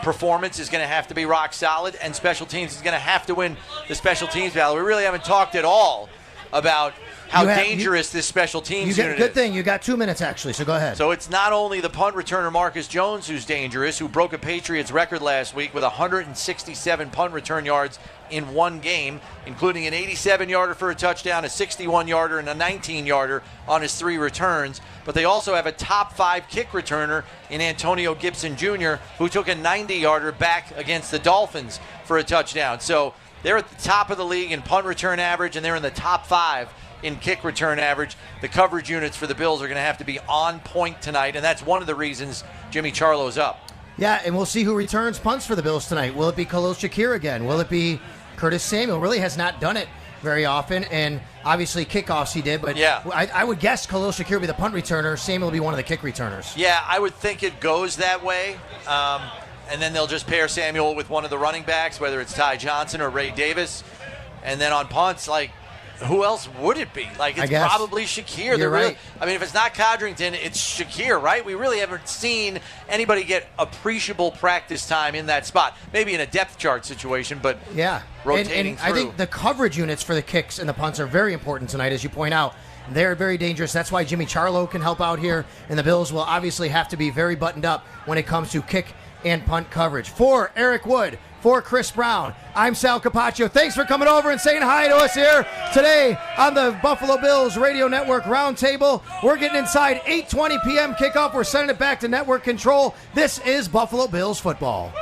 performance is going to have to be rock solid, and special teams is going to have to win the special teams battle. We really haven't talked at all about how dangerous this special teams unit is. Good thing. You got 2 minutes, actually, so go ahead. So it's not only the punt returner Marcus Jones who's dangerous, who broke a Patriots record last week with 167 punt return yards in one game, including an 87-yarder for a touchdown, a 61-yarder, and a 19-yarder on his 3 returns. But they also have a top 5 kick returner in Antonio Gibson Jr., who took a 90-yarder back against the Dolphins for a touchdown. So they're at the top of the league in punt return average, and they're in the top 5 in kick return average. The coverage units for the Bills are going to have to be on point tonight, and that's one of the reasons Jimmy Charlo's up. Yeah, and we'll see who returns punts for the Bills tonight. Will it be Khalil Shakir again? Will it be Curtis Samuel? Really has not done it very often, and obviously kickoffs he did, but I would guess Khalil Shakir will be the punt returner. Samuel will be one of the kick returners. Yeah, I would think it goes that way. And then they'll just pair Samuel with one of the running backs, whether it's Ty Johnson or Ray Davis. And then on punts, who else would it be? It's probably Shakir. You're right. I mean, if it's not Codrington, it's Shakir, right? We really haven't seen anybody get appreciable practice time in that spot. Maybe in a depth chart situation, but rotating and through. I think the coverage units for the kicks and the punts are very important tonight, as you point out. They're very dangerous. That's why Jimmy Charlo can help out here, and the Bills will obviously have to be very buttoned up when it comes to kick and punt coverage. For Eric Wood, for Chris Brown, I'm Sal Capaccio. Thanks for coming over and saying hi to us here today on the Buffalo Bills Radio Network Roundtable. We're getting inside 8:20 p.m. kickoff. We're sending it back to network control. This is Buffalo Bills football.